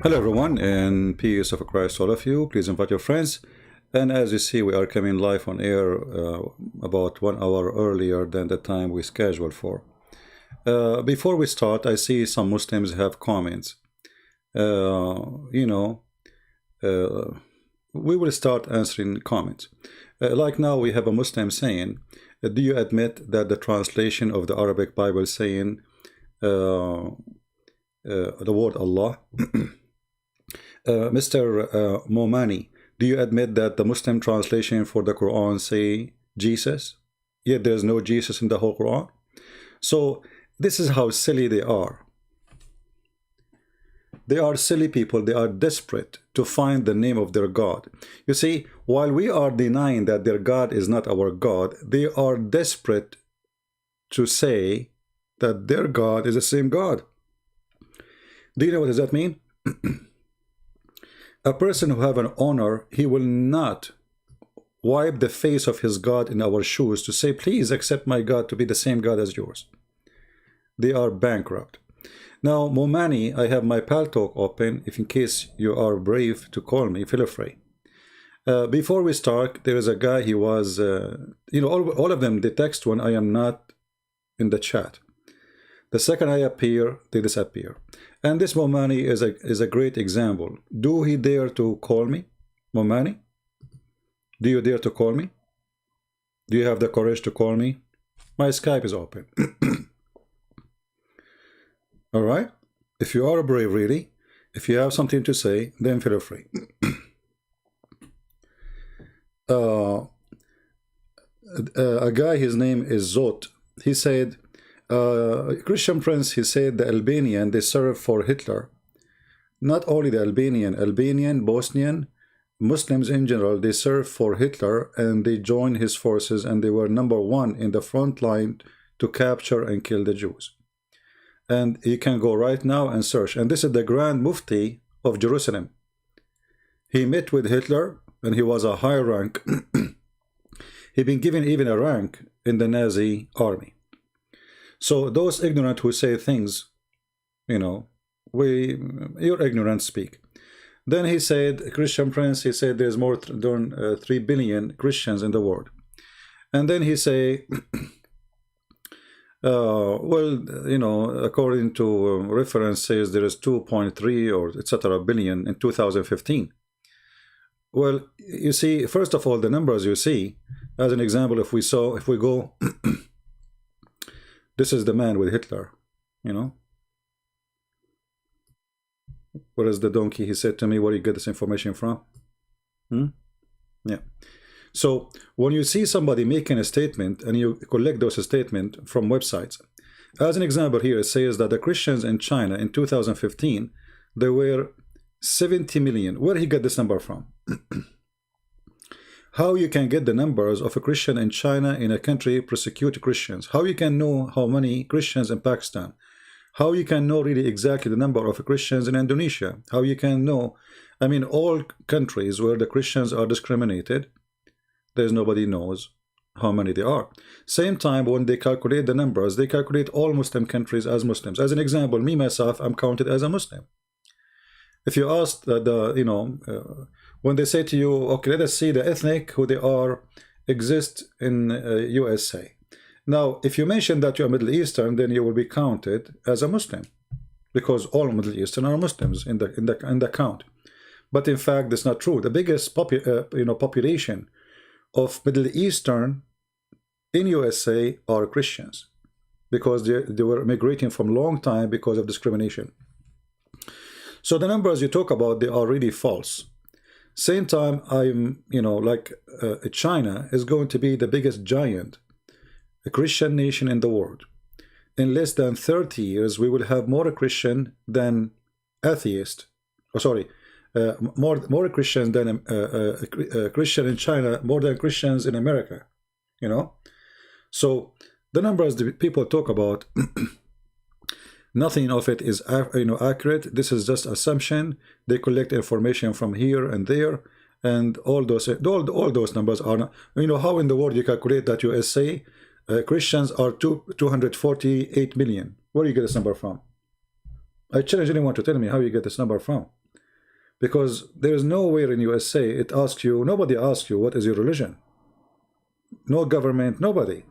Hello everyone, and peace of Christ to all of you. Please invite your friends. And as you see, we are coming live on air about 1 hour earlier than the time we scheduled for. Before we start, I see some Muslims have comments. You know, we will start answering comments. Like now, we have a Muslim saying, do you admit that the translation of the Arabic Bible saying the word Allah? Mr. Momani, do you admit that the Muslim translation for the Quran say Jesus, yet there's no Jesus in the whole Quran? So this is how silly they are. They are silly people. They are desperate to find the name of their God. You see, while we are denying that their God is not our God, they are desperate to say that their God is the same God. Do you know what does that mean? A person who have an honor, he will not wipe the face of his God in our shoes to say, please accept my God to be the same God as yours. They are bankrupt. Now, Momani, I have my Pal Talk open. If in case you are brave to call me, feel free. Before we start, there is a guy, he was, all of them, they text when I am not in the chat. The second I appear, they disappear. And this Momani is a great example. Do he dare to call me? Momani? Do you dare to call me? Do you have the courage to call me? My Skype is open. All right? If you are brave, really, if you have something to say, then feel free. A guy, his name is Zot. He said, Christian Prince, he said the Albanian, they serve for Hitler. Not only the Albanian, Bosnian, Muslims in general, they serve for Hitler and they joined his forces and they were #1 in the front line to capture and kill the Jews. And you can go right now and search. And this is the Grand Mufti of Jerusalem. He met with Hitler and he was a high rank. He'd been given even a rank in the Nazi army. So those ignorant who say things, you're ignorant, speak. Then he said, Christian Prince, he said there's more than 3 billion Christians in the world. And then he say, according to reference says there is 2.3 or etc. billion in 2015. Well, you see, first of all, the numbers you see, as an example, if we go, this is the man with Hitler, What is the donkey? He said to me, where do you get this information from? Yeah. So when you see somebody making a statement and you collect those statements from websites, as an example here, it says that the Christians in China in 2015, there were 70 million. Where did he get this number from? How you can get the numbers of a Christian in China in a country persecute Christians? How you can know how many Christians in Pakistan? How you can know really exactly the number of Christians in Indonesia? How you can know, all countries where the Christians are discriminated, there's nobody knows how many there are. Same time, when they calculate the numbers, they calculate all Muslim countries as Muslims. As an example, me, myself, I'm counted as a Muslim. If you ask when they say to you, okay, let us see the ethnic who they are exist in USA. Now, if you mention that you're Middle Eastern, then you will be counted as a Muslim, because all Middle Eastern are Muslims in the count. But in fact, that's not true. The biggest population of Middle Eastern in USA are Christians, because they were migrating from long time because of discrimination. So the numbers you talk about, they are really false. Same time, China is going to be the biggest giant, a Christian nation in the world. In less than 30 years, we will have more Christian than atheist. More Christians than Christian in China, more than Christians in America. So the numbers that people talk about, nothing of it is accurate. This is just assumption. They collect information from here and there, and all those numbers are not. How in the world you calculate that USA Christians are 248 million? Where do you get this number from? I challenge anyone to tell me how you get this number from. Because there is nowhere in USA it asks you, nobody asks you what is your religion. No government, nobody.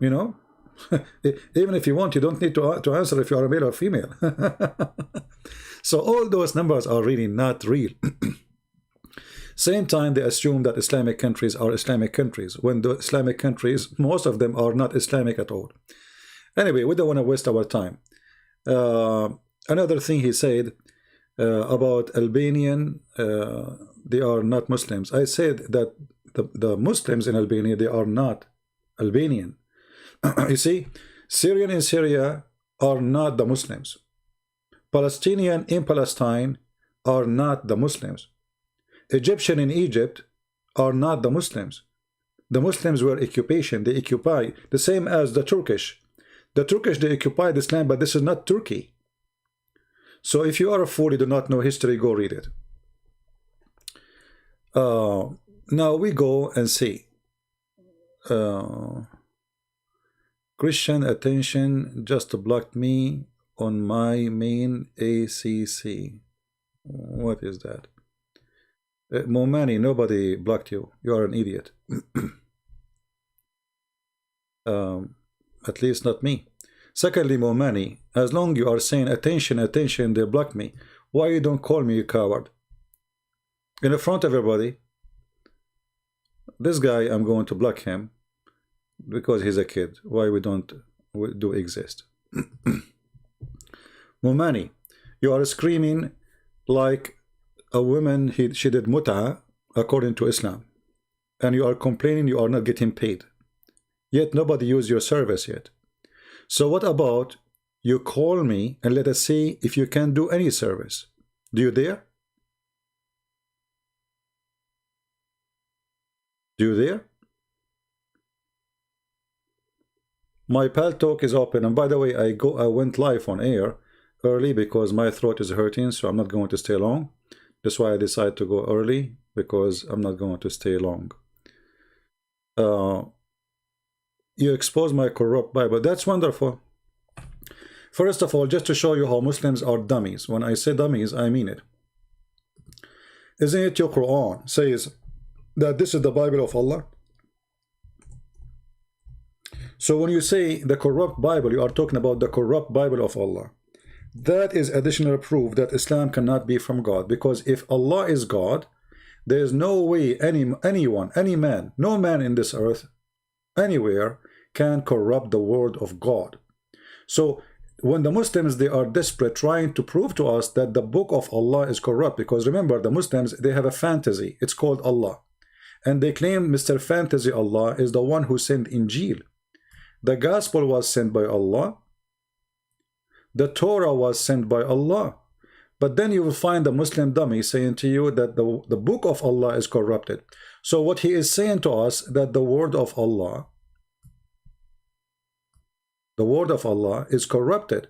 You know? Even if you want, you don't need to answer if you are a male or female. So all those numbers are really not real. Same time, they assume that Islamic countries are Islamic countries, when the Islamic countries, most of them are not Islamic at all. Anyway, we don't want to waste our time. Another thing he said about Albanian, they are not Muslims. I said that the Muslims in Albania, they are not Albanian. You see, Syrian in Syria are not the Muslims. Palestinian in Palestine are not the Muslims. Egyptian in Egypt are not the Muslims. The Muslims were occupation. They occupy the same as the Turkish. The Turkish, they occupied this land, but this is not Turkey. So if you are a fool, you do not know history, go read it. Now we go and see. Christian attention just blocked me on my main ACC. What is that? Momani, nobody blocked you. You are an idiot. At least not me. Secondly, Momani, as long you are saying attention, attention, they block me. Why you don't call me, you coward? In the front of everybody. This guy, I'm going to block him because he's a kid. Why we do exist? Momani, you are screaming like a woman, she did mut'a according to Islam, and you are complaining you are not getting paid, yet nobody used your service yet. So what about you call me and let us see if you can do any service? Do you dare? Do you dare? My pal talk is open, and by the way, I went live on air early because my throat is hurting, so I'm not going to stay long. That's why I decided to go early, because I'm not going to stay long. You expose my corrupt Bible. That's wonderful. First of all, just to show you how Muslims are dummies. When I say dummies, I mean it. Isn't it your Quran says that this is the Bible of Allah? So when you say the corrupt Bible, you are talking about the corrupt Bible of Allah. That is additional proof that Islam cannot be from God, because if Allah is God, there is no way anyone, any man, no man in this earth, anywhere, can corrupt the word of God. So when the Muslims, they are desperate trying to prove to us that the book of Allah is corrupt, because remember, the Muslims, they have a fantasy, it's called Allah, and they claim Mr. Fantasy Allah is the one who sent Injil. The gospel was sent by Allah. The Torah was sent by Allah. But then you will find a Muslim dummy saying to you that the book of Allah is corrupted. So what he is saying to us, that the word of Allah is corrupted.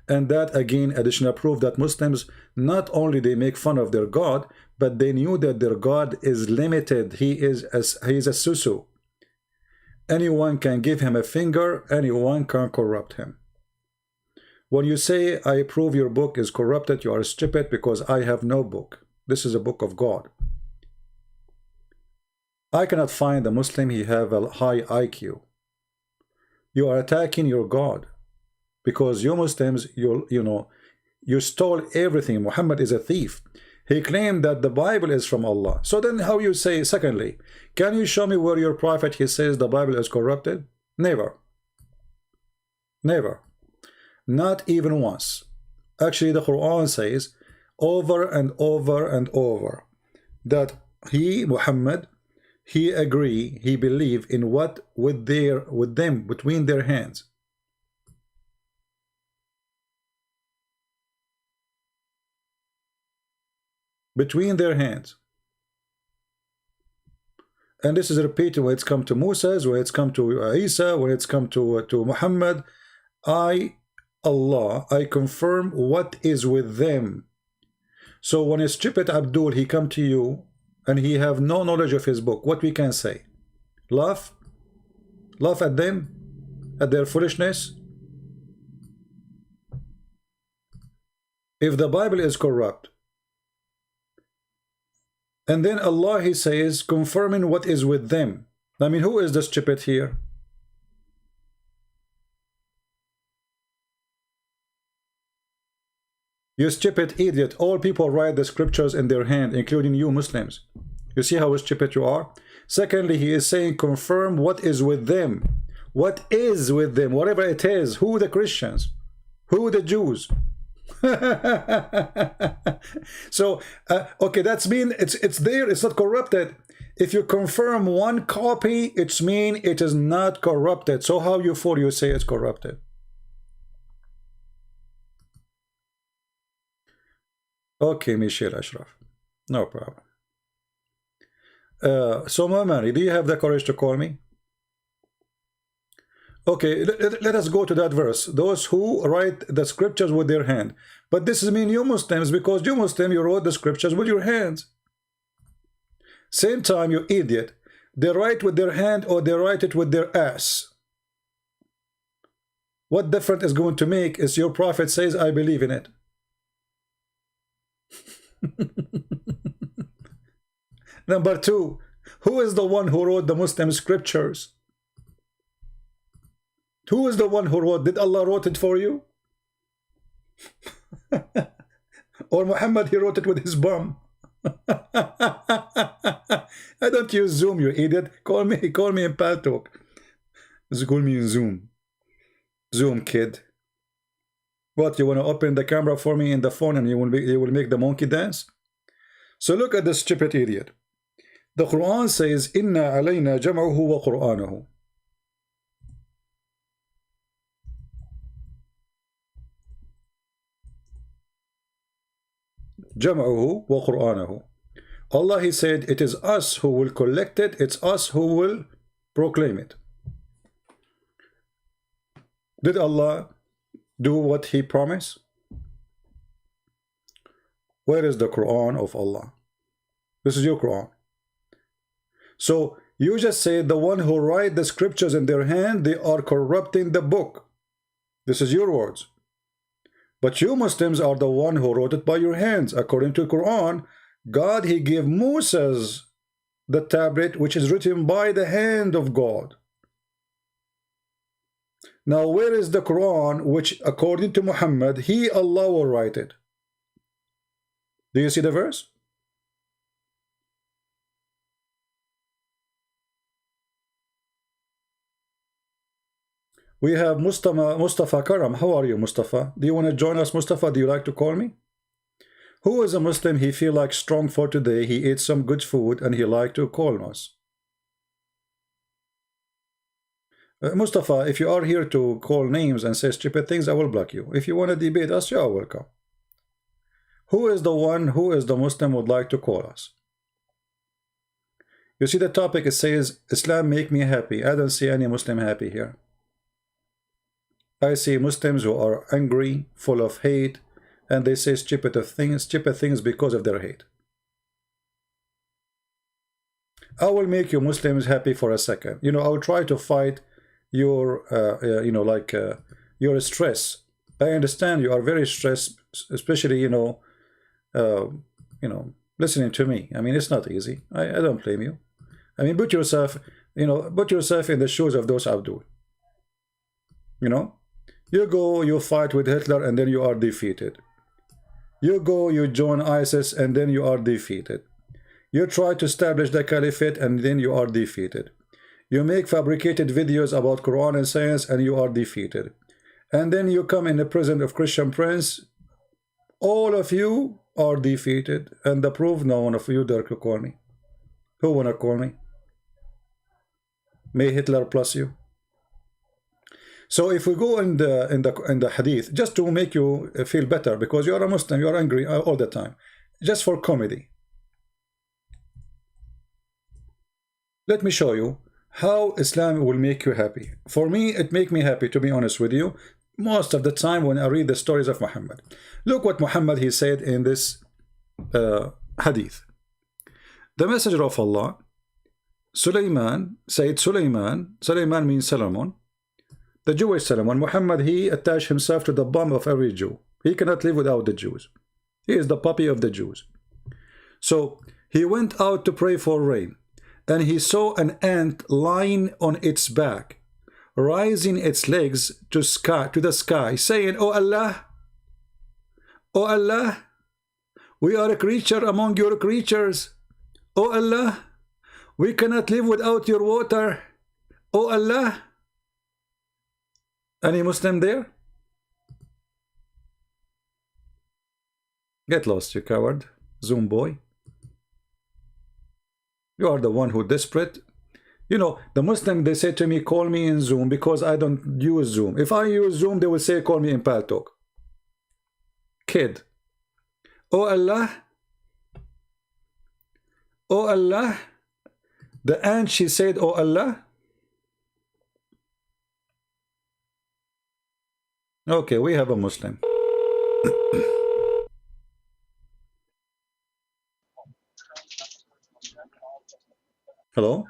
And that again, additional proof that Muslims, not only they make fun of their God, but they knew that their God is limited. He is a susu. Anyone can give him a finger, anyone can corrupt him. When you say, I prove your book is corrupted, you are stupid, because I have no book. This is a book of God. I cannot find a Muslim, he have a high IQ. You are attacking your God, because you Muslims, you stole everything. Muhammad is a thief. He claimed that the Bible is from Allah. So then how you say, secondly, can you show me where your prophet, he says the Bible is corrupted? Never. Never. Not even once. Actually, the Quran says over and over and over that he, Muhammad, he agree, he believe in what with them between their hands. Between their hands. And this is repeated when it's come to Moses, when it's come to Isa, when it's come to Muhammad. Allah, I confirm what is with them. So when a stupid Abdul, he come to you and he have no knowledge of his book, what we can say? Laugh? Laugh at them? At their foolishness? If the Bible is corrupt, And then Allah, he says, confirming what is with them. I mean, who is the stupid here? You stupid idiot. All people write the scriptures in their hand, including you Muslims. You see how stupid you are? Secondly, he is saying confirm what is with them. What is with them? Whatever it is. Who the Christians? Who the Jews? So, okay, that's mean it's there. It's not corrupted. If you confirm one copy, it's mean it is not corrupted. So how you for you say it's corrupted? Okay, Michelle Ashraf. No problem. So, Mohammed, do you have the courage to call me? Okay, let us go to that verse. Those who write the scriptures with their hand. But this is mean you Muslims, because you Muslim, you wrote the scriptures with your hands. Same time, you idiot. They write with their hand or they write it with their ass. What difference is going to make is your prophet says, I believe in it. Number two, who is the one who wrote the Muslim scriptures? Who is the one who wrote? Did Allah wrote it for you? Or Muhammad, he wrote it with his bum? I don't use Zoom, you idiot. Call me in Paltalk. Call me in Zoom. Zoom, kid. What, you want to open the camera for me in the phone and you will make the monkey dance? So look at this stupid idiot. The Quran says, Inna alayna jam'uhu wa Qur'anahu. Jam'uhu wa Qur'anahu. Allah, he said, it is us who will collect it, it's us who will proclaim it. Did Allah do what he promised? Where is the Quran of Allah? This is your Quran. So you just say the one who write the scriptures in their hand, they are corrupting the book. This is your words. But you Muslims are the one who wrote it by your hands. According to the Quran, God, he gave Moses the tablet which is written by the hand of God. Now where is the Quran which according to Muhammad, he, Allah, will write it? Do you see the verse? We have Mustafa Karam. How are you, Mustafa? Do you want to join us, Mustafa? Do you like to call me? Who is a Muslim? He feel like strong for today. He ate some good food and he like to call us. Mustafa, if you are here to call names and say stupid things, I will block you. If you want to debate us, you are welcome. Who is the one, who is the Muslim would like to call us? You see the topic, it says, Islam make me happy. I don't see any Muslim happy here. I see Muslims who are angry, full of hate, and they say stupid things because of their hate. I will make you Muslims happy for a second. You know, I will try to fight your, your stress. I understand you are very stressed, especially, listening to me. I mean, it's not easy. I don't blame you. I mean, put yourself in the shoes of those Abdul. You go, you fight with Hitler, and then you are defeated. You go, you join ISIS, and then you are defeated. You try to establish the caliphate, and then you are defeated. You make fabricated videos about Quran and science, and you are defeated. And then you come in the prison of Christian Prince. All of you are defeated. And the proof, no one of you dare to call me. Who wanna call me? May Hitler plus you. So if we go in the hadith, just to make you feel better, because you are a Muslim, you are angry all the time, just for comedy. Let me show you how Islam will make you happy. For me, it make me happy, to be honest with you, most of the time when I read the stories of Muhammad. Look what Muhammad, he said in this hadith. The messenger of Allah, Sulaiman, Sayyid Sulaiman means Solomon, the Jewish Solomon. Muhammad, he attached himself to the bum of every Jew. He cannot live without the Jews. He is the puppy of the Jews. So He went out to pray for rain, and he saw an ant lying on its back, raising its legs to the sky, saying, "O Allah, O Allah, we are a creature among your creatures. O Allah, we cannot live without your water. O Allah." Any Muslim there? Get lost, you coward. Zoom boy. You are the one who desperate. You know, the Muslim, they say to me, call me in Zoom because I don't use Zoom. If I use Zoom, they will say, call me in Paltalk. Kid. Oh Allah. Oh Allah. The ant, she said, oh Allah. Okay, we have a Muslim. Hello?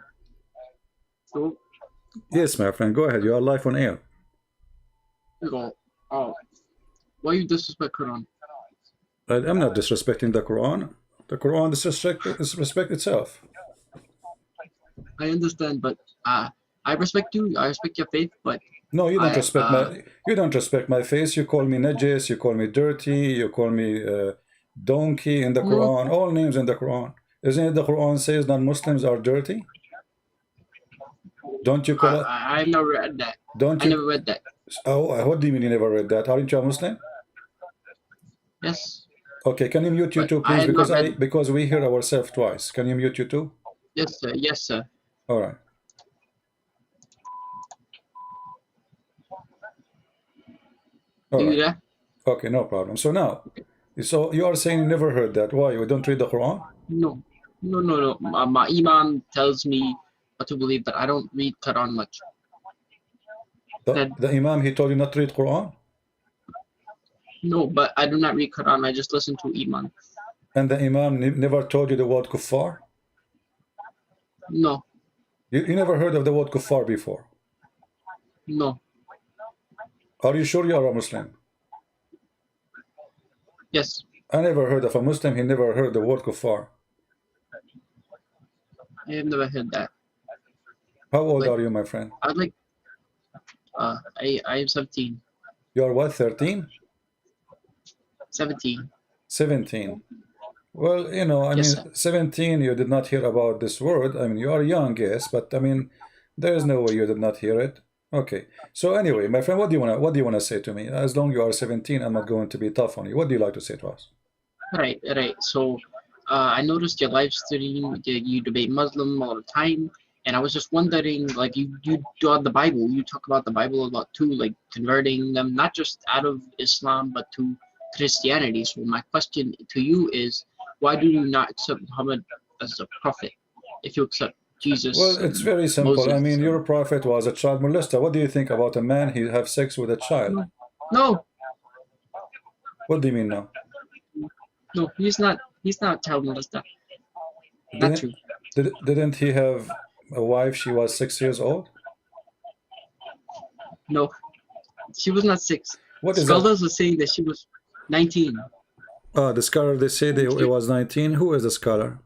So, Yes, my friend, go ahead. You are live on air. why you disrespect Quran? I'm not disrespecting the Quran. The Quran disrespect itself. I understand, but I respect you. I respect your faith, but No, you don't respect my face. You call me najis, you call me dirty, you call me donkey in the Quran, all names in the Quran. Isn't it the Quran says non-Muslims are dirty? Don't you call it? I've never read that. Don't I you? never read that. Oh, what do you mean you never read that? Aren't you a Muslim? Yes. Okay, can you mute But YouTube, I please? have not Because we hear ourselves twice. Can you mute YouTube? Yes, sir. Yes, sir. All right. Do you that? Okay, no problem. So now, so you are saying you never heard that. Why? You don't read the Quran? No. No. My Iman tells me what to believe, but I don't read Quran much. The Imam, he told you not to read Quran? No, but I do not read Quran. I just listen to Iman. And the Imam never told you the word kuffar? No. You never heard of the word kuffar before? No. Are you sure you are a Muslim? Yes. I never heard of a Muslim, he never heard the word kuffar. I have never heard that. How old are you, my friend? I'd like. I am 17. You are what, 13? 17. 17. Well, you know, I Yes, mean, sir. 17, you did not hear about this word. I mean, you are young, yes, but I mean, there is no way you did not hear it. Okay. So anyway, my friend, what do you wanna say to me? As long you are 17, I'm not going to be tough on you. What do you like to say to us? Right. So, I noticed your live stream. You debate Muslim all the time, and I was just wondering, like, you do on the Bible. You talk about the Bible a lot too, like converting them not just out of Islam but to Christianity. So my question to you is, why do you not accept Muhammad as a prophet if you accept Jesus Well, it's and very simple. I Moses? mean, your prophet was a child molester. What do you think about a man he have sex with a child? No, What do you mean now? no, he's not. He's not child molester. Not true. Didn't he have a wife? She was 6 years old. No, she was not 6. What is that? Scholars were saying that she was 19. The scholar, they say it was 19. Who is the scholar?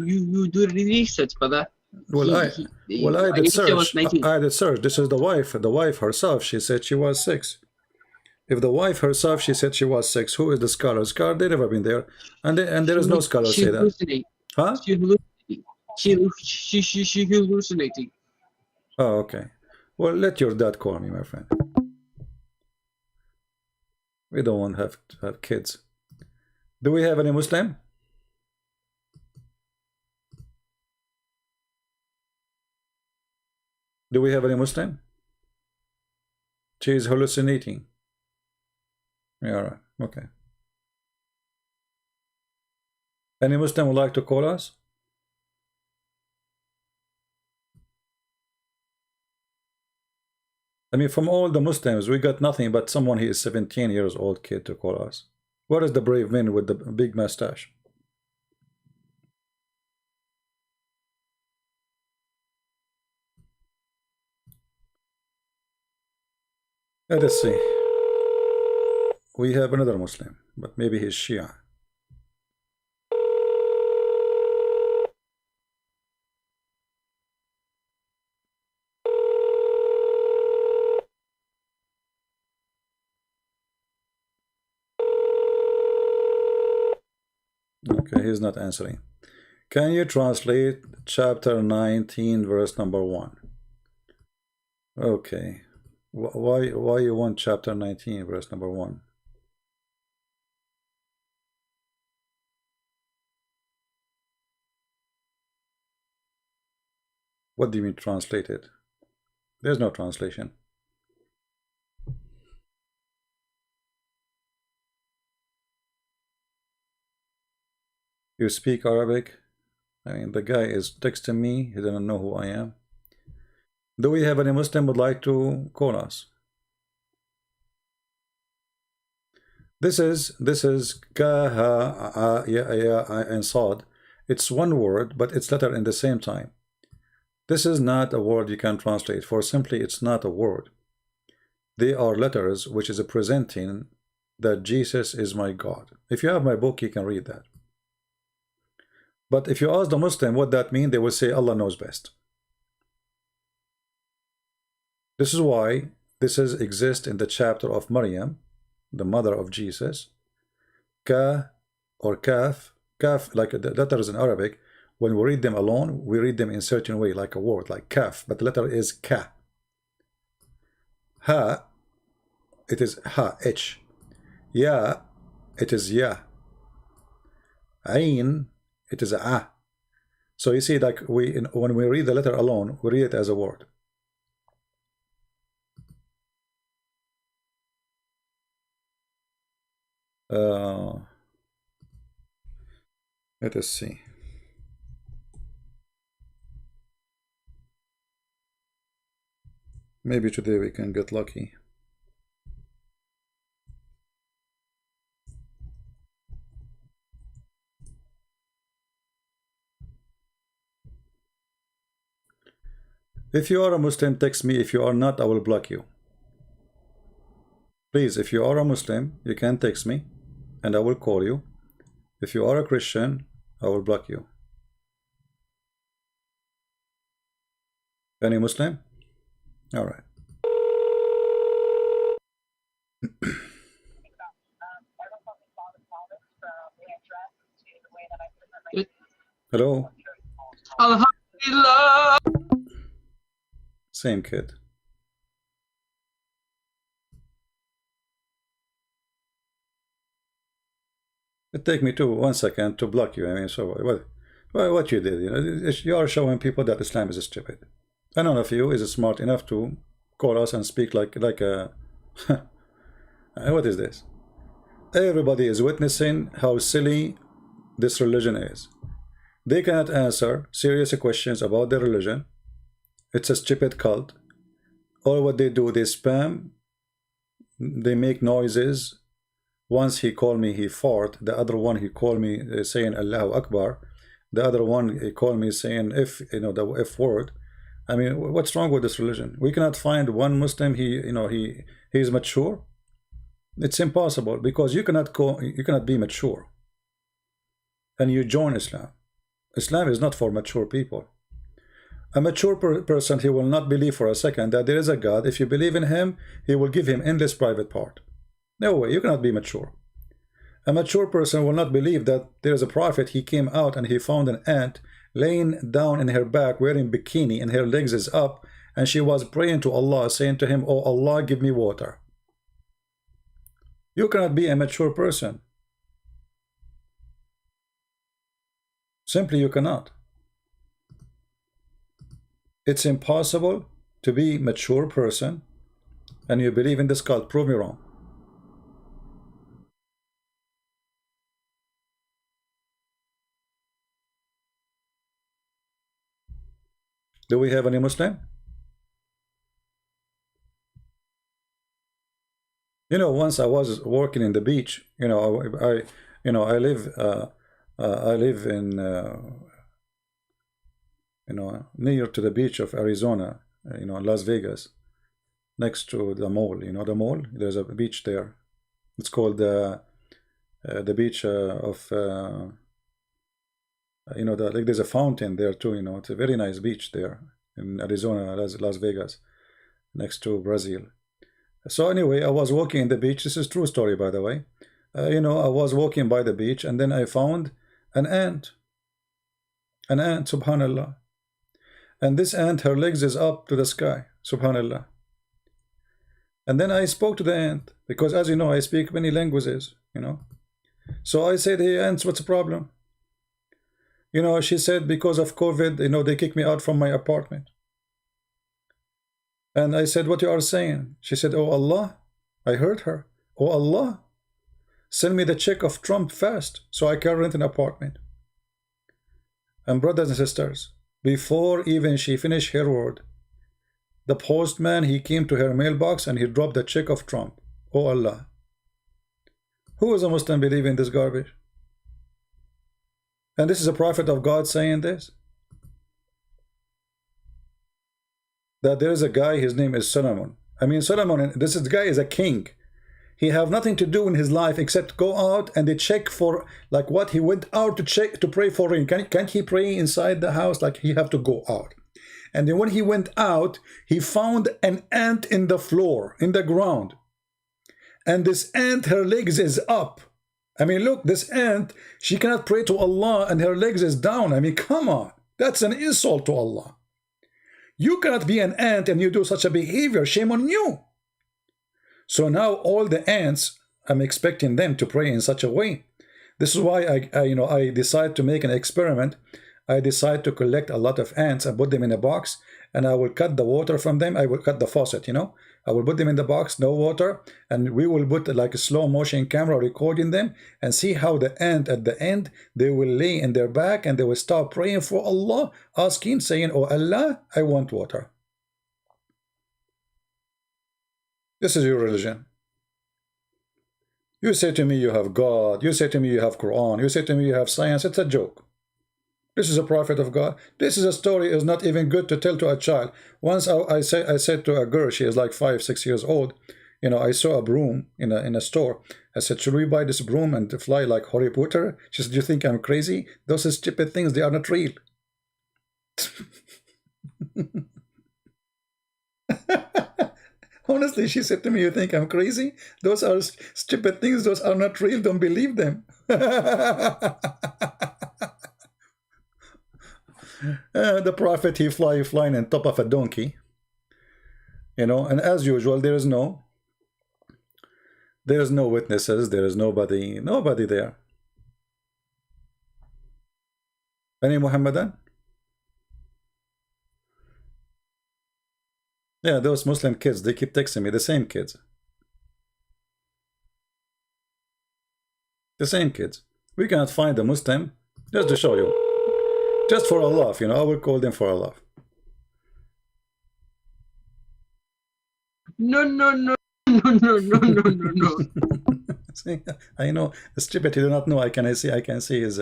You do the research, brother. Well, I did search. I did search. This is the wife. The wife herself, she said she was 6. If the wife herself, she said she was 6, who is the scholar? Scholar, they never been there, and there is no scholar say that. Huh? She hallucinating. Oh, okay. Well, let your dad call me, my friend. We don't want to have kids. Do we have any Muslim? Do we have any Muslim? She is hallucinating. Yeah, all right. Okay. Any Muslim would like to call us? I mean, from all the Muslims, we got nothing but someone who is 17 years old kid to call us. Where is the brave man with the big mustache? Let us see. We have another Muslim, but maybe he's Shia. Okay, he's not answering. Can you translate chapter 19, verse number 1? Okay. Why you want chapter 19, verse number 1? What do you mean translated? There's no translation. You speak Arabic? I mean, the guy is texting me. He doesn't know who I am. Do we have any Muslim would like to call us? This is ka ha ya and sad. It's one word, but it's letter in the same time. This is not a word you can translate, for simply it's not a word. They are letters which is presenting that Jesus is my God. If you have my book, you can read that. But if you ask the Muslim what that means, they will say Allah knows best. This is why this exists in the chapter of Maryam, the mother of Jesus. Ka or kaf, kaf, like the letters in Arabic, when we read them alone, we read them in a certain way, like a word, like kaf, but the letter is ka. Ha, it is ha, h. Ya, it is ya. Ain, it is a. So you see, like when we read the letter alone, we read it as a word. Let us see. Maybe today we can get lucky. If you are a Muslim, text me. If you are not, I will block you. Please, if you are a Muslim, you can text me and I will call you. If you are a Christian, I will block you. Any Muslim? All right. Hello. Alhamdulillah. Same kid. It take me 1 second to block you. I mean, so what you did, you are showing people that Islam is stupid. And none of you is smart enough to call us and speak like a what is this? Everybody is witnessing how silly this religion is. They cannot answer serious questions about their religion. It's a stupid cult. All what they do, they spam, they make noises. Once he called me, he fart. The other one, he called me saying Allahu Akbar. The other one, he called me saying the F word. I mean, what's wrong with this religion? We cannot find one Muslim he is mature. It's impossible, because you cannot be mature and you join Islam. Islam is not for mature people. A mature person, he will not believe for a second that there is a God. If you believe in him, he will give him endless private part. No way, you cannot be mature. A mature person will not believe that there is a prophet. He came out and he found an ant laying down in her back wearing bikini and her legs is up, and she was praying to Allah, saying to him, "Oh Allah, give me water." You cannot be a mature person. Simply you cannot. It's impossible to be a mature person and you believe in this cult. Prove me wrong. Do we have any Muslim? Once I was working in the beach. I live in near to the beach of Arizona, Las Vegas, next to the mall. The mall. There's a beach there. It's called the beach of like there's a fountain there too. It's a very nice beach there in Arizona, Las Vegas, next to Brazil. So anyway, I was walking in the beach. This is true story, by the way. I was walking by the beach, and then I found An ant. An ant, subhanallah. And this ant, her legs is up to the sky, subhanallah. And then I spoke to the ant, because as you know, I speak many languages, you know. So I said, hey ants, what's the problem? You know, she said, because of COVID, you know, they kicked me out from my apartment. And I said, what you are saying? She said, oh Allah. I heard her. Oh Allah, send me the check of Trump fast so I can rent an apartment. And brothers and sisters, before even she finished her word, the postman, he came to her mailbox and he dropped the check of Trump. Oh Allah. Who is a Muslim believe in this garbage? And this is a prophet of God saying this? That there is a guy, his name is Solomon. I mean, Solomon, this guy is a king. He have nothing to do in his life except go out and they check for, like what, he went out to check, to pray for rain. Can't he pray inside the house? Like he have to go out. And then when he went out, he found an ant in the floor, in the ground. And this ant, her legs is up. I mean, look, this ant, she cannot pray to Allah and her legs is down. I mean, come on. That's an insult to Allah. You cannot be an ant and you do such a behavior. Shame on you. So now all the ants, I'm expecting them to pray in such a way. This is why I decide to make an experiment. I decide to collect a lot of ants and put them in a box, and I will cut the water from them. I will cut the faucet, you know. I will put them in the box, no water, and we will put like a slow motion camera recording them and see how the ant at the end, they will lay in their back and they will start praying for Allah, asking, saying, oh Allah, I want water. This is your religion. You say to me you have God. You say to me you have Quran. You say to me you have science. It's a joke. This is a prophet of God. This is a story is not even good to tell to a child. Once I said to a girl, she is like 5, 6 years old, you know, I saw a broom in a store. I said, should we buy this broom and fly like Harry Potter? She said, do you think I'm crazy? Those are stupid things. They are not real. Honestly, she said to me, you think I'm crazy? Those are stupid things. Those are not real. Don't believe them. The prophet, he flying on top of a donkey. You know, and as usual, there is no witnesses. There is nobody there. Any Muhammadan? Yeah, those Muslim kids, they keep texting me, the same kids. The same kids. We cannot find a Muslim, just to show you. Just for a laugh, you know, I will call them for a laugh. No, no, no, no, no, no, no, no, no. See, I know, stupid, you do not know, I can see his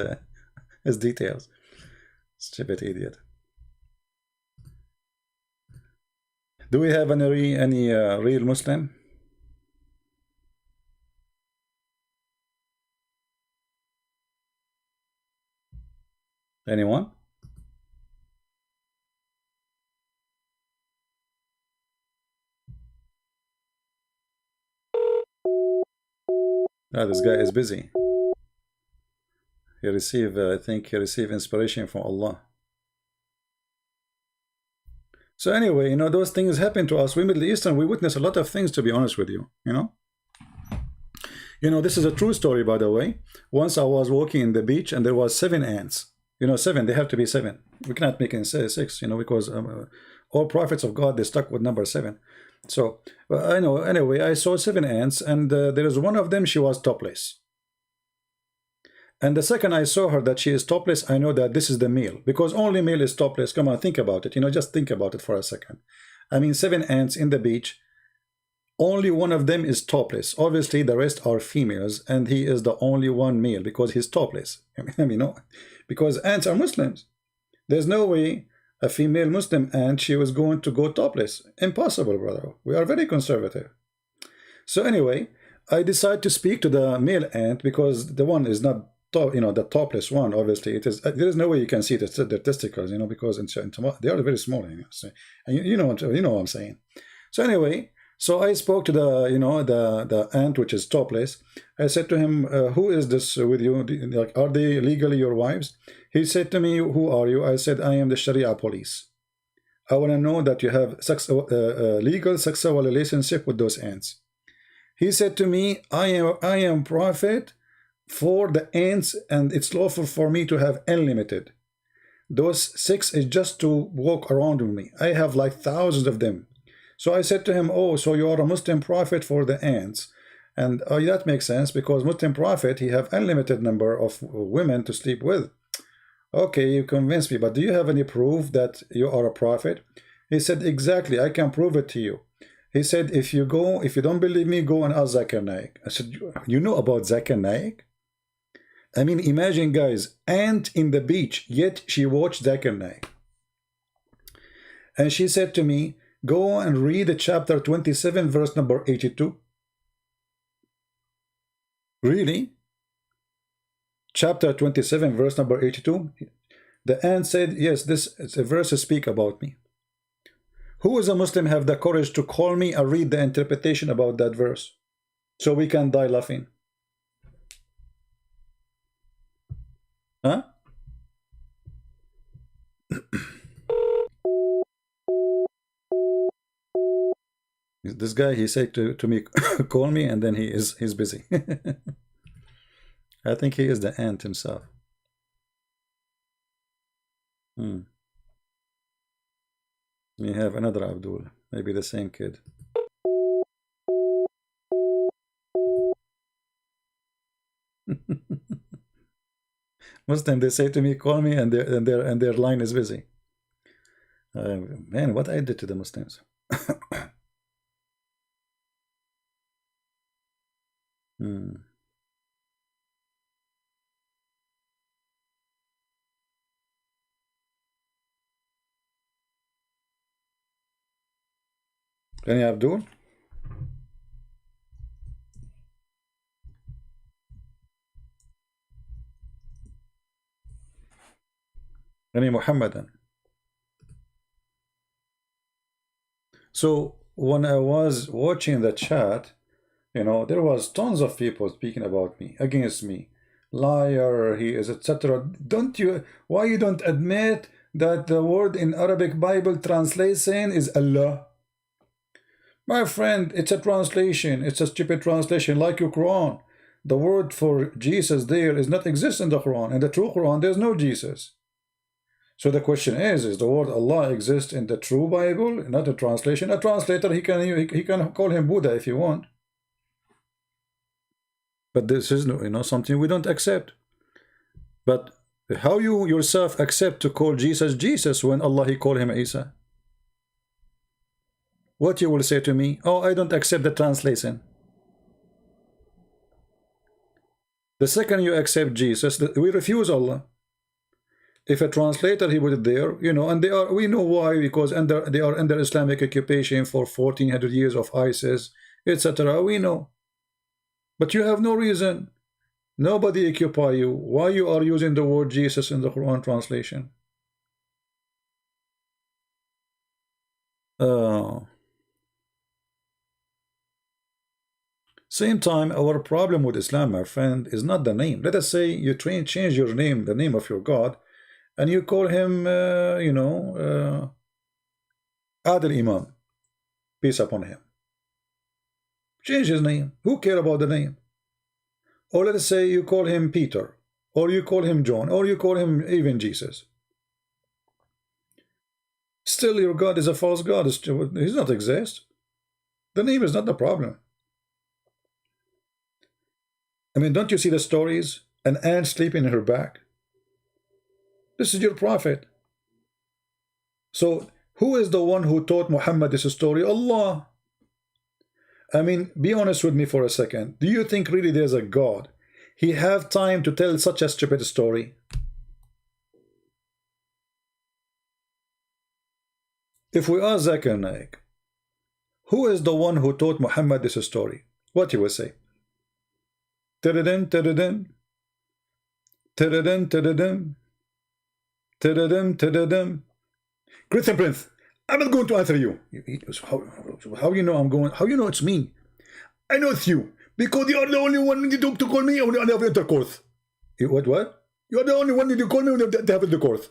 details. Stupid idiot. Do we have any real Muslim? Anyone? Ah, this guy is busy. He received, I think he received inspiration from Allah. So anyway, you know, those things happen to us. We Middle Eastern, we witness a lot of things, to be honest with you, you know. You know, this is a true story, by the way. Once I was walking in the beach and there was 7 ants. You know, 7, they have to be 7. We cannot make it 6, you know, because all prophets of God, they stuck with number 7. So, I know, anyway, I saw 7 ants and there is one of them, she was topless. And the second I saw her that she is topless, I know that this is the male, because only male is topless. Come on, think about it. You know, just think about it for a second. I mean, 7 ants in the beach, only one of them is topless. Obviously, the rest are females, and he is the only one male because he's topless. I mean, no, because ants are Muslims. There's no way a female Muslim ant, she was going to go topless. Impossible, brother. We are very conservative. So anyway, I decide to speak to the male ant because the one is not, you know, the topless one. Obviously, it is. There is no way you can see the testicles, you know, because they are very small. You know, so, and you know what I'm saying. So anyway, So I spoke to the, the ant which is topless. I said to him, who is this with you? Like, are they legally your wives? He said to me, who are you? I said, I am the Sharia police. I want to know that you have legal sexual relationship with those ants. He said to me, I am prophet for the ants, and it's lawful for me to have unlimited. Those 6 is just to walk around with me. I have like thousands of them. So I said to him, oh, so you are a Muslim prophet for the ants. And that makes sense, because Muslim prophet, he have unlimited number of women to sleep with. Okay, you convinced me, but do you have any proof that you are a prophet? He said, exactly, I can prove it to you. He said, if you don't believe me, go and ask Zakir Naik. I said, you know about Zakir Naik? I mean, imagine, guys, ant in the beach, yet she watched Zakir Naik. And she said to me, go and read chapter 27, verse number 82. Really? Chapter 27, verse number 82. The ant said, yes, this is a verse speak about me. Who is a Muslim have the courage to call me and read the interpretation about that verse, so we can die laughing? Huh? This guy, he said to me, call me, and then he's busy. I think he is the ant himself. We have another Abdul, maybe the same kid. Muslim, they say to me, call me, and their line is busy. Man, what I did to the Muslims. Any Abdul? Any Muhammadan? So when I was watching the chat, there was tons of people speaking about me, against me. Liar, he is, etc. Why you don't admit that the word in Arabic Bible translation is Allah? My friend, it's a translation. It's a stupid translation, like your Quran. The word for Jesus there is not exist in the Quran. In the true Quran, there's no Jesus. So the question is the word Allah exist in the true Bible, not a translation? A translator, he can call him Buddha if you want. But this is something we don't accept. But how you yourself accept to call Jesus Jesus when Allah he call him Isa? What you will say to me? Oh, I don't accept the translation. The second you accept Jesus, we refuse Allah. If a translator he put it there, and we know why, because they are under Islamic occupation for 1400 years of ISIS, etc. We know. But you have no reason. Nobody occupy you. Why you are using the word Jesus in the Quran translation? Same time, our problem with Islam, my friend, is not the name. Let us say you change your name, the name of your God, and you call him, Adil Imam. Peace upon him. Change his name. Who care about the name? Or let us say you call him Peter, or you call him John, or you call him even Jesus. Still, your God is a false God. He does not exist. The name is not the problem. I mean, don't you see the stories? An ant sleeping in her back. This is your prophet. So, who is the one who taught Muhammad this story? Allah. I mean, be honest with me for a second. Do you think really there's a God? He have time to tell such a stupid story? If we ask Zakir Naik, who is the one who taught Muhammad this story? What he will say? Tadadin, tadadin, tadadin, tadadin, tadadin, tadadin. Christian Prince, I'm not going to answer you. How you know I'm going? How you know it's me? I know it's you because you are the only one to call me when I have intercourse. What? You are the only one to call me when I have intercourse.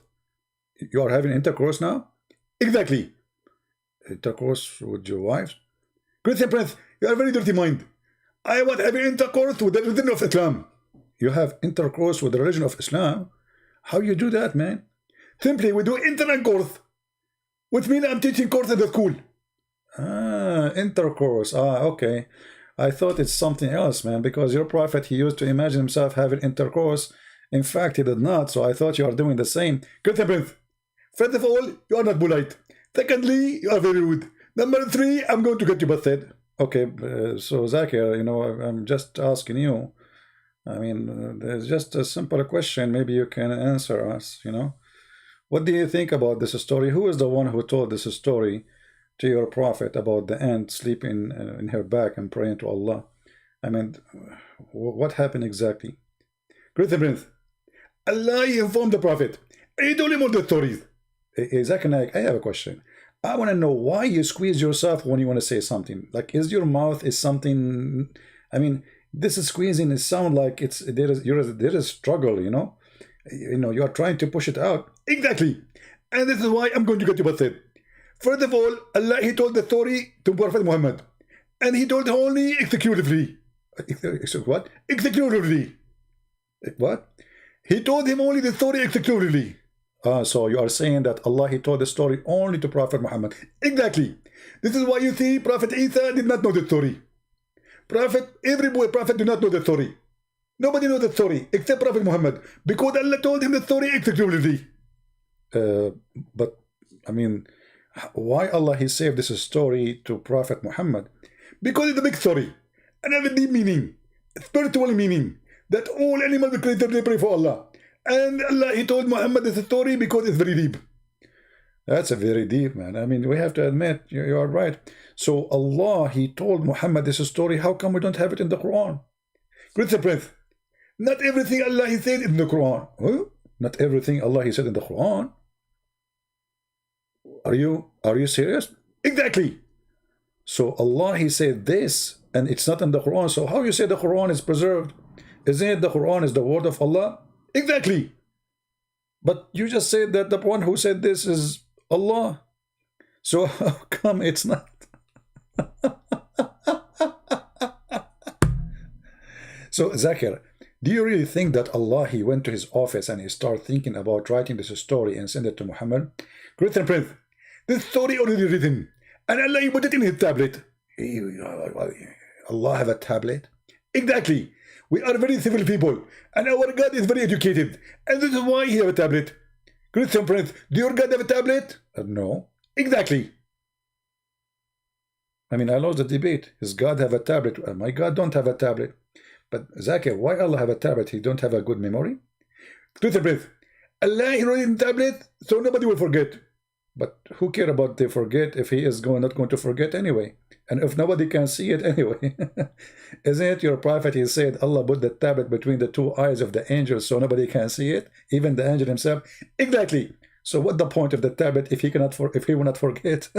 You are having intercourse now? Exactly. Intercourse with your wife? Christian Prince, you are a very dirty mind. I want having intercourse with the religion of Islam. You have intercourse with the religion of Islam? How you do that, man? Simply, we do intercourse, which means I'm teaching course at the school. Ah, intercourse. Ah, okay. I thought it's something else, man, because your prophet, he used to imagine himself having intercourse. In fact, he did not, so I thought you are doing the same. Christian Prince, first of all, you are not polite. Secondly, you are very rude. Number 3, I'm going to get you busted. Okay, so Zakir, you know, I'm just asking you. I mean, there's just a simple question. Maybe you can answer us, you know. What do you think about this story? Who is the one who told this story to your prophet about the ant sleeping in her back and praying to Allah? I mean, what happened exactly? Christian Prince, Allah informed the prophet. He told him all the stories. Zakir, I have a question. I want to know why you squeeze yourself when you want to say something. Like, is your mouth is something? I mean, this is squeezing. It sounds like it's there is struggle. You know, you are trying to push it out. Exactly, and this is why I'm going to get you busted. First of all, Allah, he told the story to Prophet Muhammad, and he told only executively. What? Executively. What? He told him only the story executively. So you are saying that Allah, he told the story only to Prophet Muhammad. Exactly. This is why you see Prophet Isa did not know the story. Every prophet did not know the story. Nobody knows the story except Prophet Muhammad, because Allah told him the story exclusively. But I mean, why Allah he saved this story to Prophet Muhammad? Because it's a big story and have a deep meaning, spiritual meaning, that all animals are created to pray for Allah. And Allah, he told Muhammad this story because it's very deep. That's a very deep, man. I mean, we have to admit, you are right. So Allah, he told Muhammad this story. How come we don't have it in the Quran? Christian Prince, not everything Allah, he said in the Quran. Huh? Not everything Allah, he said in the Quran. Are you serious? Exactly. So Allah, he said this, and it's not in the Quran. So how you say the Quran is preserved? Isn't it the Quran is the word of Allah? Exactly. But you just said that the one who said this is Allah. So how come it's not? So Zakir, do you really think that Allah, he went to his office and he started thinking about writing this story and send it to Muhammad? Christian Prince, this story already written, and Allah, he put it in his tablet. Allah have a tablet? Exactly. We are very civil people, and our God is very educated, and this is why he have a tablet. Christian Prince, do your God have a tablet? No. Exactly. I mean, I lost the debate. His God have a tablet? My God don't have a tablet. But Zakir, why Allah have a tablet? He don't have a good memory? Christian Prince, Allah he wrote in tablet, so nobody will forget. But who care about they forget if he is not going to forget anyway? And if nobody can see it anyway. Isn't it your prophet, he said, Allah put the tablet between the two eyes of the angel so nobody can see it, even the angel himself? Exactly. So what the point of the tablet if he will not forget?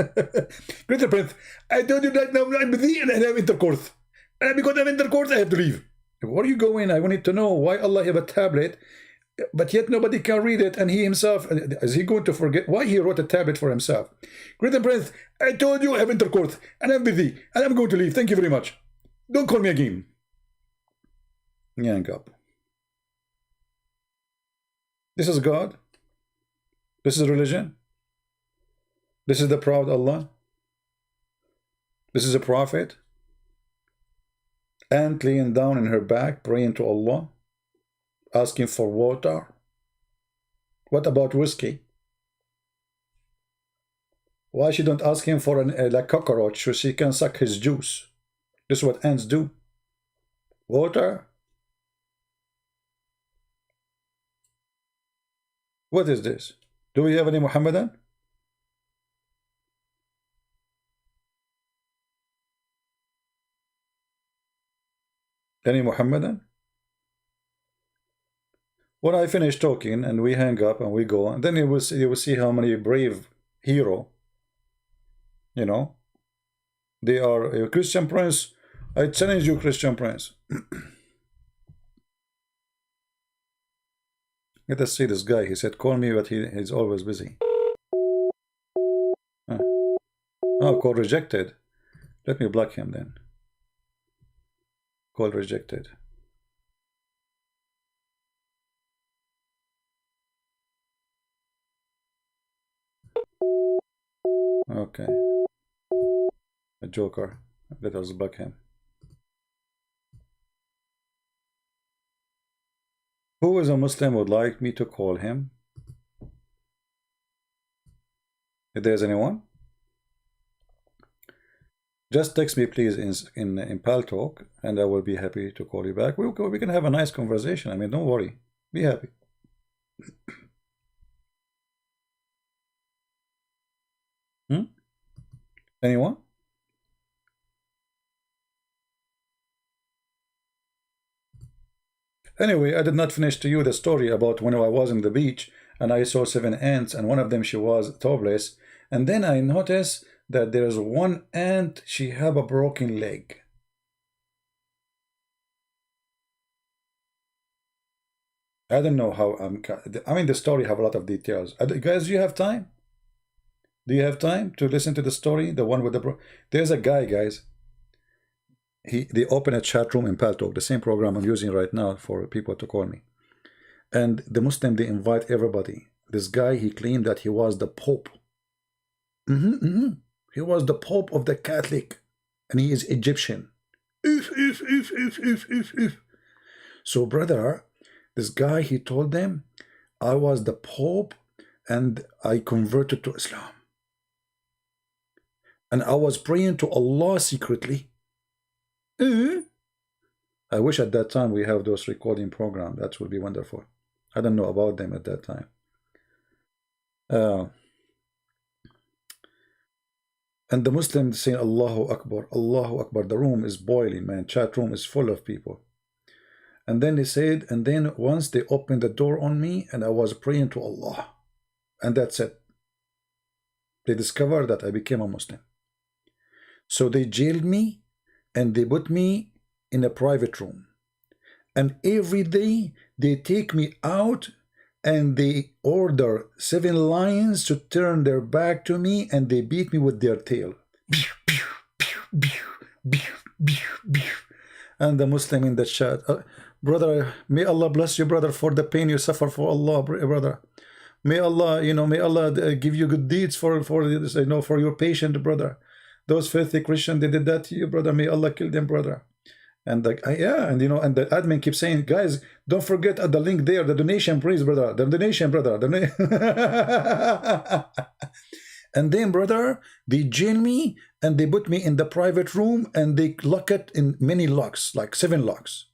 Christian Prince, I told you that now I'm busy and I have intercourse. And because I have intercourse, I have to leave. Where are you going? I wanted to know why Allah have a tablet, but yet nobody can read it, and he himself, is he going to forget why he wrote a tablet for himself? Christian Prince, I told you I have intercourse, and I'm busy, and I'm going to leave. Thank you very much. Don't call me again. Yank up. This is God. This is religion. This is the proud Allah. This is a prophet. Ant laying down in her back, praying to Allah, asking for water. What about whiskey? Why she don't ask him for a cockroach so she can suck his juice? This is what ants do. Water. What is this? Do we have any Muhammadan? Any Muhammadan? When I finish talking and we hang up and we go, and then you will see how many brave hero You know, they are a Christian Prince. I challenge you, Christian Prince. Let us see this guy. He said, call me, but he's always busy. Oh, call rejected. Let me block him then. Call rejected. Okay. A joker. Let us block him. Who is a Muslim would like me to call him? If there's anyone, just text me please in Pal Talk, and I will be happy to call you back. We can have a nice conversation. I mean, don't worry. Be happy. Anyone? Anyway, I did not finish to you the story about when I was on the beach and I saw 7 ants, and one of them, she was topless, and then I noticed that there's one ant, she have a broken leg. I don't know how I mean, the story have a lot of details. Guys, do you have time? Do you have time to listen to the story? The one with the there's a guy, guys. They open a chat room in Paltalk, the same program I'm using right now for people to call me. And the Muslim, they invite everybody. This guy, he claimed that he was the Pope. He was the Pope of the Catholic, and he is Egyptian. So, brother, this guy, he told them, I was the Pope, and I converted to Islam. And I was praying to Allah secretly. I wish at that time we have those recording programs. That would be wonderful. I don't know about them at that time. And the Muslims saying Allahu Akbar, Allahu Akbar. The room is boiling, man. Chat room is full of people. And then they said, and then once they opened the door on me, and I was praying to Allah. And that's it. They discovered that I became a Muslim. So they jailed me, and they put me in a private room. And every day they take me out and they order 7 lions to turn their back to me, and they beat me with their tail. And the Muslim in the chat, brother, may Allah bless you, brother, for the pain you suffer for Allah, brother. May Allah, may Allah give you good deeds for this, for your patient, brother. Those filthy Christians, they did that to you, brother. May Allah kill them, brother. And and the admin keeps saying, guys, don't forget at the link there, the donation, please, brother. The donation, brother. And then, brother, they jail me and they put me in the private room and they lock it in many locks, like 7 locks.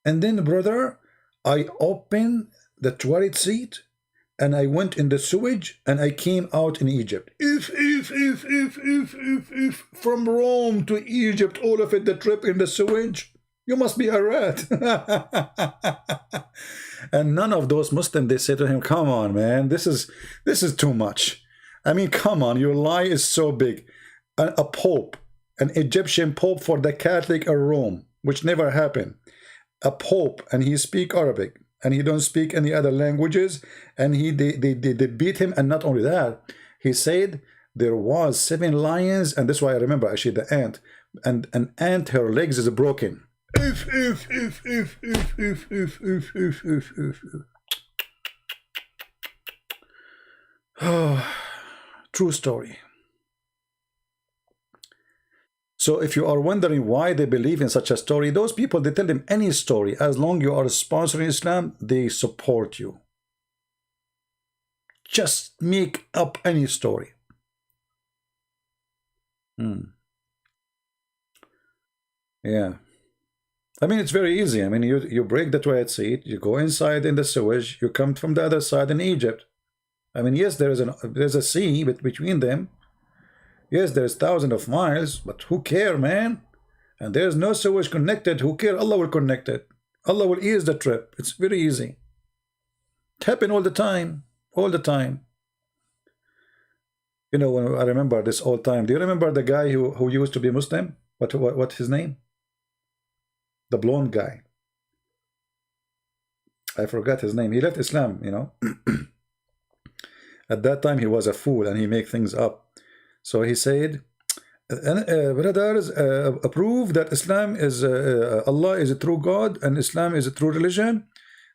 And then, brother, I open the toilet seat and I went in the sewage and I came out in Egypt. If from Rome to Egypt, all of it, the trip in the sewage, you must be a rat. And none of those Muslims, they say to him, come on, man, this is too much. I mean, come on, your lie is so big. A pope, an Egyptian pope for the Catholic of Rome, which never happened. A pope, and he speak Arabic, and he don't speak any other languages, and they beat him. And not only that, he said there was 7 lions, and that's why I remember actually the ant, and an ant, her legs is broken. True story. So if you are wondering why they believe in such a story, those people, they tell them any story. As long as you are sponsoring Islam, they support you. Just make up any story. Yeah. I mean, it's very easy. I mean, you break the toilet seat, you go inside in the sewage, you come from the other side in Egypt. I mean, yes, there's a sea between them. Yes, there's thousands of miles, but who care, man? And there's no sewage connected. Who care? Allah will connect it. Allah will ease the trip. It's very easy. It happens all the time. All the time. You know, when I remember this old time. Do you remember the guy who used to be Muslim? What his name? The blonde guy. I forgot his name. He left Islam, you know. At that time, he was a fool and he made things up. So he said, brothers, prove that Islam is, Allah is a true God and Islam is a true religion.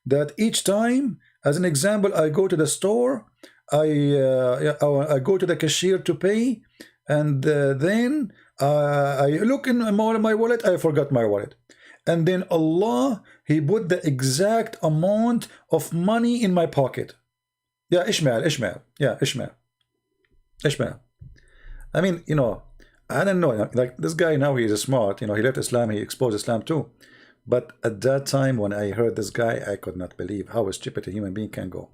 That each time, as an example, I go to the store, I go to the cashier to pay, and then I look in my wallet, I forgot my wallet. And then Allah, He put the exact amount of money in my pocket. Yeah, Ishmael. Yeah, Ishmael. I mean, you know, I don't know. Like this guy now, he's smart. You know, he left Islam, he exposed Islam too. But at that time, when I heard this guy, I could not believe how stupid a human being can go.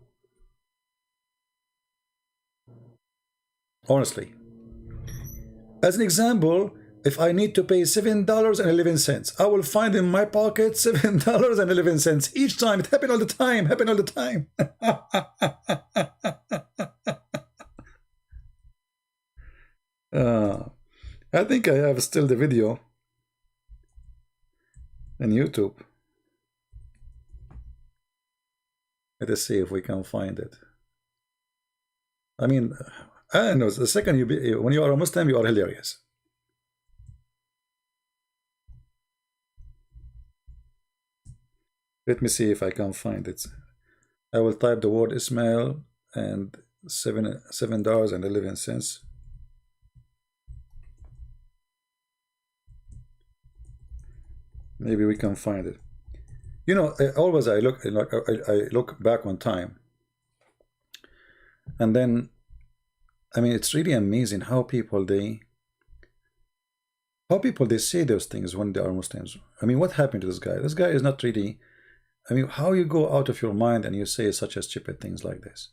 Honestly. As an example, if I need to pay $7.11, I will find in my pocket $7.11 each time. It happened all the time. I think I have still the video on YouTube. Let us see if we can find it. I mean, I don't know. The second when you are a Muslim, you are hilarious. Let me see if I can find it. I will type the word Ismail and $7.11. Maybe we can find it. You know, always I look back on time, and then, I mean, it's really amazing how people they say those things when they are Muslims. I mean, what happened to this guy? This guy is not really. I mean, how you go out of your mind and you say such a stupid things like this?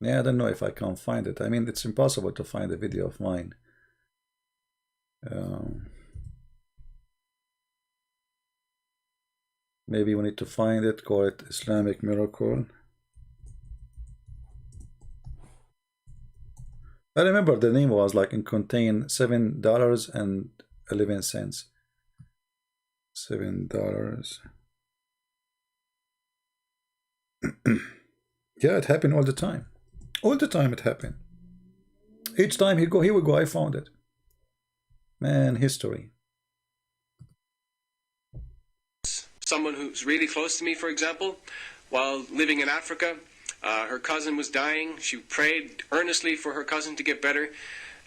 Yeah, I don't know if I can find it. I mean, it's impossible to find a video of mine. Maybe we need to find it, call it Islamic Miracle. I remember the name was like and contained $7.11. $7. Yeah, it happened all the time. All the time it happened. Each time he would go, I found it. Man, history. Someone who's really close to me, for example, while living in Africa, her cousin was dying. She prayed earnestly for her cousin to get better,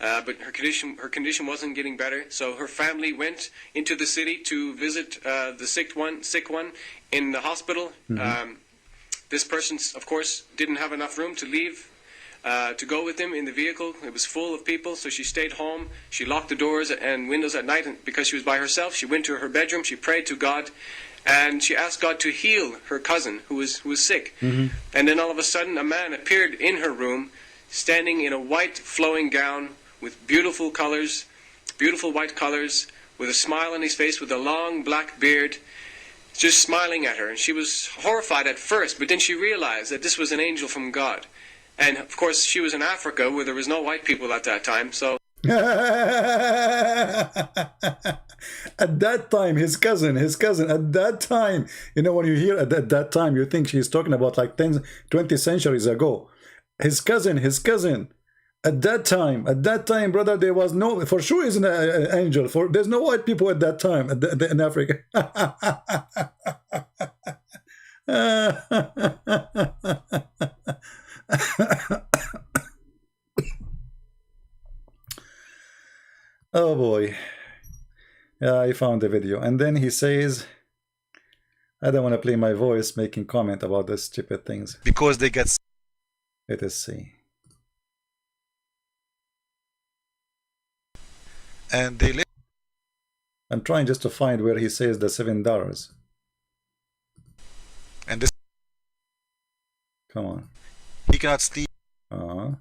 but her condition wasn't getting better. So her family went into the city to visit the sick one in the hospital. This person, of course, didn't have enough room to leave to go with him in the vehicle. It was full of people, so she stayed home. She locked the doors and windows at night, and because she was by herself, she went to her bedroom. She prayed to God, and she asked God to heal her cousin who was sick. And then all of a sudden, a man appeared in her room, standing in a white flowing gown with beautiful colors, beautiful white colors, with a smile on his face, with a long black beard, just smiling at her. And she was horrified at first, but then she realized that this was an angel from God. And of course, she was in Africa where there was no white people at that time, so at that time, his cousin, at that time, you know, when you hear at that time, you think she's talking about like 10, 20 centuries ago. His cousin, at that time, brother, there was no, for sure he's an angel, there's no white people at that time in Africa. Oh boy. Yeah, I found the video. And then he says, I don't want to play my voice making comment about these stupid things. Because they get... Let us see. And they live... I'm trying just to find where he says the $7. And this... Come on. He cannot sleep. I'm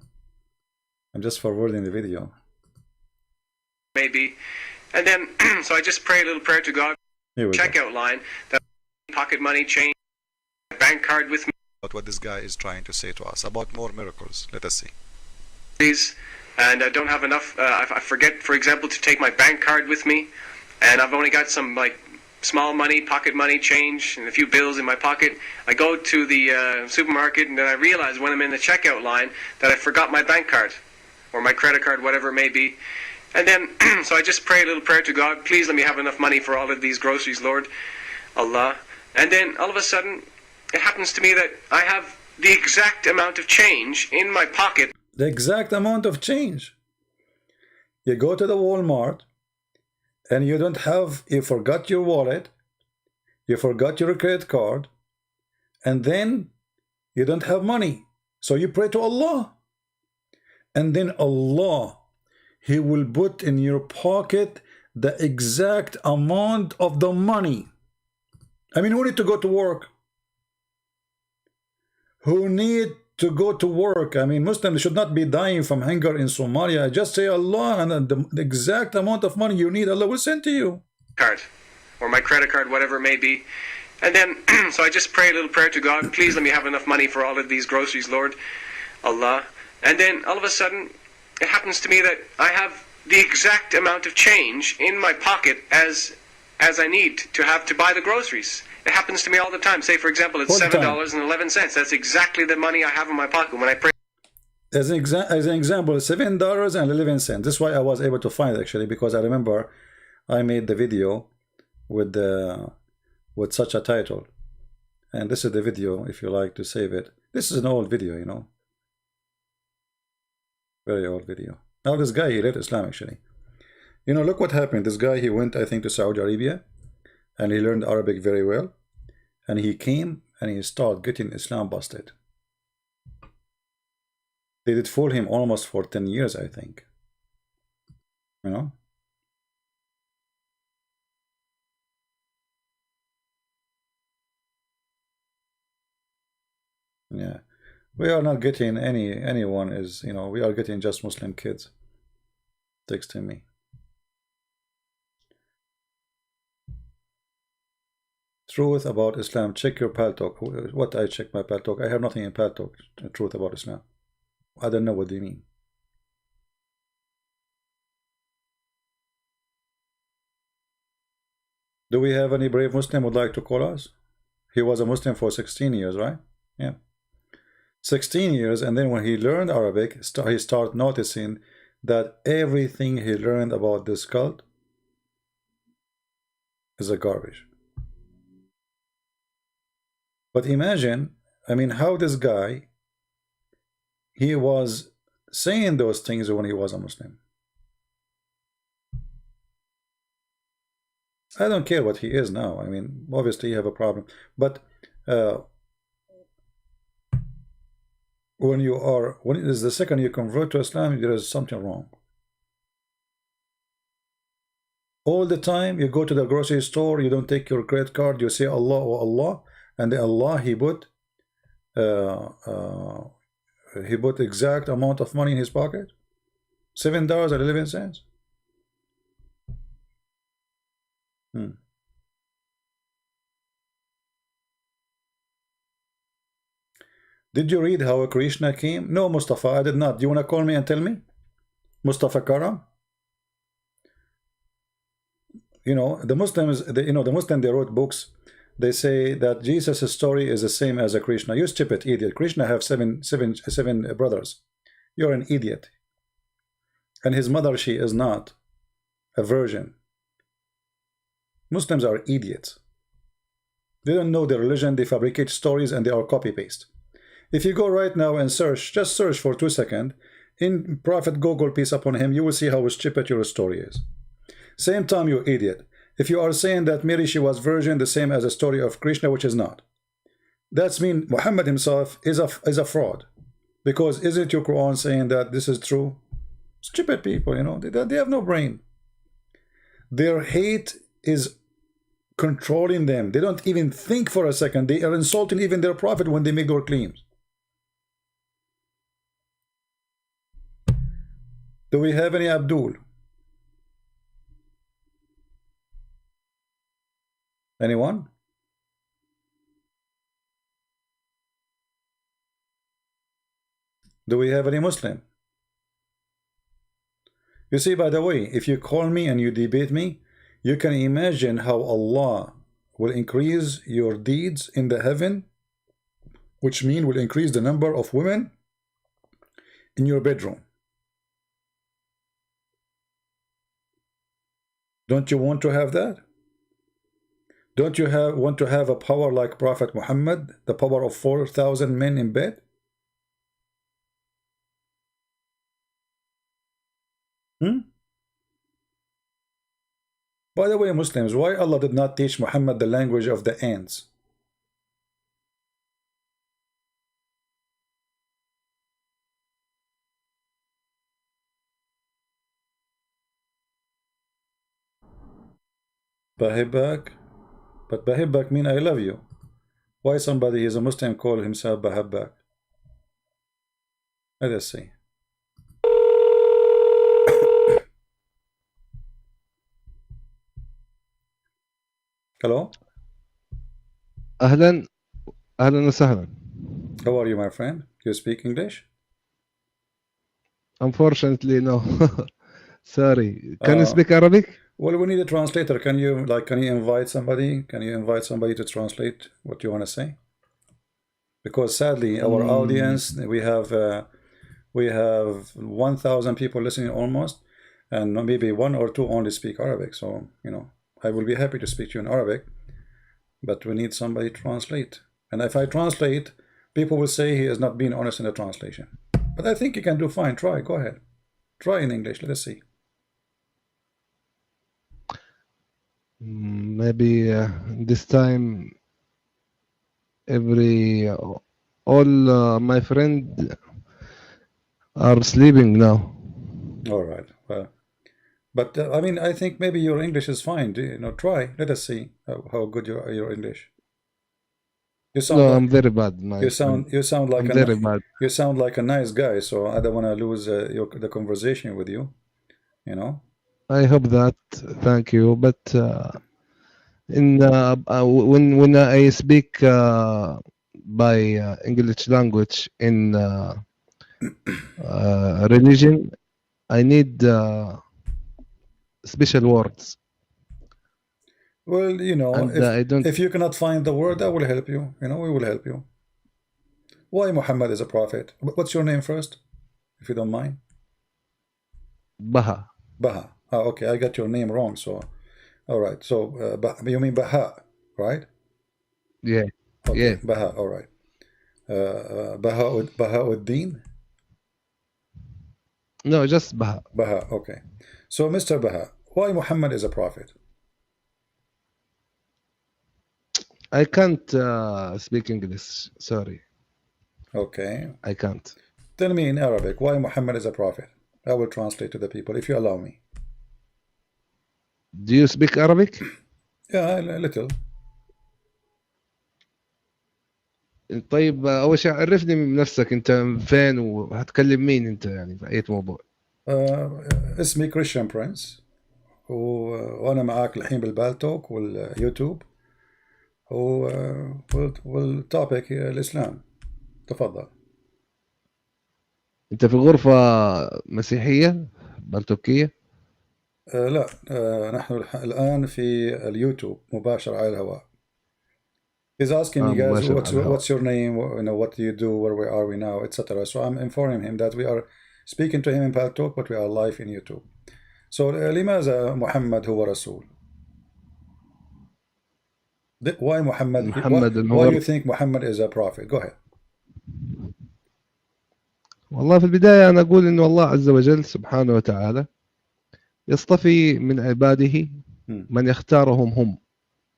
just forwarding the video. maybe. And then, so I just pray a little prayer to God. Checkout line, that pocket money, change, bank card with me. About what this guy is trying to say to us about more miracles. Let us see. and I don't have enough. I forget, for example, to take my bank card with me, and I've only got some like small money, pocket money, change, and a few bills in my pocket. I go to the supermarket, and then I realize when I'm in the checkout line that I forgot my bank card or my credit card, whatever it may be. And then, so I just pray a little prayer to God, please let me have enough money for all of these groceries, Lord, Allah. And then all of a sudden, it happens to me that I have the exact amount of change in my pocket. The exact amount of change. You go to the Walmart and you don't have, you forgot your wallet, you forgot your credit card, and then you don't have money. So you pray to Allah. And then Allah, He will put in your pocket the exact amount of the money. I mean, who need to go to work? Who need to go to work? I mean, Muslims should not be dying from hunger in Somalia. Just say Allah, and the exact amount of money you need, Allah will send to you. Card, or my credit card, whatever it may be. And then, so I just pray a little prayer to God, please let me have enough money for all of these groceries, Lord, Allah. And then all of a sudden, it happens to me that I have the exact amount of change in my pocket as I need to have to buy the groceries. It happens to me all the time. Say, for example, it's $7.11. That's exactly the money I have in my pocket when I pray. As an example, $7.11. This is why I was able to find it, actually, because I remember I made the video with such a title. And this is the video, if you like to save it. This is an old video, you know. Very old video. Now this guy, he left Islam, actually. You know, look what happened. This guy, he went, I think, to Saudi Arabia, and he learned Arabic very well. And he came and he started getting Islam busted. They did fool him almost for 10 years, I think. You know? Yeah. We are not getting anyone is, you know, we are getting just Muslim kids texting me. Truth about Islam. Check your Paltalk. What I check my Paltalk? I have nothing in Paltalk. Truth about Islam. I don't know what they mean. Do we have any brave Muslim would like to call us? He was a Muslim for 16 years, right? Yeah. 16 years, and then when he learned Arabic, he started noticing that everything he learned about this cult is a garbage. But imagine, I mean, how this guy, he was saying those things when he was a Muslim. I don't care what he is now. I mean, obviously you have a problem, but when it is the second you convert to Islam, there is something wrong. All the time you go to the grocery store, you don't take your credit card, you say Allah, oh Allah, and the Allah, he put exact amount of money in his pocket, $7.11. Did you read how Krishna came? No, Mustafa, I did not. Do you want to call me and tell me? Mustafa Karam? You know, the Muslims, the Muslims, they wrote books. They say that Jesus' story is the same as a Krishna. You stupid idiot. Krishna have seven brothers. You're an idiot. And his mother, she is not a virgin. Muslims are idiots. They don't know their religion. They fabricate stories and they are copy-paste. If you go right now and search, just search for 2 seconds, in Prophet Google, peace upon him, you will see how stupid your story is. Same time, you idiot. If you are saying that Mary, she was virgin, the same as a story of Krishna, which is not. That's mean Muhammad himself is a fraud. Because isn't your Quran saying that this is true? Stupid people, you know, they have no brain. Their hate is controlling them. They don't even think for a second. They are insulting even their prophet when they make their claims. Do we have any Abdul? Anyone? Do we have any Muslim? You see, by the way, if you call me and you debate me, you can imagine how Allah will increase your deeds in the heaven, which means will increase the number of women in your bedroom. Don't you want to have that? Don't you want to have a power like Prophet Muhammad, the power of 4,000 men in bed? By the way, Muslims, why Allah did not teach Muhammad the language of the ants? Bahibak? But Bahibak mean I love you. Why somebody is a Muslim call himself Bahibak? Let us see. Hello? أهلا وسهلا. How are you, my friend? You speak English? Unfortunately, no. Sorry. Can you speak Arabic? Well, we need a translator. Can you invite somebody? Can you invite somebody to translate what you want to say? Because sadly, our audience, we have 1,000 people listening almost, and maybe 1 or 2 only speak Arabic. So, you know, I will be happy to speak to you in Arabic, but we need somebody to translate. And if I translate, people will say he has not been honest in the translation. But I think you can do fine. Try. Go ahead. Try in English. Let us see. Maybe this time all my friends are sleeping now. All right. Well, but I mean, I think maybe your English is fine. You know, try. Let us see how good your English. You sound. No, like, I'm very bad. you sound like very bad. You sound like a nice guy. So I don't want to lose the conversation with you. You know. I hope that. Thank you. But when I speak by English language in religion, I need special words. Well, you know, And if you cannot find the word, I will help you. You know, we will help you. Why Muhammad is a prophet? What's your name first, if you don't mind? Baha. Baha. Oh, okay, I got your name wrong. So, all right. So, you mean Baha, right? Yeah. Okay, Yeah. Baha. All right. Baha'uddin? No, just Baha. Baha. Okay. So, Mr. Baha, why Muhammad is a prophet? I can't speak English. Sorry. Okay. I can't. Tell me in Arabic why Muhammad is a prophet. I will translate to the people if you allow me. Do you speak Arabic? Yeah, a little. طيب أول شيء عرفني من نفسك أنت فين وهتكلم مين أنت يعني في أي موضوع؟ اسمي كريستيان برنس وأنا معاك الحين بالبالتوك واليوتيوب والتوبيك الإسلام. تفضل. أنت في غرفة مسيحية بلتوكية؟ لا نحن الآن في اليوتيوب مباشر على الهواء. He's asking me, guys, what's your name, you know, what do you do, where are we now, etc. So I'm informing him that we are speaking to him in Paltalk, but we are live in YouTube. So لماذا محمد هو رسول? Why Muhammad? Why you think Muhammad is a prophet? Go ahead. والله في البداية أنا أقول إنه الله عز وجل سبحانه وتعالى يصطفي من عباده من يختارهم هم.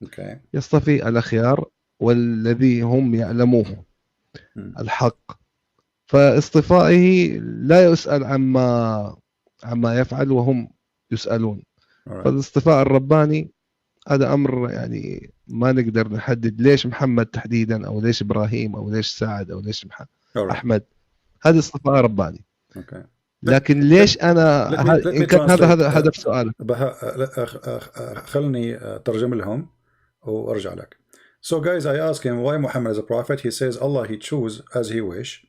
Okay. يصطفي الأخيار والذي هم يعلموه الحق. فاصطفائه لا يسأل عما يفعل وهم يسألون. فالاصطفاء الرباني هذا أمر يعني ما نقدر نحدد ليش محمد تحديدا أو ليش إبراهيم أو ليش سعد أو ليش أحمد. هذا اصطفاء رباني. Okay. لكن ليش أنا إن كان هذا هدف سؤالك. خلني ترجم لهم وأرجع لك. So guys, I ask him why Muhammad is a prophet. He says Allah he choose as he wish,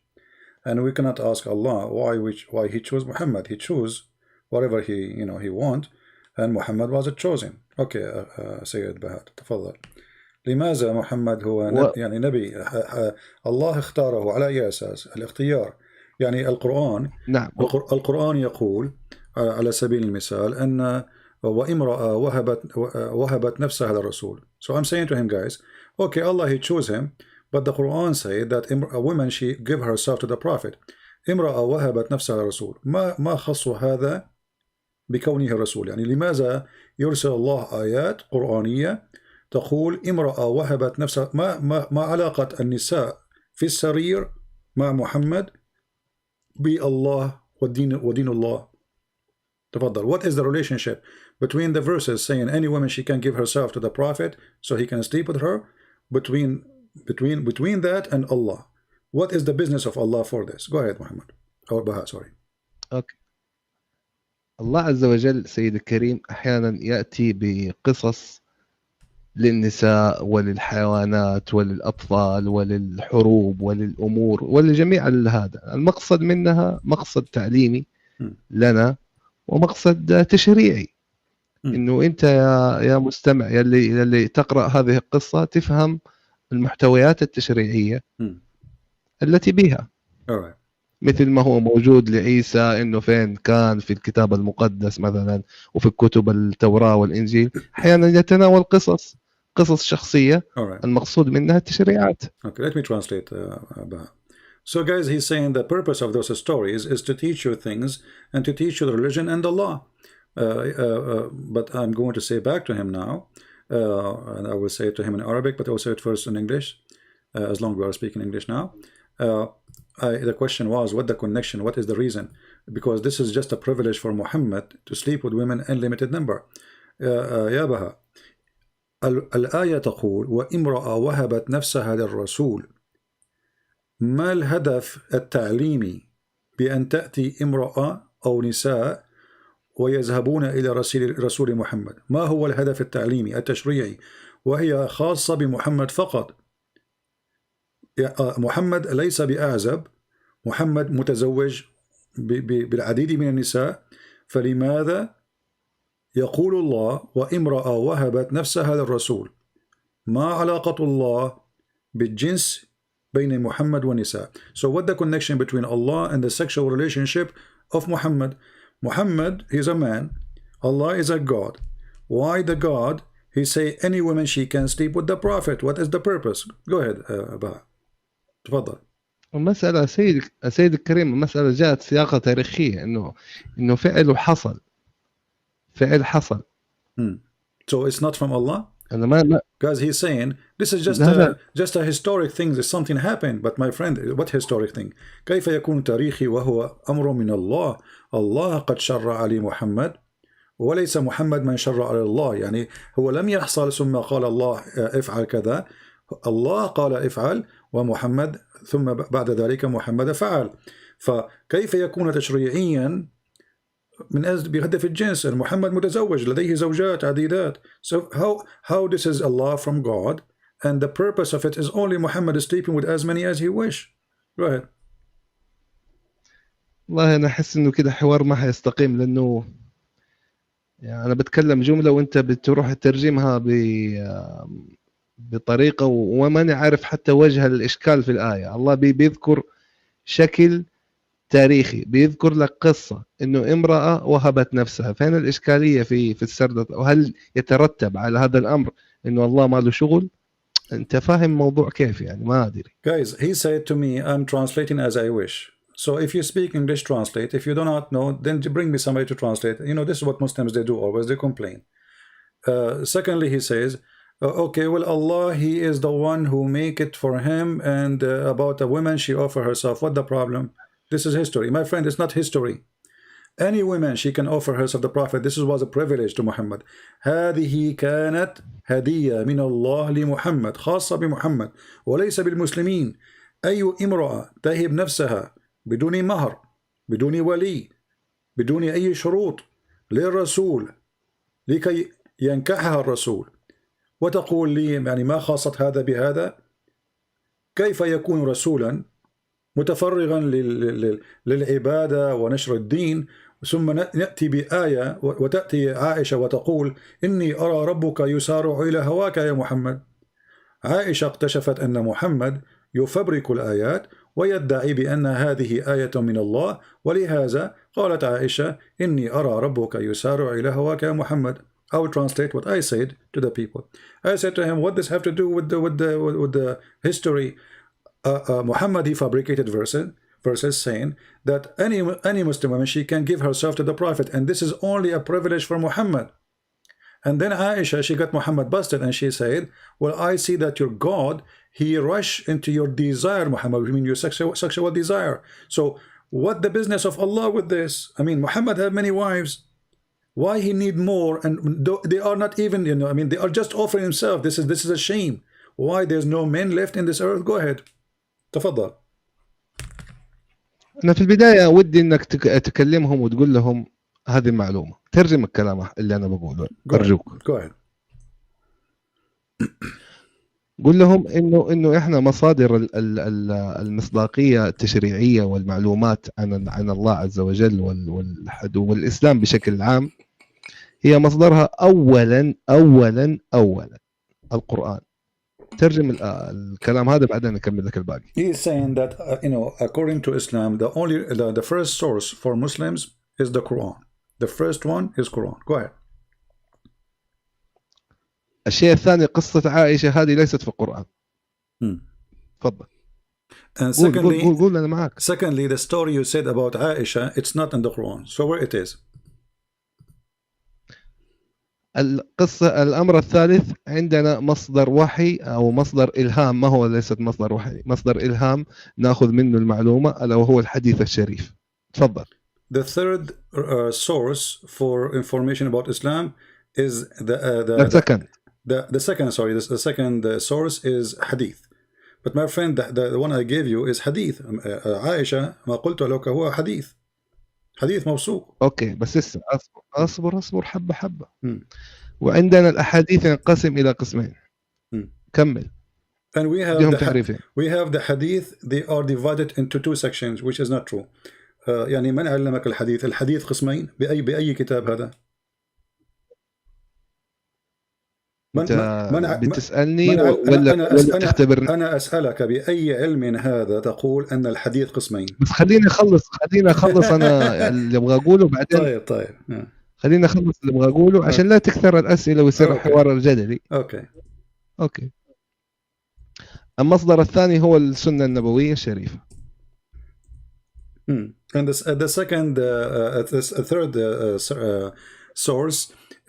and we cannot ask Allah why he chose Muhammad. He chose whatever he want, and Muhammad was chosen. Okay, سيد بهاء تفضل. لماذا محمد هو يعني نبي الله اختاره على أي أساس؟ الاختيار يعني القرآن. نعم. القرآن يقول على سبيل المثال أن وامرأة وهبت نفسها للرسول. So I'm saying to him, guys, okay, Allah he chose him, but the Quran said that a woman she give herself to the Prophet. امرأة وهبت نفسها للرسول. ما خص هذا بكونه رسول؟ يعني لماذا يرسل الله آيات قرآنية تقول امرأة وهبت نفسها؟ ما علاقة النساء في السرير مع محمد بالله ودين الله؟ تفضل. What is the relationship between the verses saying any woman she can give herself to the Prophet so he can sleep with her, between that and Allah? What is the business of Allah for this? Go ahead, Muhammad. Or Baha, sorry. Okay. الله عز وجل سيد الكريم أحيانا يأتي بقصص للنساء وللحيوانات وللأطفال وللحروب وللأمور ولجميع هذا. المقصد منها مقصد تعليمي لنا ومقصد تشريعي. إنه أنت يا مستمع يلي تقرأ هذه القصة تفهم المحتويات التشريعية التي بها. مثل ما هو موجود لعيسى إنه فين كان في الكتاب المقدس مثلا وفي كتب التوراة والإنجيل، أحيانا يتناول قصص شخصية المقصود منها التشريعات. Okay, let me translate. So guys, he's saying the purpose of those stories is to teach you things and to teach you the religion and the law. But I'm going to say back to him now, and I will say it to him in Arabic, but I will say it first in English, as long as we are speaking English now. The question was, what the connection, what is the reason? Because this is just a privilege for Muhammad to sleep with women in limited number. يا بها الآية تقول وامرأة وهبت نفسها للرسول. ما الهدف التعليمي بأن تأتي امرأة أو نساء ويذهبون إلى رسول محمد؟ ما هو الهدف التعليمي التشريعي؟ وهي خاصة بمحمد فقط. محمد ليس بأعزب، محمد متزوج بالعديد من النساء، فلماذا يقول الله وامرأة وهبت نفسها للرسول؟ ما علاقة الله بالجنس بين محمد والنساء؟ So what the connection between Allah and the sexual relationship of Muhammad? Muhammad, he's a man, Allah is a God. Why the God? He say any woman she can sleep with the Prophet. What is the purpose? Go ahead, Baha. تفضل. المسألة سيد الكريم، المسألة جاءت سياقة تاريخية إنه فعل حصل. So it's not from Allah? Because he's saying this is just a historic thing. Something happened, but my friend, what historic thing? كيف يكون تاريخي وهو أمر من الله؟ الله قد شرع علي محمد وليس محمد من شرع على الله. يعني هو لم يحصل ثم قال الله افعل كذا، الله قال افعل ومحمد ثم بعد ذلك محمد فعل. فكيف يكون تشريعيا من أجل بهدف الجنس؟ محمد متزوج لديه زوجات عديدات. So how this is Allah from God and the purpose of it is only Muhammad is sleeping with as many as he wish. Go ahead. والله أنا أحس إنه كده حوار ما حيستقيم، لأنه يعني أنا بتكلم جملة وأنت بتروح تترجمها بطريقة وما عارف حتى وجه الإشكال في الآية. الله بيذكر شكل تاريخي، بيذكر لك قصة إنه امرأة وهبت نفسها. فين الإشكالية في السرد؟ وهل يترتب على هذا الأمر إنه الله ما له شغل؟ أنت فاهم موضوع كيف؟ يعني ما أدري. Guys, he said to me, I'm translating as I wish. So if you speak English, translate. If you do not know, then bring me somebody to translate. You know, this is what Muslims they do always. They complain. Secondly, he says, okay, well, Allah, he is the one who make it for him, and about a woman, she offer herself. What the problem? This is history. My friend, it's not history. Any woman, she can offer herself the Prophet. This was a privilege to Muhammad. هذه كانت هدية من الله لمحمد خاصة بمحمد وليس بالمسلمين. أي امرأة تهب نفسها بدون مهر، بدون ولي، بدون أي شروط للرسول لكي ينكحها الرسول، وتقول لي يعني ما خاصة هذا بهذا؟ كيف يكون رسولا متفرغا للعبادة ونشر الدين ثم نأتي بآية وتأتي عائشة وتقول إني أرى ربك يسارع إلى هواك يا محمد. عائشة اكتشفت أن محمد يفبرك الآيات ويدعي بأن هذه آية من الله، ولهذا قالت عائشة إني أرى ربك يسارع إلى هواك يا محمد. I will translate what I said to the people. I said to him, what does this have to do with the history? Muhammad, he fabricated verses saying that any Muslim woman, she can give herself to the Prophet, and this is only a privilege for Muhammad. And then Aisha, she got Muhammad busted, and she said, well, I see that your God, he rushed into your desire, Muhammad, I mean your sexual desire. So what the business of Allah with this? I mean, Muhammad had many wives. Why he need more? And they are not even, you know, I mean, they are just offering himself. This is a shame. Why there's no men left in this earth? Go ahead. تفضل. أنا في البداية ودي إنك تكلمهم وتقول لهم هذه المعلومة، ترجم الكلام اللي أنا بقوله أرجوك. Go ahead. قول لهم إنه إحنا مصادر المصداقية التشريعية والمعلومات عن الله عز وجل والإسلام بشكل عام هي مصدرها أولا القرآن. ترجم الكلام هذا بعدين نكمل لك الباقي. He is saying that according to Islam, the first source for Muslims is the Quran. The first one is Quran. Go ahead. الشيء الثاني قصة عائشة هذه ليست في القرآن. تفضل. And secondly, قول أنا معك. Secondly, the story you said about Aisha, it's not in the Quran. So where it is? الأمر الثالث عندنا مصدر وحي أو مصدر إلهام، ما هو ليست مصدر وحي، مصدر إلهام نأخذ منه المعلومة ألا وهو الحديث الشريف. تفضل. The third source for information about Islam is the second source is hadith. But my friend, the one I gave you is hadith. عائشة ما قلت لك هو حديث موثوق. اوكي بس اسمع، اصبر حبه. وعندنا الاحاديث ينقسم الى قسمين. كمل. And we have the hadith, they are divided into two sections, which is not true. يعني من علمك الحديث قسمين بأي كتاب هذا؟ بتسألني ولا تختبرني؟ أنا أسألك بأي علم هذا تقول أن الحديث قسمين؟ بس خليني أخلص أنا اللي أبغى أقوله بعدين. طيب. خليني أخلص اللي أبغى أقوله عشان لا تكثر الأسئلة ويصير الحوار الجدلي. أوكي. المصدر الثاني هو السنة النبوية الشريفة. And the third source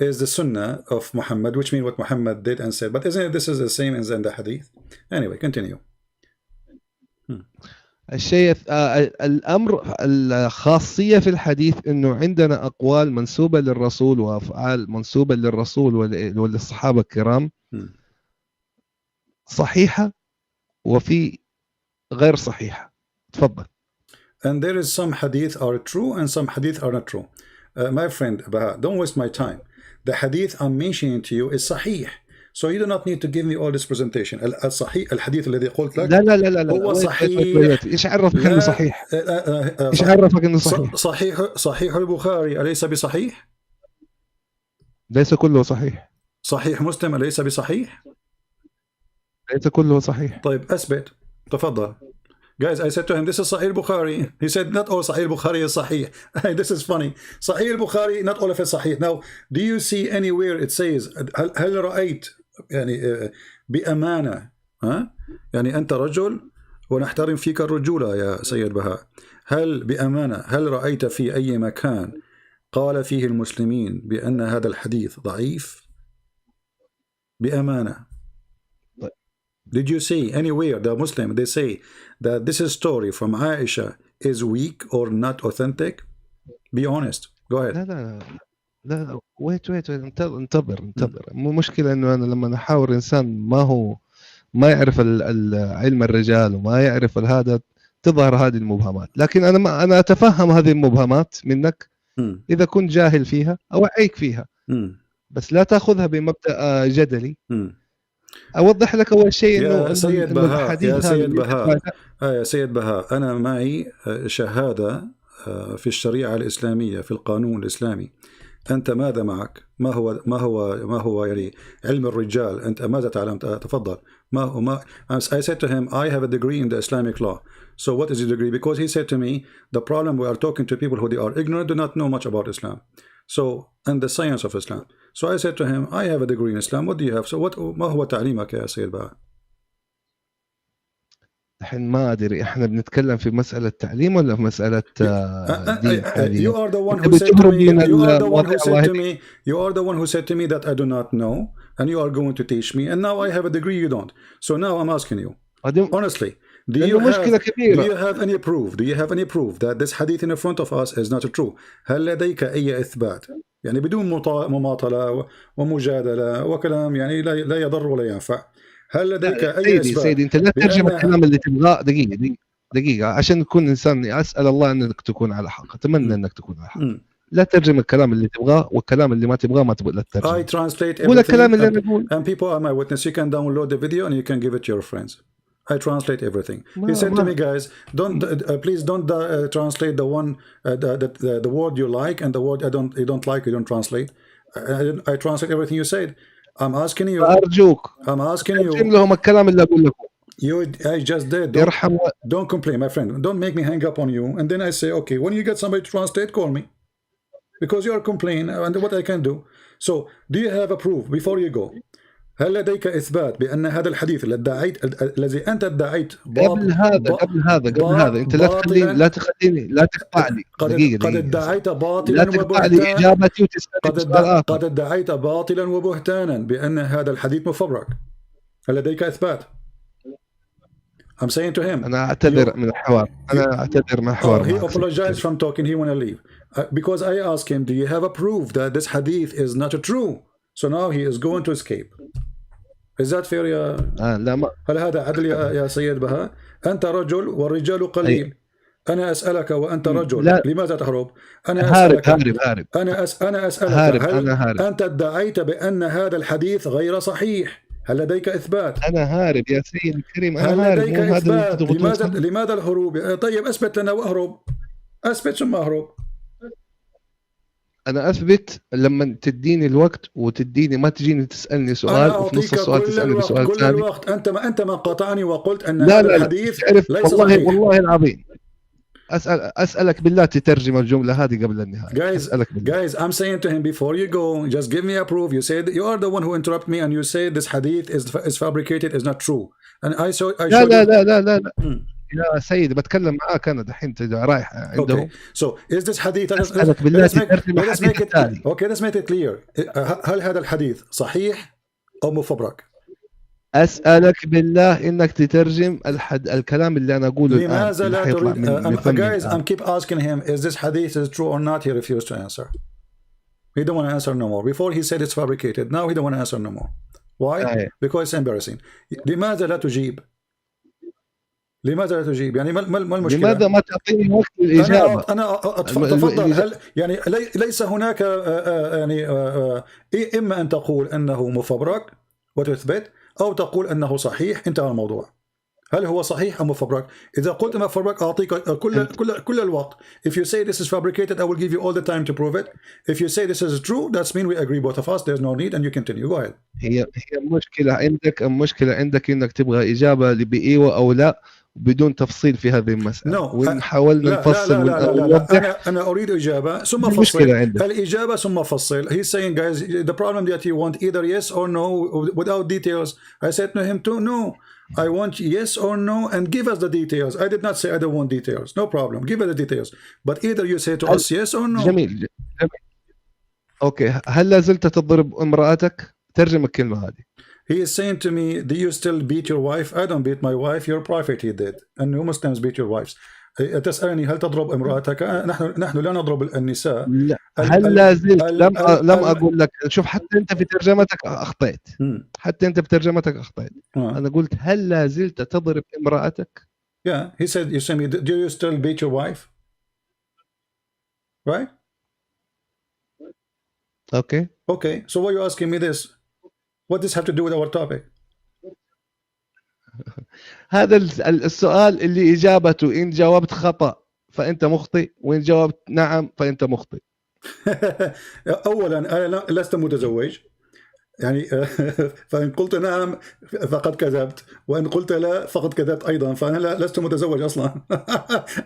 is the Sunnah of Muhammad, which means what Muhammad did and said. But isn't this is the same as in the Hadith? Anyway, continue. الشيء الأمر الخاصية في الحديث إنه عندنا أقوال منسوبة للرسول وأفعال منسوبة للرسول وللصحابة الكرام صحيحة وفي غير صحيحة. تفضل. And there is some hadith are true and some hadith are not true. My friend, don't waste my time. The hadith I'm mentioning to you is sahih. So you do not need to give me all this presentation. الصحيح الحديث الذي قلت لك لا هو صحيح. ايش عرفك انه صحيح؟ ايش عرفك انه صحيح؟ صحيح البخاري أليس بصحيح؟ ليس كله صحيح. صحيح مسلم أليس بصحيح؟ ليس كله صحيح. طيب أثبت. تفضل. Guys, I said to him, this is Sahih Bukhari. He said, not all Sahih Bukhari is Sahih. This is funny. Sahih Bukhari, not all of it Sahih. Now, do you see anywhere it says, هل رأيت يعني بأمانة يعني أنت رجل ونحترم فيك الرجولة يا سيد بهاء، هل بأمانة هل رأيت في أي مكان قال فيه المسلمين بأن هذا الحديث ضعيف؟ بأمانة. Did you see anywhere the Muslim they say that this story from Aisha is weak or not authentic? Be honest. Go ahead. لا wait انتظر. مو مشكلة إنه أنا لما أحاور إنسان ما يعرف علم الرجال وما يعرف هذا تظهر هذه المبهمات، لكن أنا أتفهم هذه المبهمات منك إذا كنت جاهل فيها أوعيك فيها، بس لا تأخذها بمبدأ جدلي. أوضح لك أول شيء يا سيد بهاء يا سيد بهاء أنا معي شهادة في الشريعة الإسلامية في القانون الإسلامي، أنت ماذا معك؟ ما هو يعني علم الرجال؟ أنت ماذا تعلم؟ تفضل. I said to him, I have a degree in the Islamic law. So what is your degree? Because he said to me, the problem we are talking to people who they are ignorant, do not know much about Islam. So, and the science of Islam. So I said to him, I have a degree in Islam. What do you have? So ما هو تعليمك يا سيد بهاء؟ الحين ما أدري إحنا بنتكلم في مسألة تعليم ولا في مسألة دين حاليا. You are the one who said to me. You are the one who said to me. You are the one who said to me that I do not know, and you are going to teach me. And now I have a degree, you don't. So now I'm asking you, honestly, do you have any proof? Do you have any proof that this hadith in front of us is not true? هل لديك أي إثبات؟ يعني بدون مماطلة ومجادلة وكلام يعني لا يضر ولا ينفع. هل لديك أي إثبات؟ سيدي أنت لا ترجم الكلام اللي تبغاه. دقيقة عشان نكون إنسان، أسأل الله أنك تكون على حق، أتمنى أنك تكون على حق. لا ترجم الكلام اللي تبغاه، والكلام اللي ما تبغاه ما تبغى لا ترجم. I translate قول الكلام اللي أنا أقول. And people are my witness. You can download the video and you can give it to your friends. I translate everything. He said to me, guys, please don't translate the one the word you like and the word you don't like. You don't translate. I translate everything you said. I'm asking you. أرجوك. I'm asking you. ترجم لهم الكلام اللي أقول لكم. I just did. Don't complain, my friend. Don't make me hang up on you. And then I say, okay, when you get somebody to translate, call me, because you are complaining. And what I can do. So, do you have a proof before you go? هل لديك إثبات بأن هذا الحديث الذي أنت ادعيت قبل هذا أنت لا تخليني لا تقطعني. قد ادعيت باطلا وبهتانا. قد ادعيت باطلا وبهتانا بأن هذا الحديث مفبرك. هل لديك إثبات؟ I'm saying to him. أنا أعتذر من الحوار. He apologized from talking. He want to leave because I asked him, do you have a proof that this hadith is not true? So now he is going to escape. Is that fair يا لا ما. هل هذا عدل يا سيد بهاء؟ أنت رجل والرجال قليل. أنا أسألك وأنت رجل. لا. لماذا تهرب؟ أنا أسألك. هارب. أنا أسألك هل أنت ادعيت بأن هذا الحديث غير صحيح؟ هل لديك إثبات؟ أنا هارب يا سيدي الكريم. أنا هل لديك إثبات؟ لماذا الهروب؟ طيب أثبت لنا وأهرب. أثبت ثم أهرب. أنا أثبت لما تديني الوقت وتديني، ما تجيني تسألني سؤال وفي نص السؤال تسألني بسؤال ثاني. كل الوقت أنت ما قاطعني وقلت أن هذا الحديث ليس صحيح. والله العظيم أسألك بالله تترجم الجملة هذه قبل النهاية. Guys, I'm saying to him before you go, just give me a proof. You said you are the one who interrupted me and you say this hadith is fabricated, is not true. And I showed لا. يا سيدي بتكلم معاك أنا دحين رايح عندهم. So is this hadith? أسألك بالله تترجم الحديث الثاني. Okay, let's make it clear. هل هذا الحديث صحيح أو مفبرك؟ أسألك بالله إنك تترجم الكلام اللي أنا أقوله الآن. لماذا لا تريد؟ Guys, I'm keep asking him, is this hadith is true or not? He refused to answer. He don't want to answer no more. Before he said it's fabricated. Now he don't want to answer no more. Why? Because it's embarrassing. لماذا لا تجيب؟ يعني ما المشكلة؟ لماذا ما تعطيني وقت الإجابة؟ أنا تفضل. هل يعني ليس هناك يعني إما أن تقول أنه مفبرك وتثبت، أو تقول أنه صحيح. انتهى الموضوع. هل هو صحيح أو مفبرك؟ إذا قلت مفبرك أعطيك كل الوقت. If you say this is fabricated, I will give you all the time to prove it. If you say this is true, that's mean we agree both of us. There's no need and you continue. Go ahead. هي المشكلة عندك إنك تبغى إجابة بإيوة أو لا بدون تفصيل في هذه المسألة. وإن حاولنا نفصل لا. أنا أريد إجابة ثم فصل. الإجابة ثم فصل. He's saying, guys, the problem that you want either yes or no without details. I said to him too, no. I want yes or no and give us the details. I did not say I don't want details. No problem. Give us the details. But either you say to us yes or no. جميل. أوكي. هل لا زلت تضرب امرأتك؟ ترجم الكلمة هذه. He is saying to me, do you still beat your wife? I don't beat my wife. Your prophet he did. And you Muslims beat your wives. تسألني هل تضرب امرأتك؟ نحن لا نضرب النساء. لا. هل لا زلت لم أقول لك. شوف حتى أنت في ترجمتك أخطأت. أنا قلت هل لا زلت تضرب امرأتك؟ Yeah, he said. You say me, do you still beat your wife? Right? Okay. So why are you asking me this? What does this have to do with our topic? هذا السؤال اللي إجابته إن جاوبت خطأ فأنت مخطئ، وإن جاوبت نعم فأنت مخطئ. أولا أنا لست متزوج يعني فإن قلت نعم فقد كذبت، وإن قلت لا فقد كذبت أيضا، فأنا لست متزوج أصلا.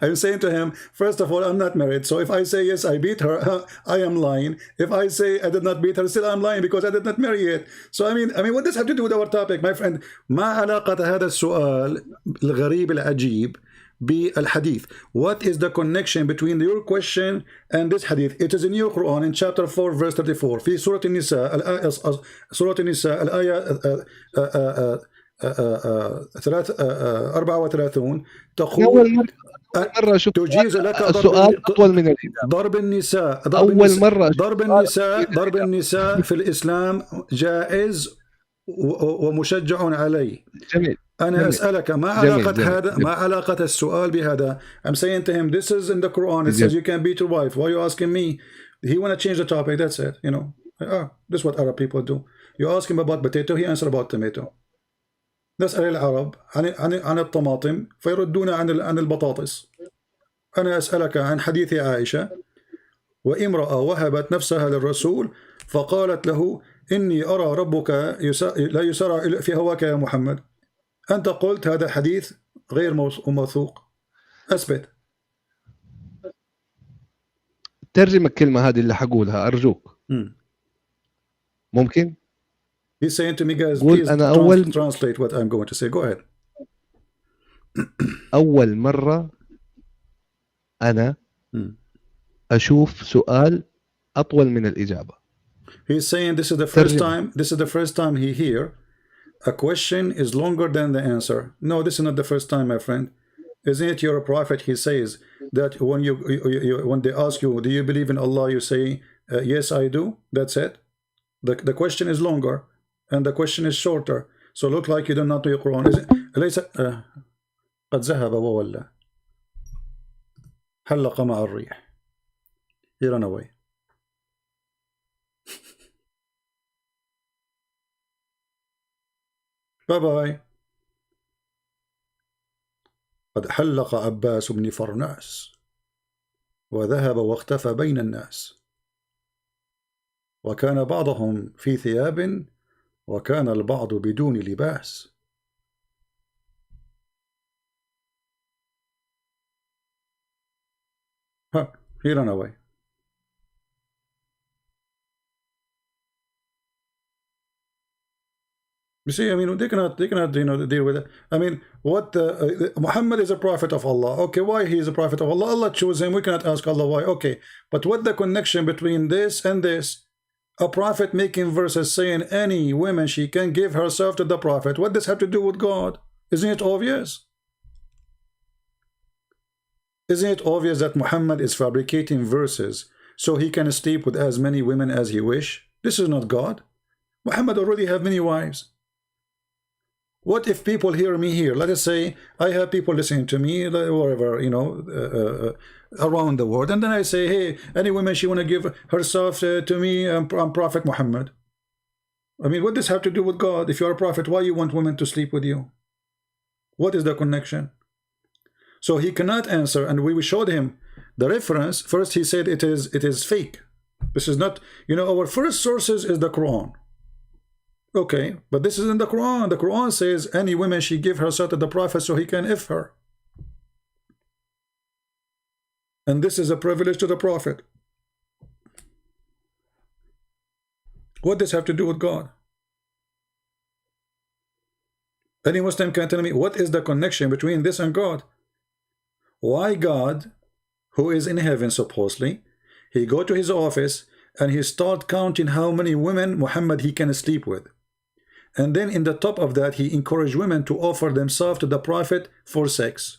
I'm saying to him, first of all, I'm not married, so if I say yes I beat her, I am lying. If I say I did not beat her, still I'm lying because I did not marry yet. So I mean what does have to do with our topic, my friend? ما علاقة هذا السؤال الغريب العجيب بالحديث? What is the connection between your question and this hadith? It is in your Quran in chapter 4 verse 34 في سورة النساء سورة النساء الآية 34 تقول أول مرة أشوف تجيز لك السؤال أطول من الإجابة. ضرب النساء أول مرة ضرب النساء في الإسلام جائز ومشجع عليه. جميل. أنا جميل. أسألك ما علاقة جميل. هذا جميل. ما علاقة السؤال بهذا? I'm saying to him, this is in the Quran, it says you can beat your wife. Why are you asking me? He want to change the topic, that's it, you know. This is what Arab people do. You ask him about potato, he answer about tomato. نسأل العرب عن الطماطم فيردون عن البطاطس. أنا أسألك عن حديث عائشة وامرأة وهبت نفسها للرسول فقالت له إني أرى ربك لا يسارع في هواك يا محمد. أنت قلت هذا حديث غير موثوق. أثبت. ترجم الكلمة هذه اللي حقولها أرجوك. ممكن؟ He's saying to me, guys, قول please أنا translate what I'm going to say. Go ahead. أول مرة أنا أشوف سؤال أطول من الإجابة. He's saying this is the first time he hear a question is longer than the answer. No, this is not the first time, my friend. Isn't it you're a prophet? He says that when they ask you, do you believe in Allah? You say, yes, I do. That's it. The question is longer and the question is shorter. So look like you do not know your Quran. Is it? ليس قد ذهب وولى حلق مع الريح. He ran away. باي باي. قد حلق عباس بن فرناس وذهب واختفى بين الناس وكان بعضهم في ثياب وكان البعض بدون لباس. He ran away. You see, I mean, they cannot, deal with it. I mean, Muhammad is a prophet of Allah. Okay, why he is a prophet of Allah? Allah chose him. We cannot ask Allah why. Okay, but what the connection between this and this? A prophet making verses saying any woman she can give herself to the prophet. What does have to do with God? Isn't it obvious? Isn't it obvious that Muhammad is fabricating verses so he can sleep with as many women as he wish? This is not God. Muhammad already have many wives. What if people hear me here? Let us say I have people listening to me wherever, around the world, and then I say, hey, any woman she want to give herself to me, I'm Prophet Muhammad. I mean, what does have to do with God? If you're a prophet, why you want women to sleep with you? What is the connection? So he cannot answer, and we showed him the reference. First he said it is fake. This is not, our first sources is the Quran. Okay, but this is in the Quran. The Quran says any woman she give herself to the prophet so he can if her. And this is a privilege to the prophet. What does have to do with God? Any Muslim can tell me what is the connection between this and God? Why God, who is in heaven supposedly, he go to his office and he start counting how many women Muhammad he can sleep with. And then in the top of that, he encouraged women to offer themselves to the prophet for sex.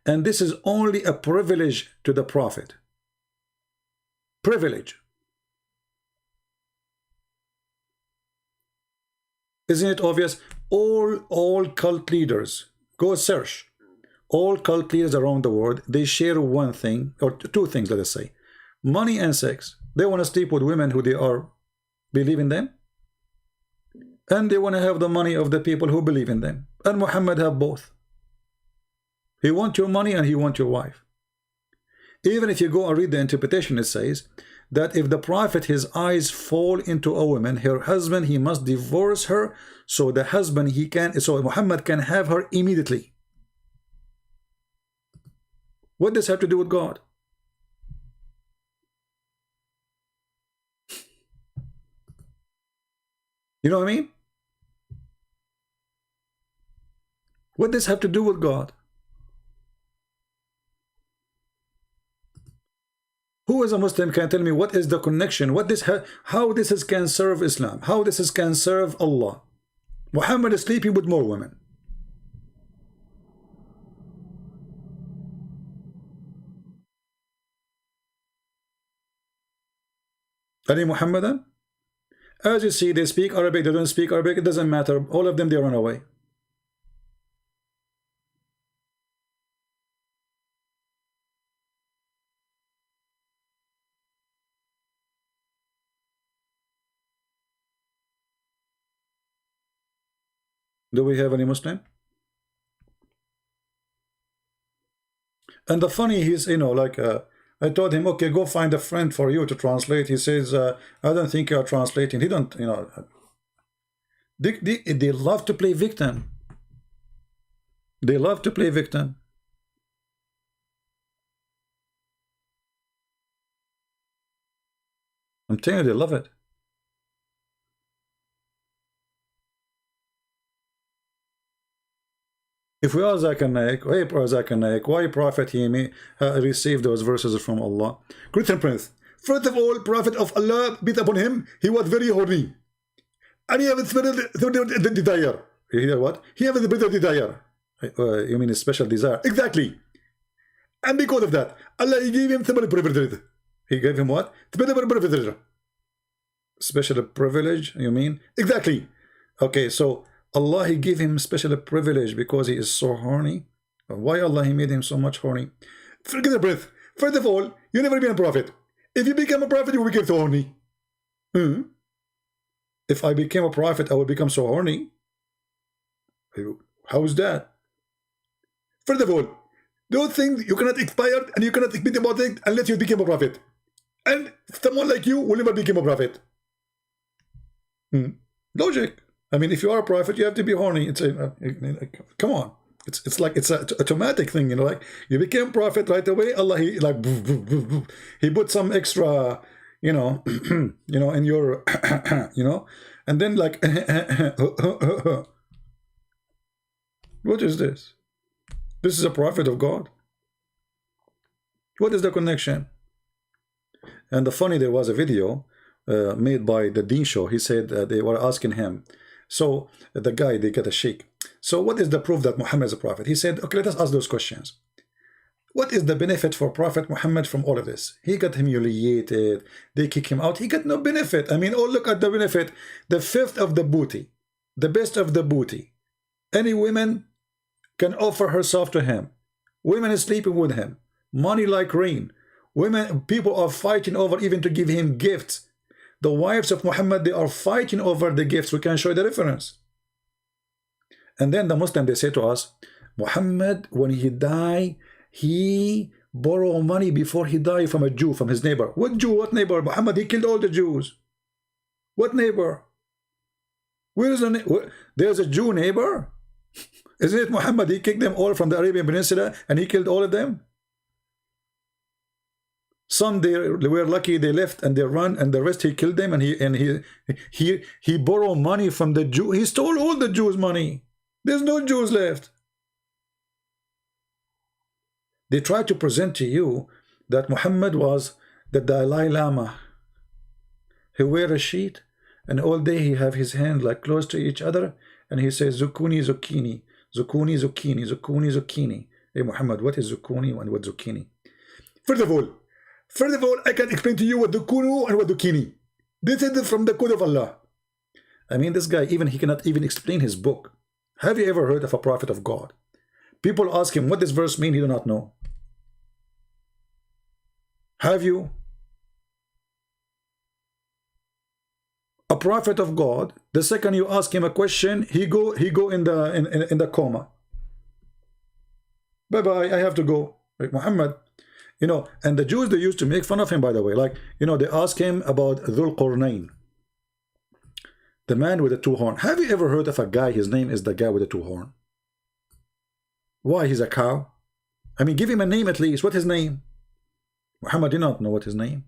And this is only a privilege to the prophet. Privilege. Isn't it obvious? All cult leaders, go search. All cult leaders around the world, they share one thing, or two things, let us say. Money and sex. They want to sleep with women who they believe in them. And they want to have the money of the people who believe in them. And Muhammad have both. He wants your money and he wants your wife. Even if you go and read the interpretation, it says that if the prophet, his eyes fall into a woman, her husband, he must divorce her, so the husband, so Muhammad can have her immediately. What does this have to do with God? You know what I mean? What does this have to do with God? Who is a Muslim can tell me what is the connection? How this can serve Islam? How this can serve Allah? Muhammad is sleeping with more women. Any Muhammadan? As you see, they speak Arabic, they don't speak Arabic, it doesn't matter. All of them, they run away. Do we have any Muslim? And the funny, he's, you know, like, I told him, okay, go find a friend for you to translate. He says, I don't think you're translating. He don't, you know. They love to play victim. They love to play victim. I'm telling you, they love it. If we are Zakir Naik, why Prophet he received those verses from Allah? Christian Prince, first of all, Prophet of Allah, beat upon him, he was very horny. And he had the desire. You hear what? He had the desire. You mean a special desire? Exactly. And because of that, Allah he gave him special privilege. He gave him what? Special privilege. Special privilege, you mean? Exactly. Okay, so Allah he gave him special privilege because he is so horny. Why Allah he made him so much horny? Forget the breath. First of all, you never been a prophet. If you become a prophet, you will become so horny. If I became a prophet, I will become so horny. How is that? First of all, those things you cannot expire and you cannot speak about it unless you become a prophet. And someone like you will never become a prophet. Logic. I mean, if you are a prophet, you have to be horny. It's come on. It's like it's an automatic thing, you know. Like you became prophet right away. Allah, he like he put some extra, you know, you know, in your, you know, and then like, what is this? This is a prophet of God. What is the connection? And the funny, there was a video made by the Deen Show. He said they were asking him. So the guy, they get a sheikh. So what is the proof that Muhammad is a prophet? He said, okay, let us ask those questions. What is the benefit for Prophet Muhammad from all of this? He got humiliated. They kick him out. He got no benefit. I mean, oh, look at the benefit. The fifth of the booty. The best of the booty. Any woman can offer herself to him. Women is sleeping with him. Money like rain. Women, people are fighting over even to give him gifts. The wives of Muhammad, they are fighting over the gifts. We can show the reference. And then the Muslim, they say to us, Muhammad, when he died, he borrowed money before he died from a Jew, from his neighbor. What Jew? What neighbor? Muhammad, he killed all the Jews. What neighbor? Where is there's a Jew neighbor? Isn't it Muhammad? He kicked them all from the Arabian Peninsula and he killed all of them. Some they were lucky, they left and they run, and the rest he killed them, and he borrowed money from the Jew. He stole all the Jews' money. There's no Jews left. They try to present to you that Muhammad was the Dalai Lama. He wear a sheet, and all day he have his hand like close to each other, and he says zucchini, zucchini, zucchini, zucchini, zucchini, zucchini. Hey Muhammad, what is zucchini and what zucchini? First of all, I can explain to you what zucchini and what zucchini. This is from the code of Allah. I mean, this guy, even he cannot even explain his book. Have you ever heard of a prophet of God? People ask him what this verse means, he do not know. Have you? A prophet of God, the second you ask him a question, he go in the coma. Bye-bye, I have to go. Like Muhammad, You know, and the Jews, they used to make fun of him, by the way. Like, you know, they ask him about Dhul Qarnayn, the man with the two horn. Have you ever heard of a guy, his name is the guy with the two horn? Why, he's a cow? I mean, give him a name at least. What's his name? Muhammad did not know what his name.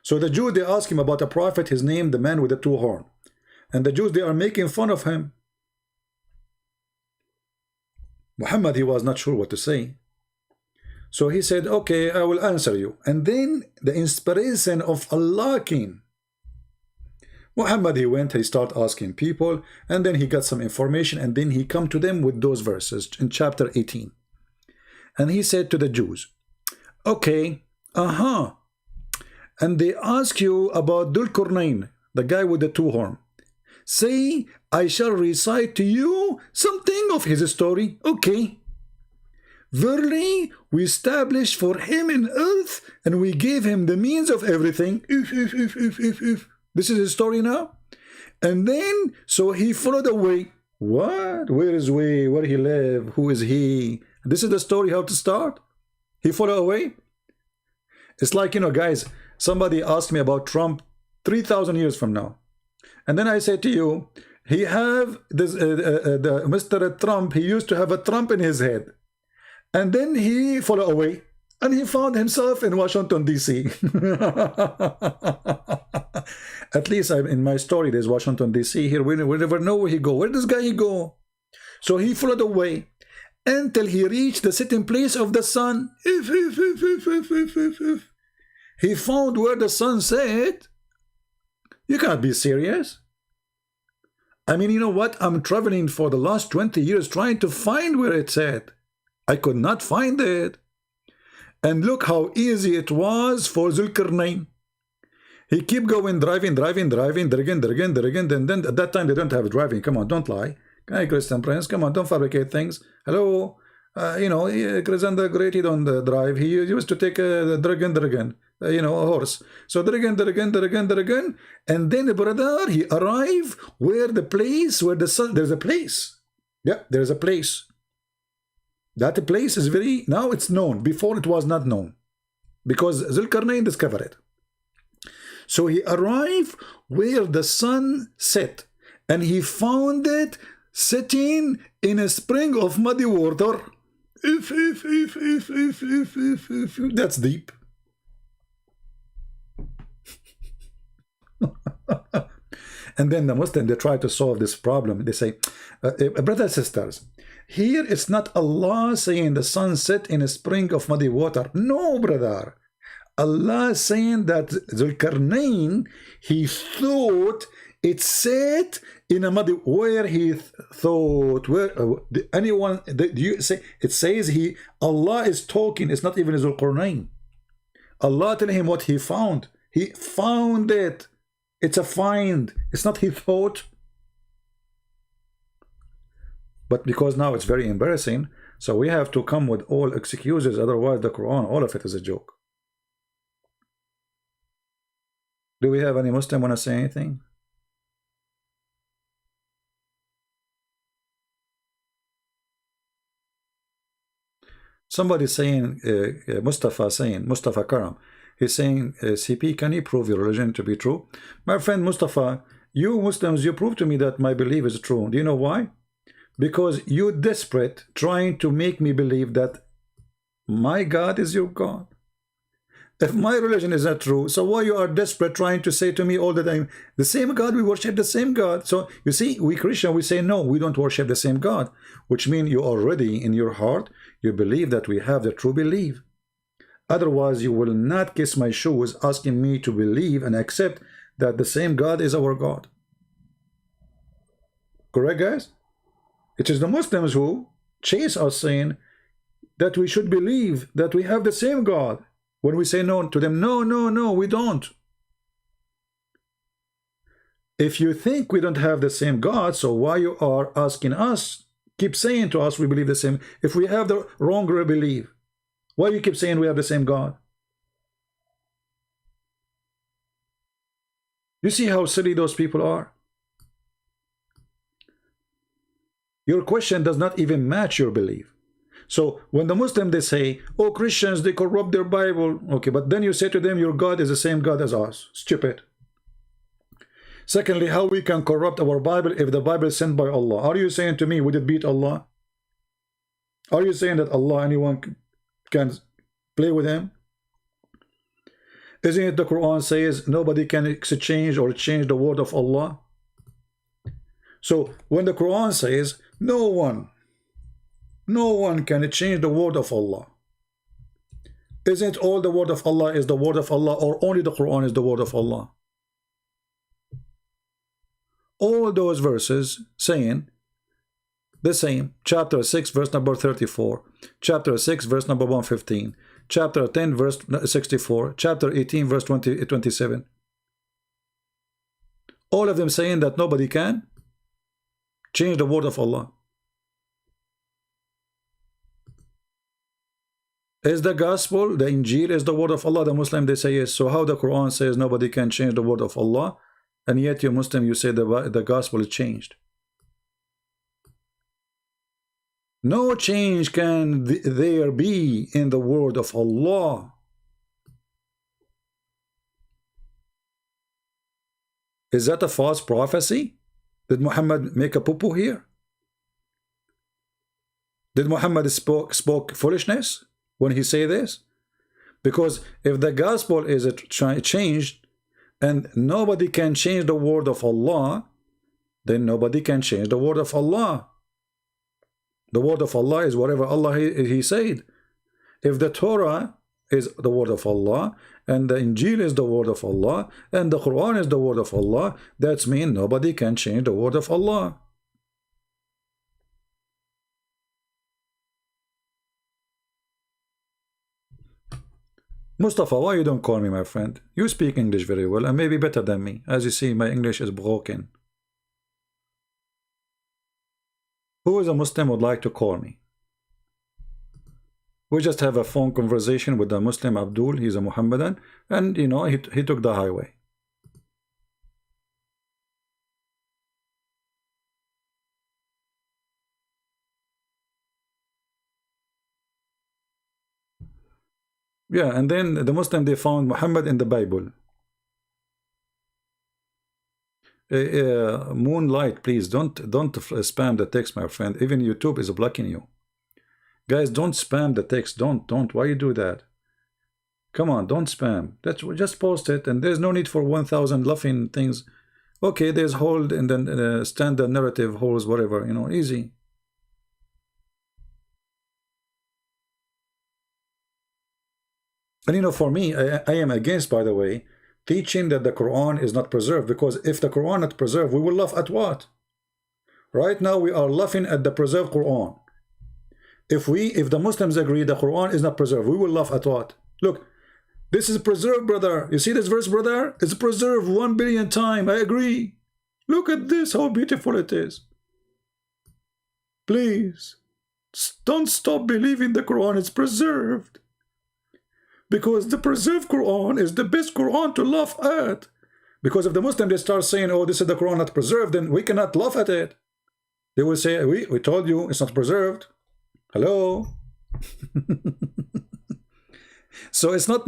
So the Jews, they ask him about a prophet, his name, the man with the two horn. And the Jews, they are making fun of him. Muhammad, he was not sure what to say. So he said, okay, I will answer you. And then the inspiration of Allah came. Muhammad, he went, he started asking people, and then he got some information, and then he come to them with those verses in chapter 18. And he said to the Jews, okay, and they ask you about Dhul Qarnayn, the guy with the two horn. Say, I shall recite to you something of his story. Okay. Verily, we established for him in earth, and we gave him the means of everything. This is his story now. And then, so he followed the way. What? Where is we? Where he live? Who is he? This is the story, how to start. He followed away. It's like, you know, guys, somebody asked me about Trump 3,000 years from now. And then I say to you, he have this, Mr. Trump, he used to have a Trump in his head. And then he followed away, and he found himself in Washington, D.C. At least in my story, there's Washington, D.C. Here. We never know where he go. Where does this guy go? So he followed away until he reached the sitting place of the sun. He found where the sun set. You can't be serious. I mean, you know what? I'm traveling for the last 20 years trying to find where it's at. I could not find it. And look how easy it was for Dhul Qarnayn. He keep going, driving, and then at that time they don't have driving. Come on, don't lie. Hey, Christian Prince, come on, don't fabricate things. Hello, you know, Christian the Great, he don't drive. He used to take a dragon, you know, a horse. So dragon, and then brother, he arrived where the place, where the sun, there's a place. Yeah, there's a place. That place is very, now it's known. Before it was not known. Because Dhul Qarnayn discovered it. So he arrived where the sun set. And he found it sitting in a spring of muddy water. That's deep. And then the Muslim, they try to solve this problem. They say, brothers and sisters, here it's not Allah saying the sun set in a spring of muddy water. No, brother. Allah saying that Dhul Qarnayn, he thought it set in a muddy, where he thought, where anyone, do you say, it says Allah is talking, it's not even Dhul Qarnayn. Allah telling him what he found. He found it. It's a find. It's not he thought. But because now it's very embarrassing, so we have to come with all excuses, otherwise the Quran, all of it is a joke. Do we have any Muslim want to say anything? Somebody saying, Mustafa Karam, he's saying, CP, can you prove your religion to be true? My friend Mustafa, you Muslims, you prove to me that my belief is true. Do you know why? Because you're desperate trying to make me believe that my God is your God. If my religion is not true, so why you are desperate trying to say to me all the time, the same God, we worship the same God. So you see, we Christian, we say no, we don't worship the same God, which means you already in your heart, you believe that we have the true belief. Otherwise, you will not kiss my shoes asking me to believe and accept that the same God is our God. Correct, guys? It is the Muslims who chase us saying that we should believe that we have the same God. When we say no to them, no, we don't. If you think we don't have the same God, so why you are asking us, keep saying to us we believe the same, if we have the wrong belief, why you keep saying we have the same God? You see how silly those people are? Your question does not even match your belief. So when the Muslim, they say, oh, Christians, they corrupt their Bible. Okay, but then you say to them, your God is the same God as us. Stupid. Secondly, how we can corrupt our Bible if the Bible is sent by Allah? Are you saying to me, would it beat Allah? Are you saying that Allah, anyone can play with him? Isn't it the Quran says nobody can exchange or change the word of Allah? So when the Quran says no one can change the word of Allah, isn't all the word of Allah is the word of Allah, or only the Quran is the word of Allah? All those verses saying the same. Chapter 6 verse number 34, chapter 6 verse number 115, chapter 10 verse 64, chapter 18 verse 27. All of them saying that nobody can change the word of Allah. Is the gospel, the Injil is the word of Allah? The Muslim, they say yes. So how the Quran says nobody can change the word of Allah, and yet you Muslim, you say the gospel is changed? No change can there be in the word of Allah. Is that a false prophecy? Did Muhammad make a poo-poo here? Did Muhammad spoke foolishness when he say this? Because if the gospel is changed and nobody can change the word of Allah, then nobody can change the word of Allah. The word of Allah is whatever Allah he said. If the Torah is the word of Allah, and the Injil is the word of Allah, and the Quran is the word of Allah, that means nobody can change the word of Allah. Mustafa, why you don't call me my friend? You speak English very well, and maybe better than me. As you see, my English is broken. Who is a Muslim would like to call me? We just have a phone conversation with the Muslim Abdul. He's a Mohammedan, and you know, he took the highway. Yeah, and then the Muslim, they found Muhammad in the Bible. Moonlight, please don't spam the text, my friend. Even YouTube is blocking you. Guys, don't spam the text. Don't. Why you do that? Come on, don't spam. Just post it, and there's no need for 1,000 laughing things. Okay, there's hold and then standard narrative holes, whatever, you know, easy. And you know, for me, I am against, by the way, teaching that the Quran is not preserved, because if the Quran not preserved, we will laugh at what? Right now we are laughing at the preserved Quran. If the Muslims agree the Quran is not preserved, we will laugh at what? Look, this is preserved, brother. You see this verse, brother? It's preserved 1 billion times. I agree. Look at this, how beautiful it is. Please, don't stop believing the Quran is preserved. Because the preserved Quran is the best Quran to laugh at. Because if the Muslim, they start saying, oh, this is the Quran not preserved, then we cannot laugh at it. They will say, we told you it's not preserved. Hello? So it's not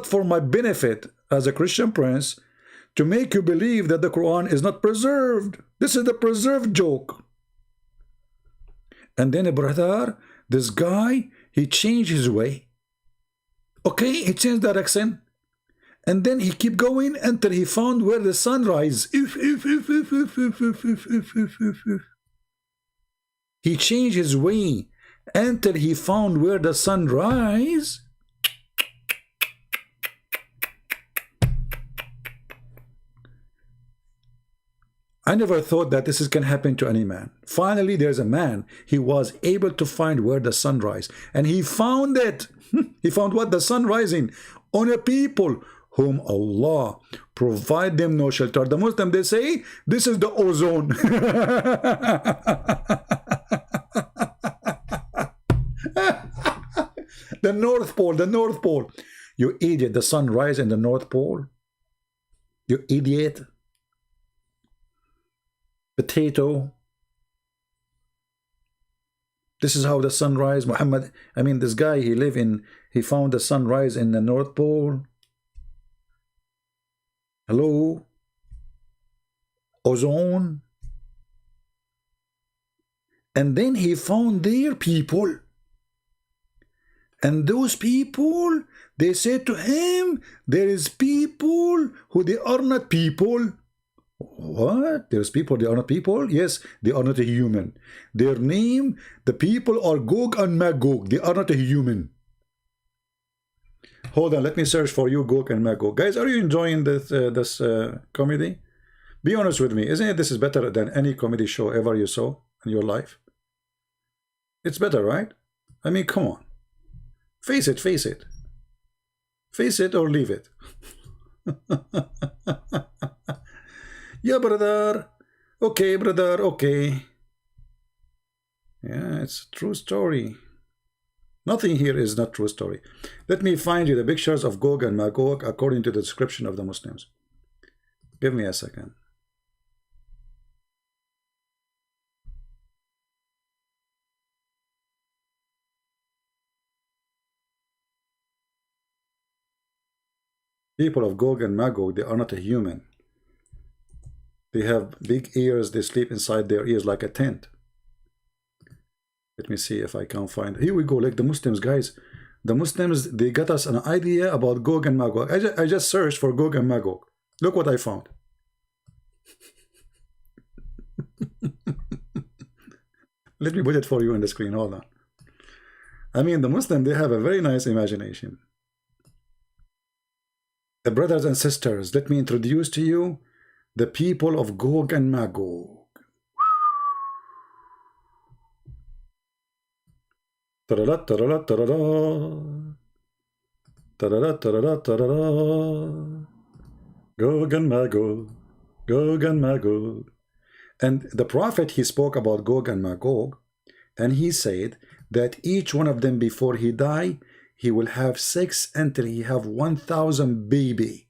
for my benefit as a Christian prince to make you believe that the Quran is not preserved. This is the preserved joke. And then, brother, this guy, he changed his way. Okay, he changed direction, and then he keep going until he found where the sun rises. He changed his way until he found where the sun rises. I never thought that this can happen to any man. Finally, there's a man. He was able to find where the sun rises, and he found it. He found what? The sun rising on a people whom Allah provide them no shelter. The Muslim, they say this is the ozone. The North Pole, the North Pole. You idiot, the sun rises in the North Pole. You idiot. Potato. This is how the sunrise, Muhammad, I mean, this guy, he found the sunrise in the North Pole. Hello? Ozone. And then he found their people. And those people, they said to him, there is people who they are not people. What? There's people, they are not people? Yes, they are not a human. Their name, the people are Gog and Magog. They are not a human. Hold on, let me search for you, Gog and Magog. Guys, are you enjoying this comedy? Be honest with me. Isn't it this is better than any comedy show ever you saw in your life? It's better, right? I mean, come on. Face it, face it. Face it or leave it. Yeah, brother. Okay, brother, okay. Yeah, it's a true story. Nothing here is not true story. Let me find you the pictures of Gog and Magog according to the description of the Muslims. Give me a second. People of Gog and Magog, they are not a human. They have big ears, they sleep inside their ears like a tent. Let me see if I can find. Here we go, like the Muslims, guys. The Muslims, they got us an idea about Gog and Magog. I just searched for Gog and Magog. Look what I found. Let me put it for you on the screen. Hold on. I mean, the Muslims, they have a very nice imagination. Brothers and sisters, let me introduce to you the people of Gog and Magog. Ta-da-da, ta-da-da, ta-da-da. Ta-da-da, ta-da-da, ta-da-da. Gog and Magog, Gog and Magog. And the prophet, he spoke about Gog and Magog, and he said that each one of them before he die, he will have 6 until he have 1,000 baby.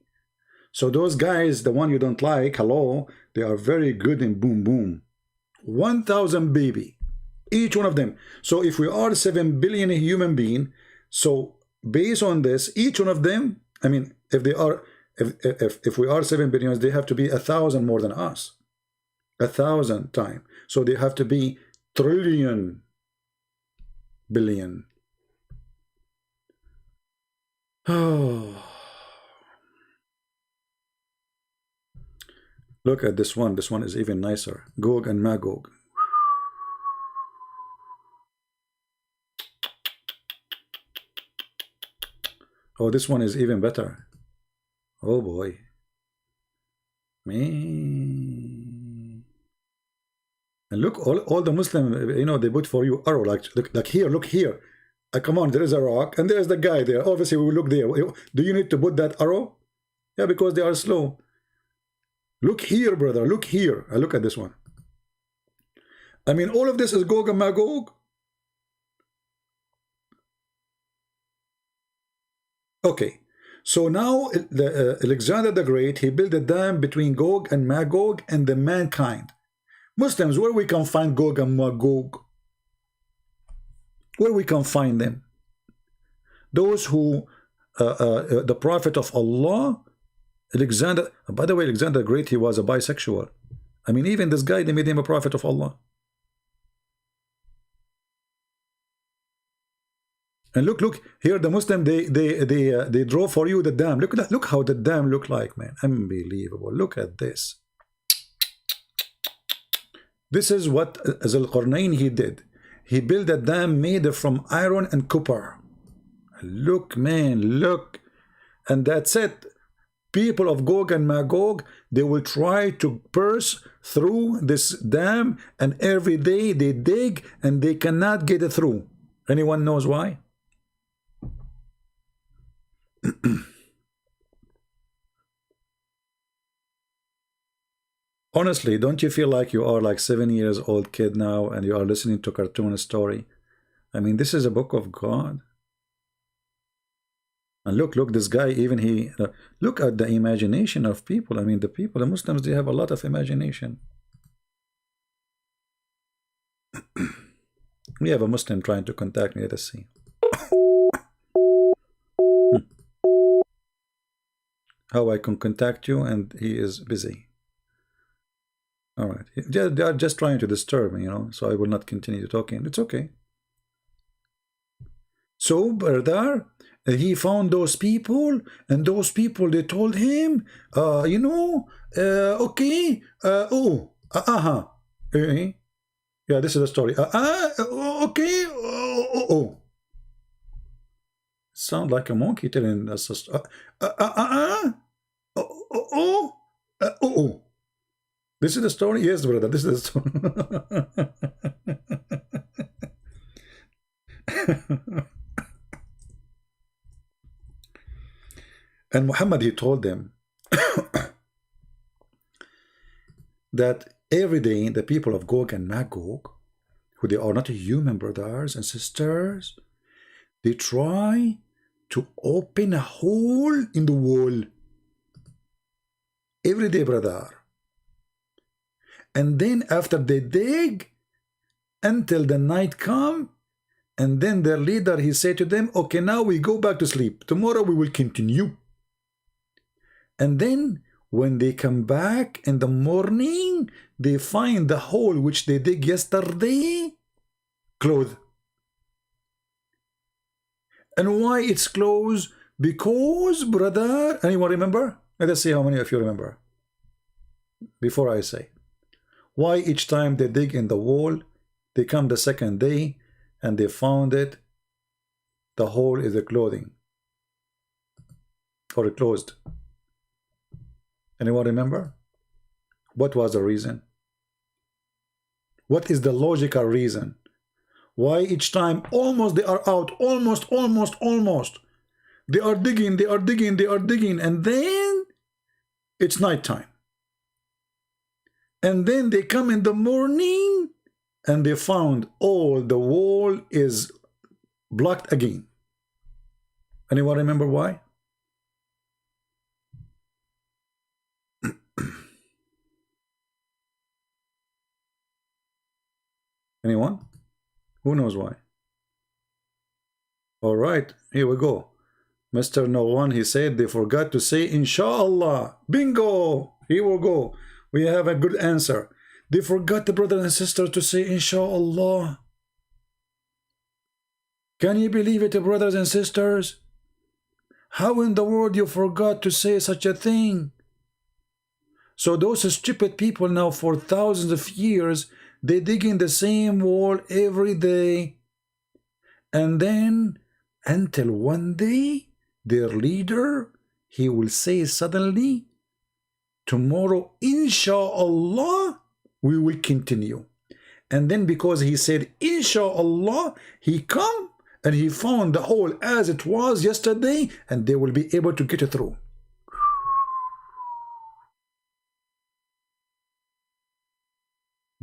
So those guys, the one you don't like, hello, they are very good in boom boom. 1,000 baby, each one of them. So if we are 7 billion human being, so based on this, each one of them, I mean, if they are, if we are 7 billion, they have to be 1,000 more than us, 1,000 times. So they have to be trillion, billion. Oh. Look at this one. This one is even nicer. Gog and Magog. Oh, this one is even better. Oh boy. Man. And look, all the Muslim, you know, they put for you arrow, like here, look here. Come on, there is a rock, and there's the guy there. Obviously, we will look there. Do you need to put that arrow? Yeah, because they are slow. Look here, brother. Look here. I look at this one. I mean, all of this is Gog and Magog. Okay. So now, Alexander the Great, he built a dam between Gog and Magog and the mankind. Muslims, where we can find Gog and Magog? Where we can find them? Those who, the Prophet of Allah, Alexander, by the way, Alexander the Great, he was a bisexual. I mean, even this guy, they made him a prophet of Allah. And look here, the Muslim, they draw for you the dam. Look at that. Look how the dam look like, man. Unbelievable. Look at this. This is what Zulqarnain he did. He built a dam made from iron and copper. Look, man, look. And that's it. People of Gog and Magog, they will try to burst through this dam, and every day they dig and they cannot get it through. Anyone knows why? Honestly, don't you feel like you are like 7 years old kid now and you are listening to cartoon story? I mean, this is a book of God. And look, this guy, even he, look at the imagination of people. I mean, the Muslims, they have a lot of imagination. We have a Muslim trying to contact me. Let us see. How I can contact you, and he is busy. All right. They are just trying to disturb me, you know, so I will not continue talking. It's okay. So, brother, he found those people, and those people, they told him, you know, okay, yeah, this is the story. Okay, sound like a monkey telling us a story. This is the story? Yes, brother, this is the story. And Muhammad, he told them that every day the people of Gog and Magog, who they are not human brothers and sisters, they try to open a hole in the wall. Every day, brother. And then after they dig until the night come, and then their leader, he said to them, okay, now we go back to sleep. Tomorrow we will continue. And then when they come back in the morning, they find the hole which they dig yesterday closed. And why it's closed? Because, brother, anyone remember? Let us see how many of you remember before I say. Why each time they dig in the wall, they come the second day and they found it, the hole is a clothing or closed. Anyone remember? What was the reason? What is the logical reason? Why each time almost they are out, almost. They are digging, and then it's night time. And then they come in the morning and they found all the wall is blocked again. Anyone remember why? Anyone? Who knows why? All right, here we go. Mr. No One, he said they forgot to say Inshallah. Bingo! Here we go. We have a good answer. They forgot, the brothers and sisters, to say Inshallah. Can you believe it, brothers and sisters? How in the world you forgot to say such a thing? So those stupid people now for thousands of years, they dig in the same wall every day. And then until one day, their leader, he will say suddenly, tomorrow, Inshallah, we will continue. And then because he said, Inshallah, he come and he found the hole as it was yesterday, and they will be able to get it through.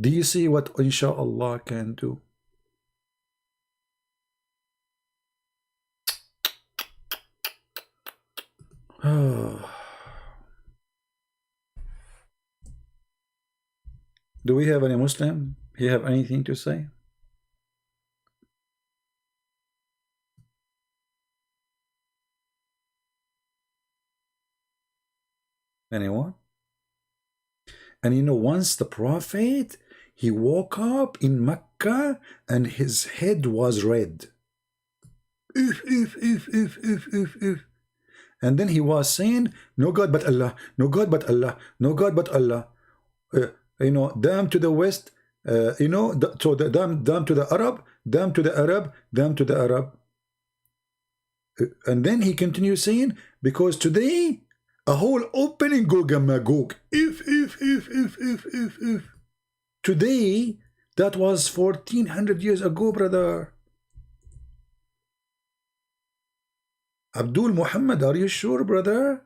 Do you see what Inshallah can do? Do we have any Muslim? Do you have anything to say? Anyone? And you know, once the Prophet, he woke up in Mecca and his head was red. And then he was saying, no God but Allah, no God but Allah, no God but Allah. You know, damn to the West, you know, so the damn to the Arab, damn to the Arab, damn to the Arab. And then he continues saying, because today, a whole opening Gog and Magog. If. Today, that was 1400 years ago, brother. Abdul Muhammad, are you sure, brother?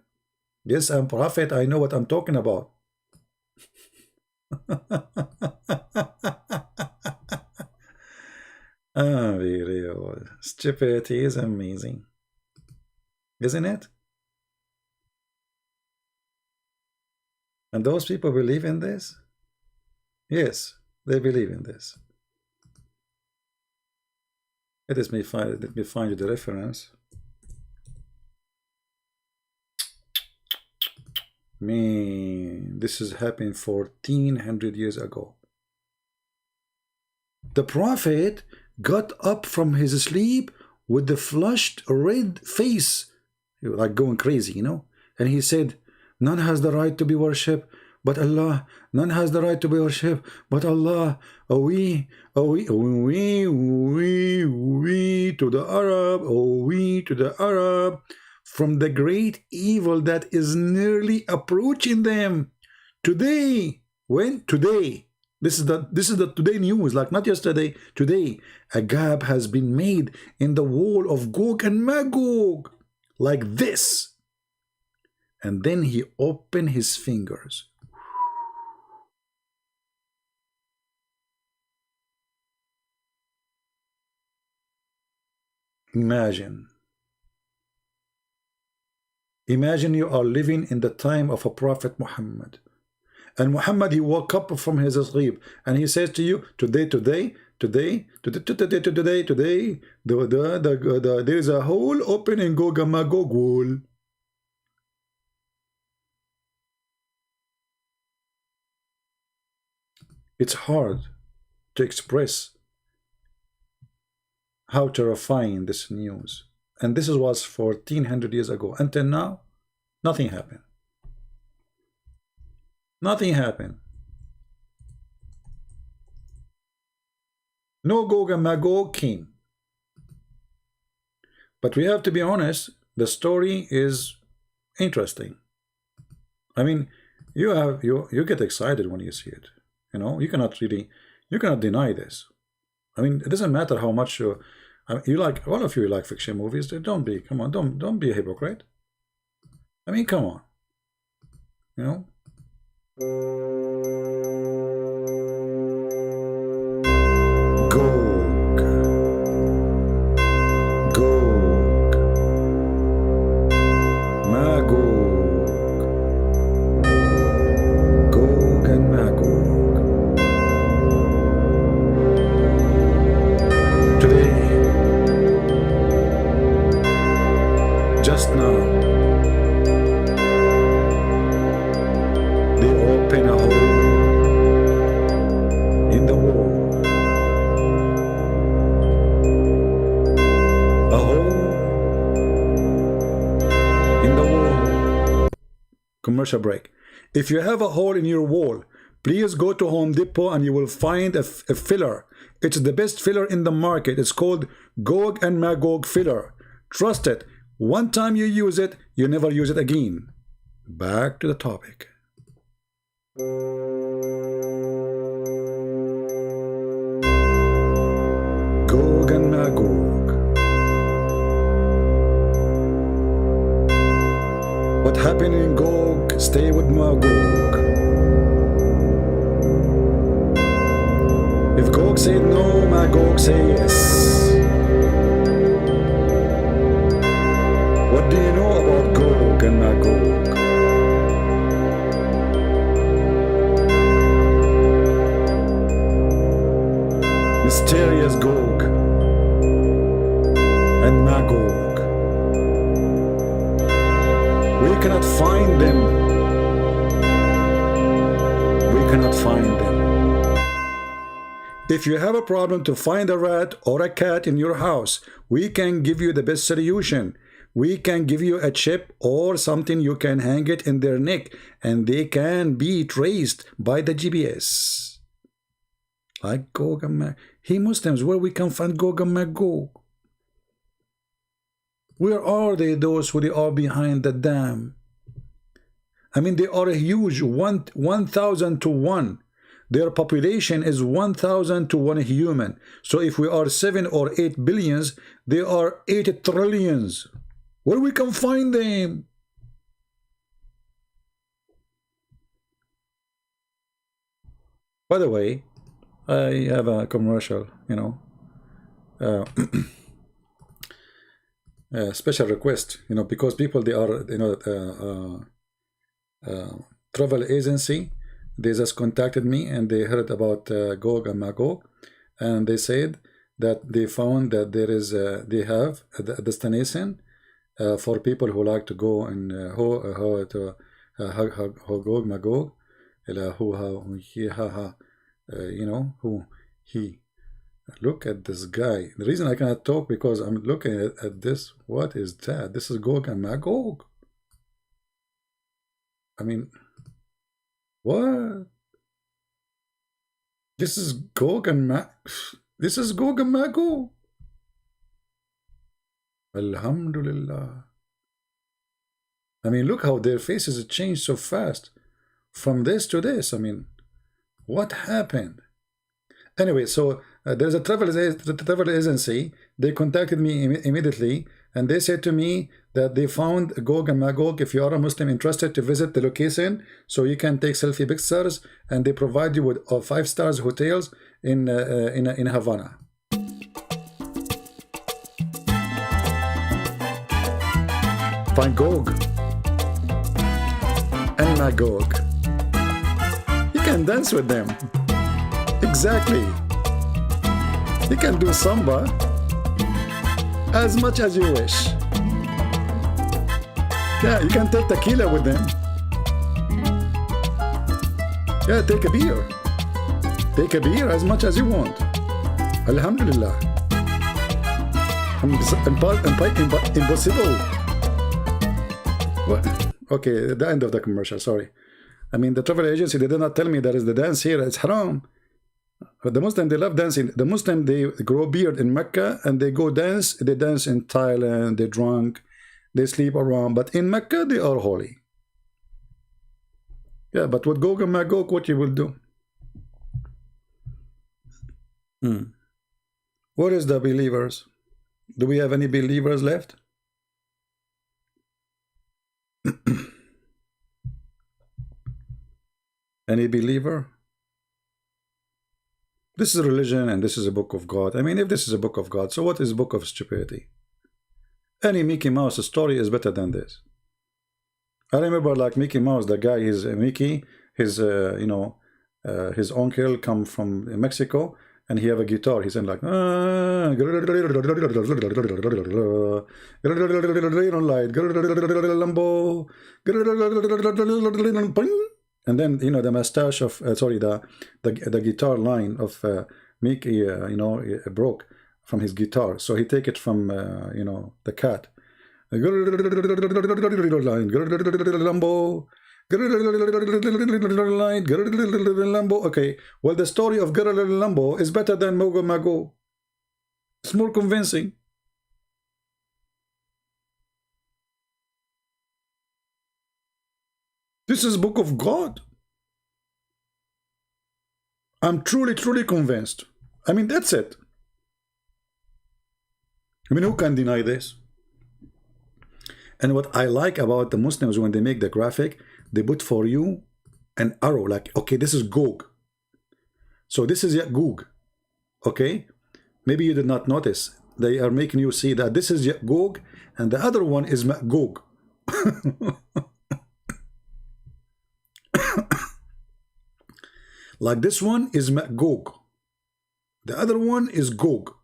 Yes, I'm prophet. I know what I'm talking about. Really, stupidity is amazing, isn't it? And those people believe in this? Yes, they believe in this. Let me find the reference. Man, this is happening 1400 years ago. The Prophet got up from his sleep with the flushed red face, like going crazy, you know, and he said, none has the right to be worshipped but Allah. None has the right to be worshipped but Allah. We to the Arab, we to the Arab, from the great evil that is nearly approaching them. Today, this is the today news, like not yesterday, today, a gap has been made in the wall of Gog and Magog, like this. And then he opened his fingers. Imagine you are living in the time of a Prophet Muhammad. And Muhammad, he woke up from his sleep and he says to you, today, there is a hole open in Gog and Magog wall. It's hard to express how terrifying this news. And this was 1400 years ago. Until now, nothing happened. Nothing happened. No Gog and Magog came. But we have to be honest, the story is interesting. I mean, you get excited when you see it. You know, you cannot deny this. I mean, it doesn't matter how much you like, all of you like fiction movies. Don't be a hypocrite. I mean, come on. You know? Gog, Magog, Gog and Magog. Today, just now, they open a hole in the wall. A hole in the wall. Commercial break. If you have a hole in your wall, please go to Home Depot and you will find a filler. It's the best filler in the market. It's called Gog and Magog filler. Trust it. One time you use it, you never use it again. Back to the topic. Gog and Magog. What happened in Gog, stay with Magog. If Gog said no, Magog say yes. What do you know about Gog and Magog? Mysterious Gog and Magog. We cannot find them. We cannot find them. If you have a problem to find a rat or a cat in your house, we can give you the best solution. We can give you a chip or something you can hang it in their neck and they can be traced by the GPS. Like Gog and Magog. Hey Muslims, where we can find Gog and Magog? Where are they, those who they are behind the dam? I mean, they are a huge 1,000 to 1. Their population is 1,000 to 1 human. So if we are 7 or 8 billions, they are 8 trillions. Where we can find them? By the way, I have a commercial, you know, special request, you know, because people, they are, you know, travel agency, they just contacted me and they heard about Gog and Magog, and they said that they found that there is they have a destination for people who like to go and Hogog Magog, you know, who he. Look at this guy. The reason I cannot talk because I'm looking at this. What is that? This is Gog and Magog. I mean, what? This is Gog and This is Gog and Magog. Alhamdulillah. I mean, look how their faces changed so fast from this to this. I mean, what happened? Anyway, so there's a travel agency. They contacted me immediately, and they said to me that they found Gog and Magog. If you are a Muslim interested to visit the location, so you can take selfie pictures, and they provide you with 5-star hotels in Havana. Find Gog and Magog. You can dance with them. Exactly. You can do samba as much as you wish. Yeah, you can take tequila with them. Yeah, take a beer. Take a beer as much as you want. Alhamdulillah. Impossible. What? Okay, the end of the commercial, sorry. I mean, the travel agency, they did not tell me there is the dance here. It's haram. But the Muslim, they love dancing. The Muslim, they grow beard in Mecca and they go dance. They dance in Thailand. They drunk. They sleep around. But in Mecca, they are holy. Yeah, but with Gog and Magog, what you will do? What is the believers? Do we have any believers left? Any believer? This is a religion and this is a book of God. I mean, if this is a book of God, so what is a book of stupidity? Any Mickey Mouse story is better than this. I remember like Mickey Mouse, the guy, his Mickey, his you know, his uncle come from Mexico and he have a guitar. He's in like and then, you know, the mustache of sorry, the guitar line of Mickey, you know, broke from his guitar, so he take it from you know, the cat. Okay, well, the story of Lambo is better than Mogo Mago. It's more convincing. This is book of God. I'm truly convinced. I mean, that's it. I mean, who can deny this? And what I like about the Muslims, when they make the graphic, they put for you an arrow, like, okay, this is Gog. So this is Gog. Okay? Maybe you did not notice. They are making you see that this is Gog, and the other one is Magog. Like this one is Magog. The other one is Gog.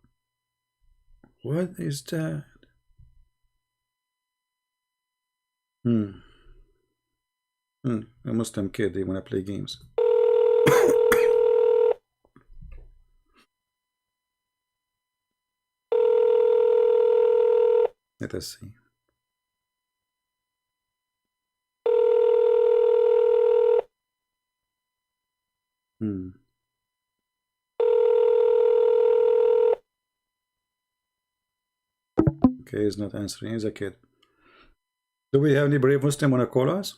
What is that? A Muslim kid, they want to play games. Let us see. Okay, he's not answering. He's a kid. Do we have any brave Muslim want to call us?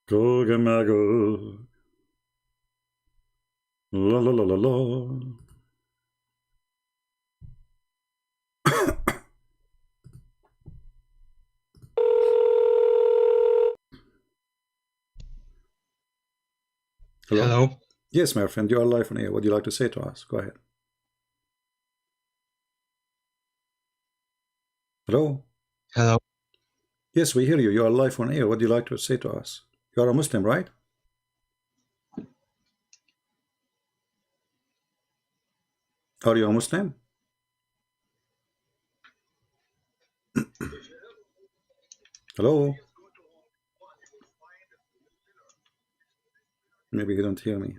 Gog and Magog. La la la la la. Hello. Yes, my friend, you are live on air. What do you like to say to us? Go ahead. Hello? Hello. Yes, we hear you. You are live on air. What do you like to say to us? You are a Muslim, right? Are you a Muslim? Hello? Maybe you don't hear me.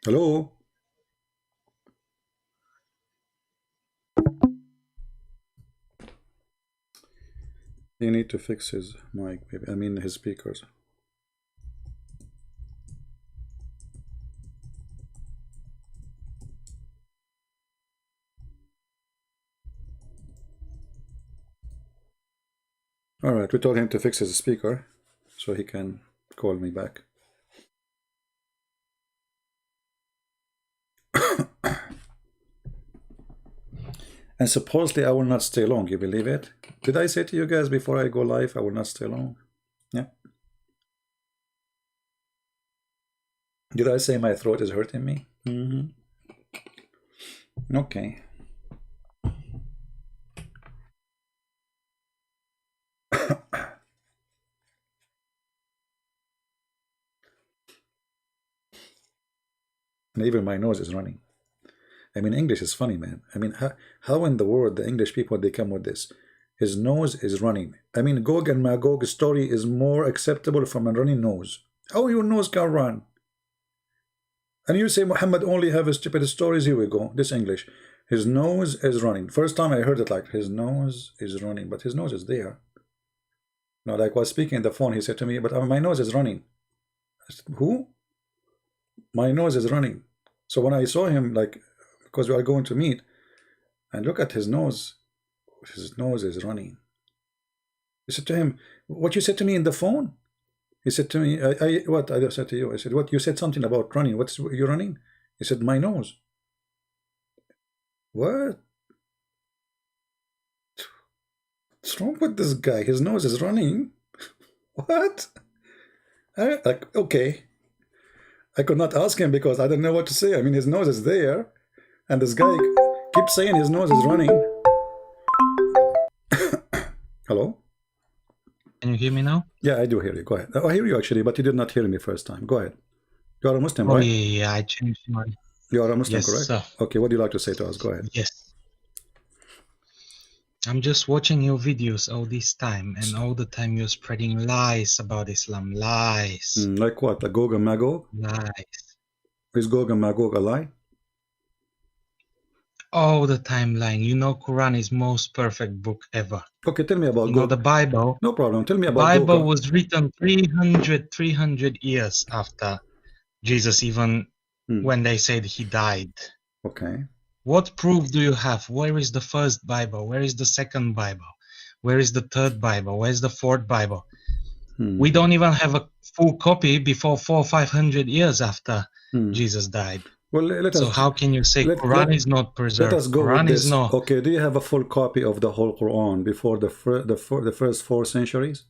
Hello? You need to fix his mic, maybe. I mean his speakers. All right, we told him to fix his speaker so he can call me back. And supposedly I will not stay long. You believe it? Did I say to you guys before I go live, I will not stay long? Yeah. Did I say my throat is hurting me? Okay. And even my nose is running. I mean, English is funny, man. I mean, how in the world the English people, they come with this? His nose is running. I mean, Gog and Magog's story is more acceptable from a running nose. How your nose can run? And you say Muhammad only have stupid stories. Here we go. This English. His nose is running. First time I heard it, like, his nose is running. But his nose is there. Now, like I was speaking on the phone, he said to me, but my nose is running. I said, who? My nose is running. So when I saw him, like, because we are going to meet, and look at his nose is running. I said to him, what you said to me in the phone? He said to me, what I said to you? I said, what? You said something about running. What's you running? He said, my nose. What? What's wrong with this guy? His nose is running. What? Like, okay. I could not ask him because I didn't know what to say. I mean, his nose is there, and this guy keeps saying his nose is running. Hello? Can you hear me now? Yeah, I do hear you. Go ahead. I hear you actually, but you did not hear me first time. Go ahead. You are a Muslim, Oh, right? yeah, I changed my... You are a Muslim, Yes, correct? sir. Okay, what do you like to say to us? Go ahead. Yes. I'm just watching your videos all this time, and all the time you're spreading lies about Islam. Lies. Like what? Like Gog and Magog? Lies. Is Gog and Magog a lie? All the time lying. You know Quran is most perfect book ever. Okay, tell me about You know Gog. the Bible. No problem. Tell me The about Bible Gog. was written 300 years after Jesus, even when they said he died. Okay. What proof do you have? Where is the first Bible? Where is the second Bible? Where is the third Bible? Where is the fourth Bible? We don't even have a full copy before 400 or 500 years after Jesus died. Well, let us. So how can you say Quran is not preserved? Let us go Quran with this. is not. Okay, do you have a full copy of the whole Quran before the first 4 centuries?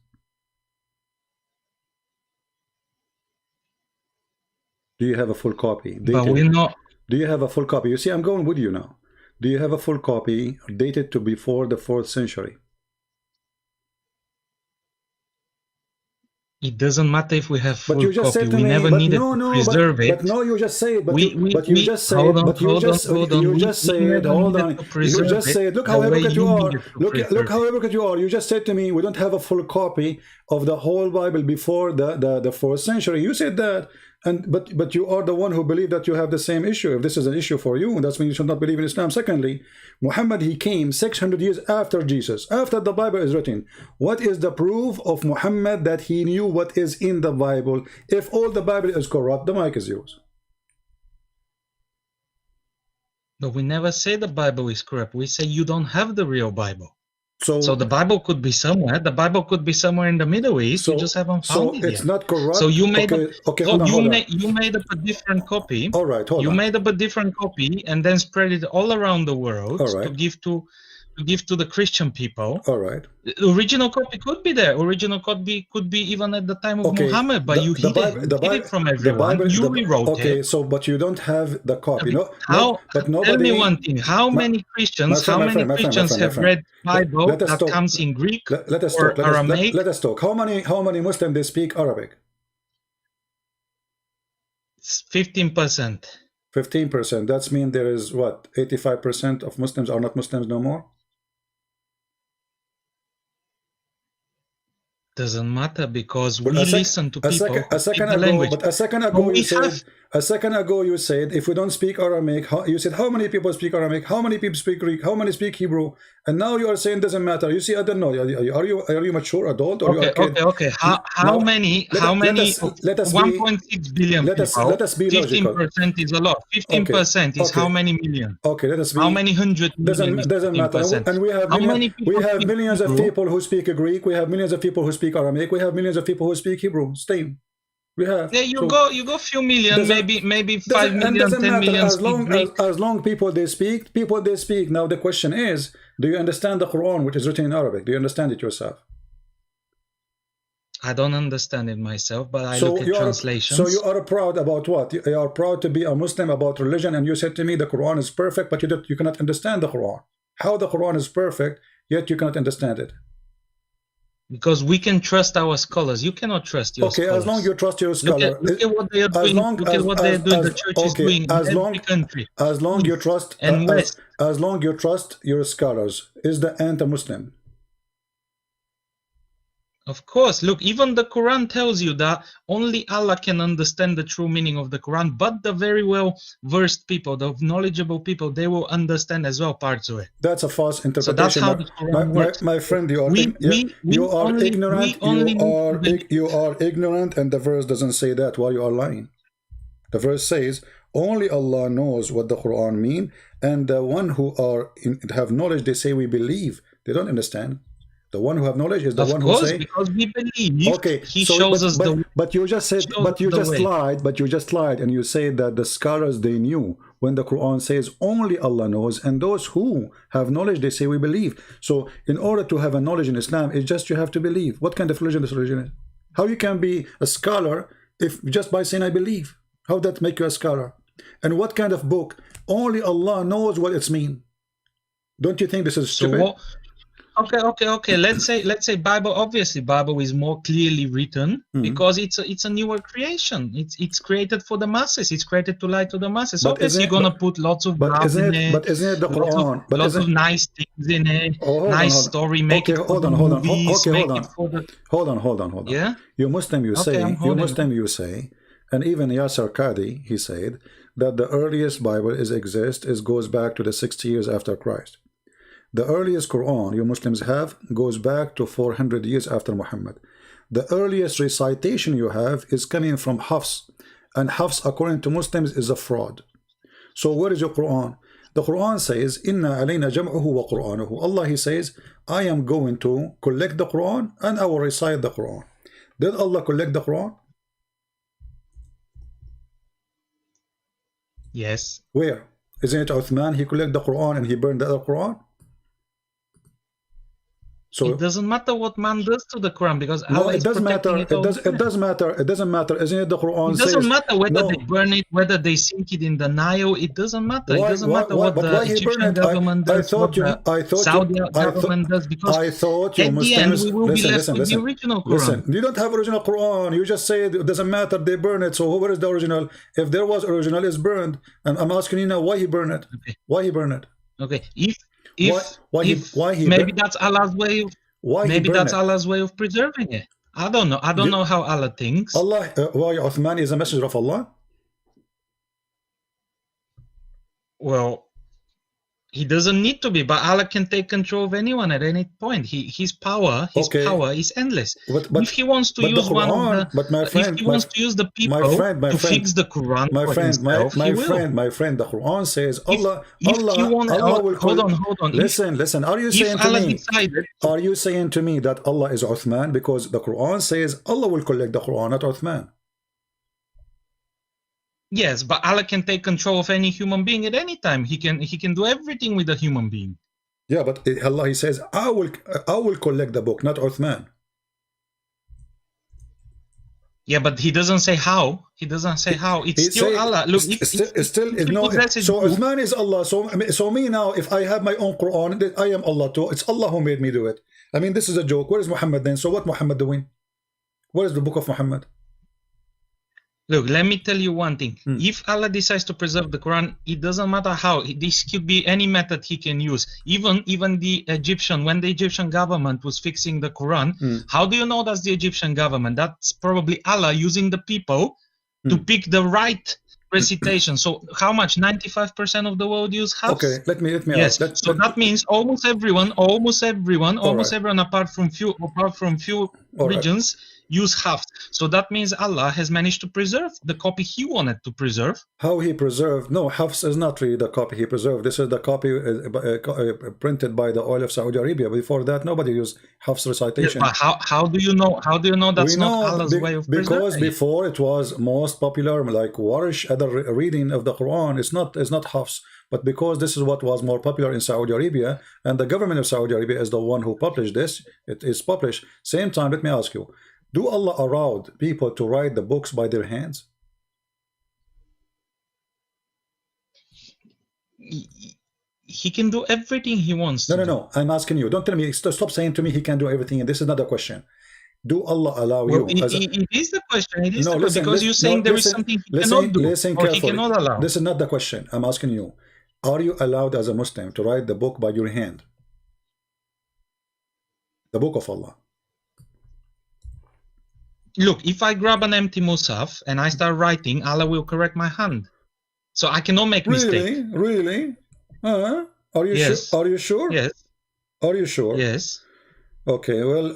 Do you have a full copy? But we're not. Do you have a full copy? You see, I'm going with you now. Do you have a full copy dated to before the 4th century? It doesn't matter if we have full But you just copy. said to We me, never but needed no, to no, preserve it. but no, you just say it. But you just say hold it. on, But you hold just on, hold on. you just We say it. never Hold needed on. to You preserve just say it. Look the how way hypocrite you you are. needed to Look preserve how it. hypocrite you are. You just said to me, we don't have a full copy of the whole Bible before the 4th century. You said that. But you are the one who believe that you have the same issue. If this is an issue for you, that's when you should not believe in Islam. Secondly, Muhammad, he came 600 years after Jesus, after the Bible is written. What is the proof of Muhammad that he knew what is in the Bible? If all the Bible is corrupt, the mic is yours. But we never say the Bible is corrupt. We say you don't have the real Bible. So the Bible could be somewhere. The Bible could be somewhere in the Middle East. You just haven't found it it's yet. not corrupt. So you made you made up a different copy. All right, hold you on. made up a different copy and then spread it all around the world to give to the Christian people. All right. The original copy could be there. Original copy could be even at the time of Muhammad, but you hid it from everyone. You rewrote it. Okay, so but you don't have the copy. But nobody. Tell me one thing. How many Christians have read Bible that comes in Greek or Aramaic? Let us talk. How many Muslims they speak Arabic? 15%. 15%. That's mean there is what? 85% of Muslims are not Muslims no more? Doesn't matter because But we listen to people who speak the ago, language. but a second ago you said, if we don't speak Aramaic, you said how many people speak Aramaic, how many people speak Greek, how many speak Hebrew, and now you are saying doesn't matter. You see, I don't know. Are you mature adult or you are a kid? Okay. How many? Let us 1.6 billion let us be logical. 15% is a lot. 15% is how many million? Okay, let us be. How many hundred million? Doesn't matter. And we have millions of people who speak Greek. We have millions of people who speak Aramaic. We have millions of people who speak Hebrew. Same. We have. Yeah, you go few million, maybe 5 million, 10 million. As long people they speak. Now the question is, do you understand the Quran, which is written in Arabic? Do you understand it yourself? I don't understand it myself, but I look at translations. So you are proud about what? You are proud to be a Muslim about religion, and you said to me the Quran is perfect, but you cannot understand the Quran. How the Quran is perfect, yet you cannot understand it? Because we can trust our scholars. You cannot trust your scholars. Okay, as long you trust your scholar. Look at what they are doing. Look at what they are doing. The church is doing in every country. As long you trust, as long you trust your scholars, is the anti-Muslim? Of course, look, even the Quran tells you that only Allah can understand the true meaning of the Quran, but the very well-versed people, the knowledgeable people, they will understand as well parts of it. That's a false interpretation. So that's how the Quran works. My friend, you are ignorant, and the verse doesn't say that. Why you are lying? The verse says, only Allah knows what the Quran means, and the one who have knowledge, they say we believe. They don't understand. The one who have knowledge is the one who say. Because we believe. Okay, he shows us the. But you just said. But you just lied. But you just lied, and you say that the scholars they knew when the Quran says only Allah knows, and those who have knowledge they say we believe. So in order to have a knowledge in Islam, it's just you have to believe. What kind of religion this religion is? How you can be a scholar if just by saying I believe? How that make you a scholar? And what kind of book? Only Allah knows what it's mean. Don't you think this is stupid? Okay. Let's say Bible. Obviously, Bible is more clearly written because it's a newer creation. It's created for the masses. It's created to lie to the masses. But obviously, you're gonna put lots of love in it. But isn't it the Quran? Lots of nice things in it. Nice story. Make it for the movies. Hold on. Yeah. You Muslim, you say, and even Yasir Qadhi, he said that the earliest Bible goes back to the 60 years after Christ. The earliest Quran you Muslims have goes back to 400 years after Muhammad. The earliest recitation you have is coming from Hafs, and Hafs according to Muslims is a fraud. So where is your Quran? The Quran says, Inna alayna jam'uhu wa Qur'anuhu. Allah, he says, I am going to collect the Quran and I will recite the Quran. Did Allah collect the Quran? Yes. Where? Isn't it Uthman? He collected the Quran and he burned the other Quran? So it doesn't matter what man does to the Quran because Allah it doesn't matter. It doesn't matter. It doesn't matter. Isn't it the Quran says? It doesn't matter whether they burn it, whether they sink it in the Nile. It doesn't matter. It doesn't matter what the Egyptian government does, what the Saudi government does, because I thought you at the end we will be left with the original Quran. Listen, you don't have original Quran. You just say it doesn't matter. They burn it. So where is the original? If there was original, it's burned. And I'm asking you now, why he burned it? Okay. Why he burned it? Okay. Why maybe that's Allah's way of. Maybe that's Allah's way of preserving it. I don't know. I don't know how Allah thinks. Allah, why Uthman is a messenger of Allah? Well, he doesn't need to be, but Allah can take control of anyone at any point. His power is endless. But if he wants to use Quran, if he wants to use the people to fix the Quran my friend, the Quran says Allah will hold on. Listen. Are you saying to me that Allah is Uthman? Because the Quran says Allah will collect the Quran, not Uthman. Yes, but Allah can take control of any human being at any time. He can do everything with a human being. Yeah, but Allah, he says, I will collect the book, not Uthman. Yeah, but he doesn't say how. He doesn't say how. It's still Allah. Look, so Uthman is Allah. So me now, if I have my own Quran, I am Allah too. It's Allah who made me do it. I mean, this is a joke. Where is Muhammad then? So what Muhammad doing? Where is the book of Muhammad? Look, let me tell you one thing. If Allah decides to preserve the Quran, it doesn't matter how. This could be any method he can use. Even the Egyptian, when the Egyptian government was fixing the Quran, how do you know that's the Egyptian government? That's probably Allah using the people to pick the right recitation. So how much? 95% of the world use Hafs? Okay, let me yes. ask. So that means almost everyone apart from few regions use Hafs. So that means Allah has managed to preserve the copy he wanted to preserve. How he preserved? No, Hafs is not really the copy he preserved. This is the copy printed by the oil of Saudi Arabia. Before that, nobody used Hafs recitation. Yes, but how do you know? How do you know that's not Allah's way of preserving? Because before it was most popular, like Warish, other reading of the Quran. It's not Hafs. But because this is what was more popular in Saudi Arabia, and the government of Saudi Arabia is the one who published this, it is published. Same time, let me ask you, do Allah allow people to write the books by their hands? He can do everything he wants to. No. I'm asking you. Don't tell me. Stop saying to me he can do everything. And this is not the question. Do Allah allow you? It is the question. It is the question, because you're saying there is something he cannot do, or he cannot allow. This is not the question. I'm asking you. Are you allowed as a Muslim to write the book by your hand? The book of Allah. Look, if I grab an empty Musaf and I start writing, Allah will correct my hand. So I cannot make mistakes. Really? Are you yes. sure? Are you sure? Yes. Are you sure? Yes. Okay, well,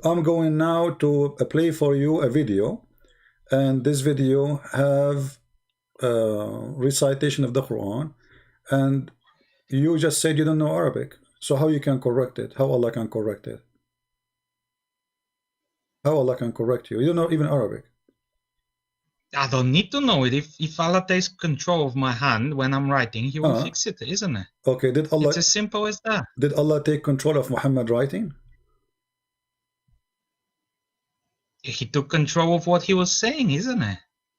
I'm going now to play for you a video, and this video have recitation of the Quran, and you just said you don't know Arabic. So how you can correct it? How Allah can correct it? How Allah can correct you? You don't know even Arabic. I don't need to know it. If Allah takes control of my hand when I'm writing, he will fix it, isn't it? Okay, did Allah? It's as simple as that. Did Allah take control of Muhammad writing? He took control of what he was saying, isn't it?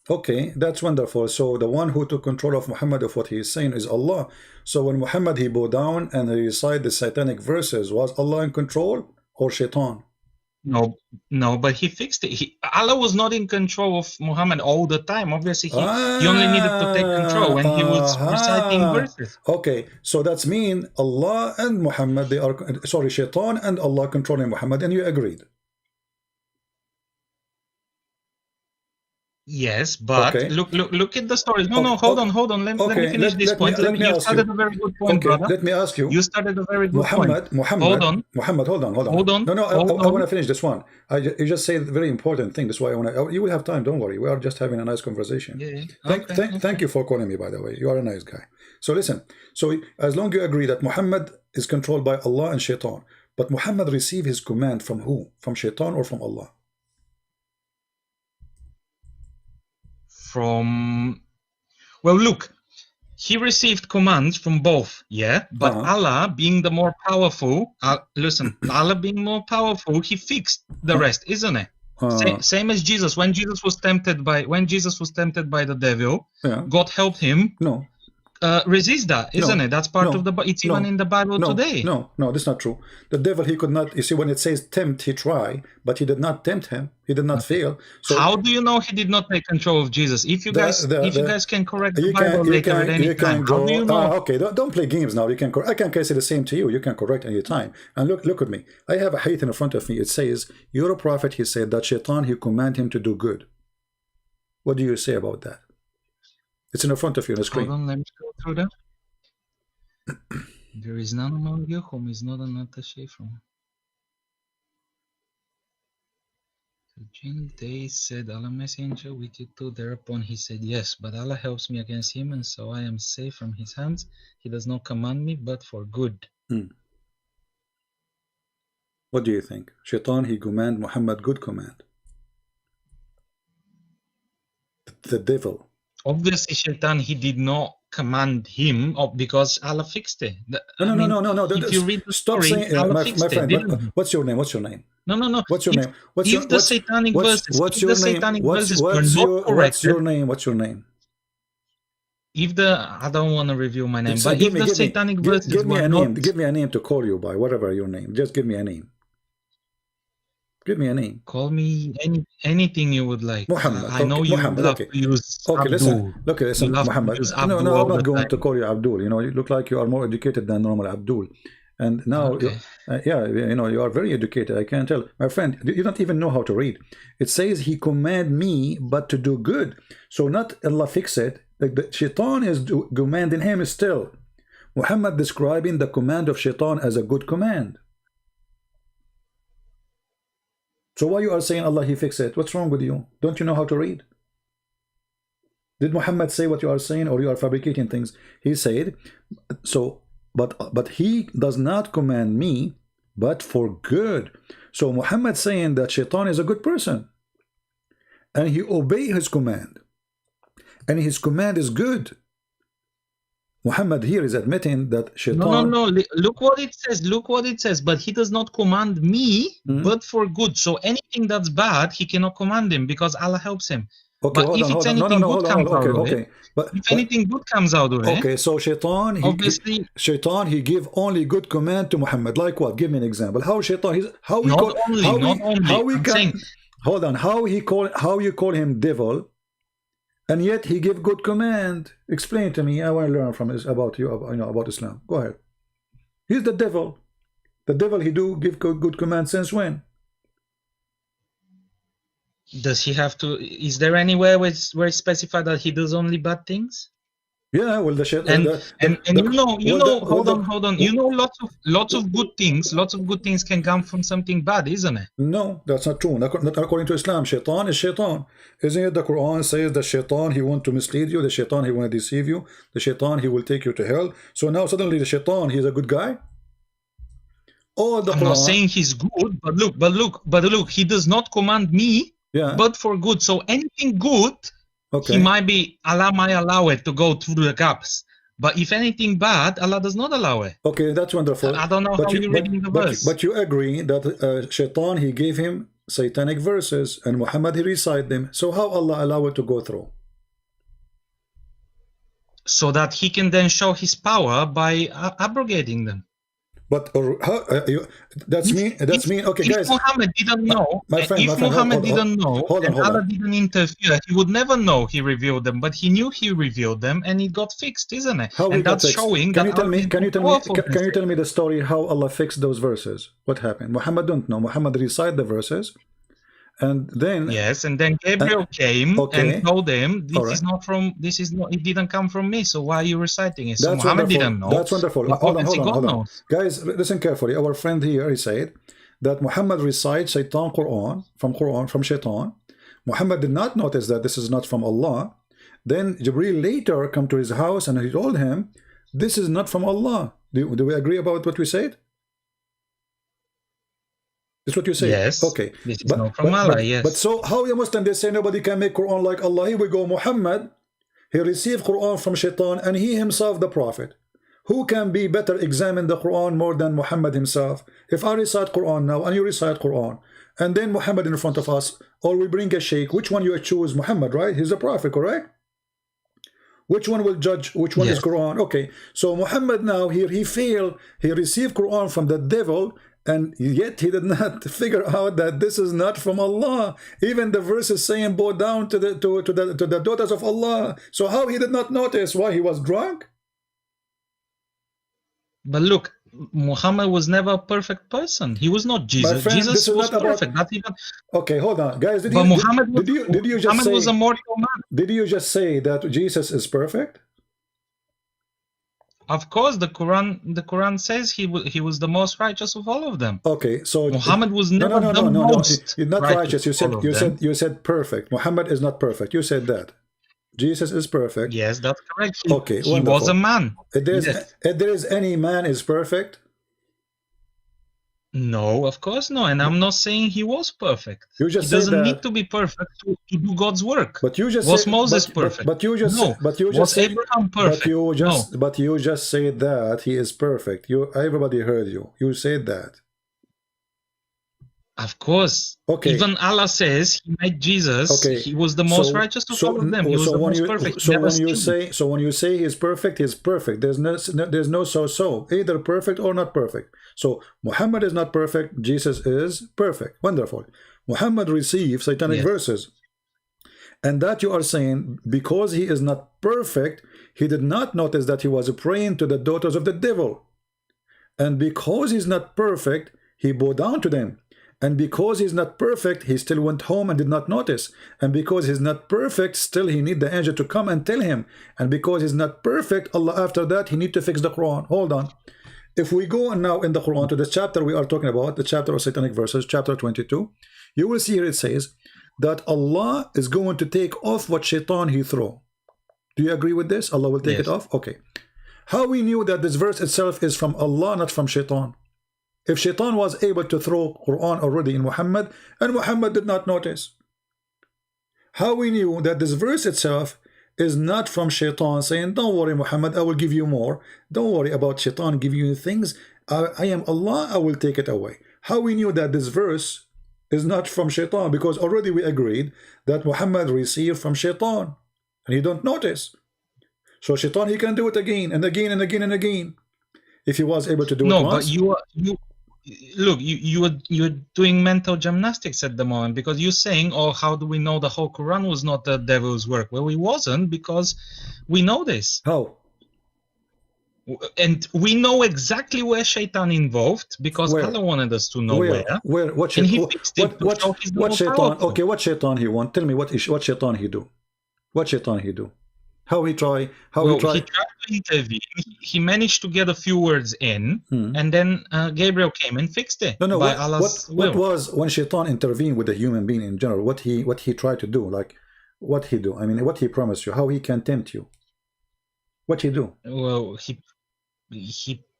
Okay, that's wonderful. So the one who took control of Muhammad of what he is saying is Allah. So when Muhammad he bowed down and he recited the satanic verses, was Allah in control or Shaitan? No, but he fixed it. Allah was not in control of Muhammad all the time. Obviously, he only needed to take control when he was reciting verses. Okay, so that's mean Allah and Muhammad, they are, sorry, Shaitan and Allah controlling Muhammad, and you agreed. Yes, but look at the story. No, hold on. Let me finish this point. You started a very good point, brother. Let me ask you. You started a very good point. Muhammad, hold on. No, I want to finish this one. You just say a very important thing. That's why I want to. You will have time. Don't worry. We are just having a nice conversation. Yeah. Thank you for calling me. By the way, you are a nice guy. So listen. So as long as you agree that Muhammad is controlled by Allah and Shaitan, but Muhammad received his command from who? From Shaitan or from Allah? Well, look, he received commands from both, but Allah being the more powerful, Allah being more powerful, he fixed the rest, isn't it? Same as Jesus. When Jesus was tempted by the devil, God helped him resist that, isn't it? That's part of the. It's even in the Bible today. No, that's not true. The devil, he could not. You see, when it says tempt, he tried, but he did not tempt him. He did not fail. So how do you know he did not take control of Jesus? If you guys can correct the Bible later at any time, how do you know? Okay, don't play games now. You can. I can say the same to you. You can correct any time. And look at me. I have a hadith in front of me. It says, "You're a prophet." He said that Shaitan, he command him to do good. What do you say about that? It's in front of you on the screen. Hold on, let me go through that. There is none among you whom is not an attaché from. They said, Allah messenger with you too. Thereupon he said, yes, but Allah helps me against him, and so I am safe from his hands. He does not command me, but for good. What do you think? Shaitan, he command Muhammad good command. The devil. Obviously, Shaitan, he did not command him because Allah fixed it. No. If you read the Stop story, saying, Allah my fixed friend, it. what's your name? What's your name? No. What's your name? What's your satanic verses were not corrected. What's your name? What's your name? I don't want to reveal my name, but if the satanic verses give me a name to call you by, whatever your name. Just give me a name. Give me a name. Call me anything you would like. Muhammad. I know okay. you Muhammad. love Okay. to use Okay. Abdul. Listen. You love Muhammad. to use No, Abdul I'm all not the going time. to call you Abdul. You know, you look like you are more educated than normal Abdul. And now, Okay. yeah, you know, you are very educated. I can tell. My friend, you don't even know how to read. It says he command me, but to do good. So not Allah fix it. Like the shaitan is commanding him still. Muhammad describing the command of shaitan as a good command. So why you are saying Allah he fix it? What's wrong with you? Don't you know how to read? Did Muhammad say what you are saying, or you are fabricating things? He said, so, but he does not command me, but for good. So Muhammad saying that shaitan is a good person, and he obey his command, and his command is good. Muhammad here is admitting that shaitan... No. Look what it says. Look what it says. But he does not command me, but for good. So anything that's bad, he cannot command him because Allah helps him. Okay, but if it's anything good comes out of it, if anything good comes out of it, okay, so shaitan, shaitan, he give only good command to Muhammad. Like what? Give me an example. How shaitan? How you call him devil? And yet he give good command. Explain to me. I want to learn from this about you, about Islam. Go ahead. He's the devil. The devil, he do give good command since when? Does he have to? Is there anywhere where it's specified that he does only bad things? Yeah, well, hold on. You know, lots of good things can come from something bad, isn't it? No, that's not true. Not according to Islam. Shaitan is shaitan. Isn't it the Quran says the shaitan, he want to mislead you, the shaitan, he want to deceive you, the shaitan, he will take you to hell. So now suddenly the shaitan, he's a good guy? I'm not saying he's good, but look, he does not command me, but for good. So anything good, he might be, Allah might allow it to go through the gaps. But if anything bad, Allah does not allow it. Okay, that's wonderful. I don't know how you're reading the verse. But you agree that shaitan, he gave him satanic verses, and Muhammad, he recite them. So how Allah allow it to go through? So that he can then show his power by abrogating them. But that's mean. Okay, if guys. Muhammad didn't know, and Allah didn't interfere, he would never know he revealed them. But he knew he revealed them, and it got fixed, isn't it? How and that's showing. Can you tell me the story how Allah fixed those verses? What happened? Muhammad don't know. Muhammad recite the verses, and then and then Gabriel came and told him, it didn't come from me, so why are you reciting it? So that's Muhammad wonderful. didn't know. That's wonderful. Hold on. Guys, listen carefully. Our friend here, he said that Muhammad recites Quran from shaitan. Muhammad did not notice that this is not from Allah. Then Jibreel later come to his house and he told him, this is not from Allah. Do we agree about what we said? That's what you say. Yes. Okay. This is not from Allah. Yes. But so how the Muslim, they say nobody can make Quran like Allah. Here we go. Muhammad, he received Quran from shaitan, and he himself the prophet. Who can be better examine the Quran more than Muhammad himself? If I recite Quran now and you recite Quran, and then Muhammad in front of us, or we bring a sheikh, which one you choose? Muhammad, right? He's a prophet, correct? Which one will judge which one is Quran? Okay. So Muhammad now here, he failed. He received Quran from the devil, and yet he did not figure out that this is not from Allah. Even the verse is saying, bow down to the daughters of Allah. So how he did not notice? Why, he was drunk? But look, Muhammad was never a perfect person. He was not Jesus. Friend, Jesus was perfect. Not even. Okay, hold on, guys. Muhammad Muhammad was a mortal man. Did you just say that Jesus is perfect? Of course, the Quran says he was the most righteous of all of them. Okay, so Muhammad was never the most not righteous. You said perfect. Muhammad is not perfect. You said that. Jesus is perfect. Yes, that's correct. Okay, he was a man. If there is any man is perfect? No, of course no. And I'm not saying he was perfect. You just he doesn't need to be perfect to do God's work. But you just was Moses perfect? Was Abraham perfect? But you just said that he is perfect. Everybody heard you. You said that. Of course. Okay. Even Allah says He made Jesus. Okay. He was the most righteous of all of them. He was the most perfect. He never sinned. So when you say He's perfect, He's perfect. There's no so either perfect or not perfect. So Muhammad is not perfect. Jesus is perfect. Wonderful. Muhammad received satanic verses, and that you are saying because he is not perfect, he did not notice that he was praying to the daughters of the devil, and because he's not perfect, he bowed down to them. And because he's not perfect, he still went home and did not notice. And because he's not perfect, still he need the angel to come and tell him. And because he's not perfect, Allah after that, he need to fix the Quran. Hold on. If we go now in the Quran to the chapter we are talking about, the chapter of satanic verses, chapter 22, you will see here it says that Allah is going to take off what shaitan he threw. Do you agree with this? Allah will take it off? Okay. How we knew that this verse itself is from Allah, not from shaitan? If shaitan was able to throw Quran already in Muhammad, and Muhammad did not notice, how we knew that this verse itself is not from shaitan saying, don't worry Muhammad, I will give you more. Don't worry about shaitan giving you things. I am Allah, I will take it away. How we knew that this verse is not from shaitan? Because already we agreed that Muhammad received from shaitan, and he don't notice. So shaitan, he can do it again and again and again and again. If he was able to do it once. No, but you're doing mental gymnastics at the moment, because you're saying, oh, how do we know the whole Quran was not the devil's work? Well, it wasn't, because we know this. How? And we know exactly where shaitan involved, because Allah wanted us to know where. What shaitan? Okay, what shaitan he want? Tell me what shaitan he do? What shaitan he do? How he try? He tried to intervene. He managed to get a few words in, and then Gabriel came and fixed it. No. By Allah's will. What was when shaitan intervened with a human being in general? What he tried to do? Like what he do? I mean, what he promised you? How he can tempt you? What he do? Well,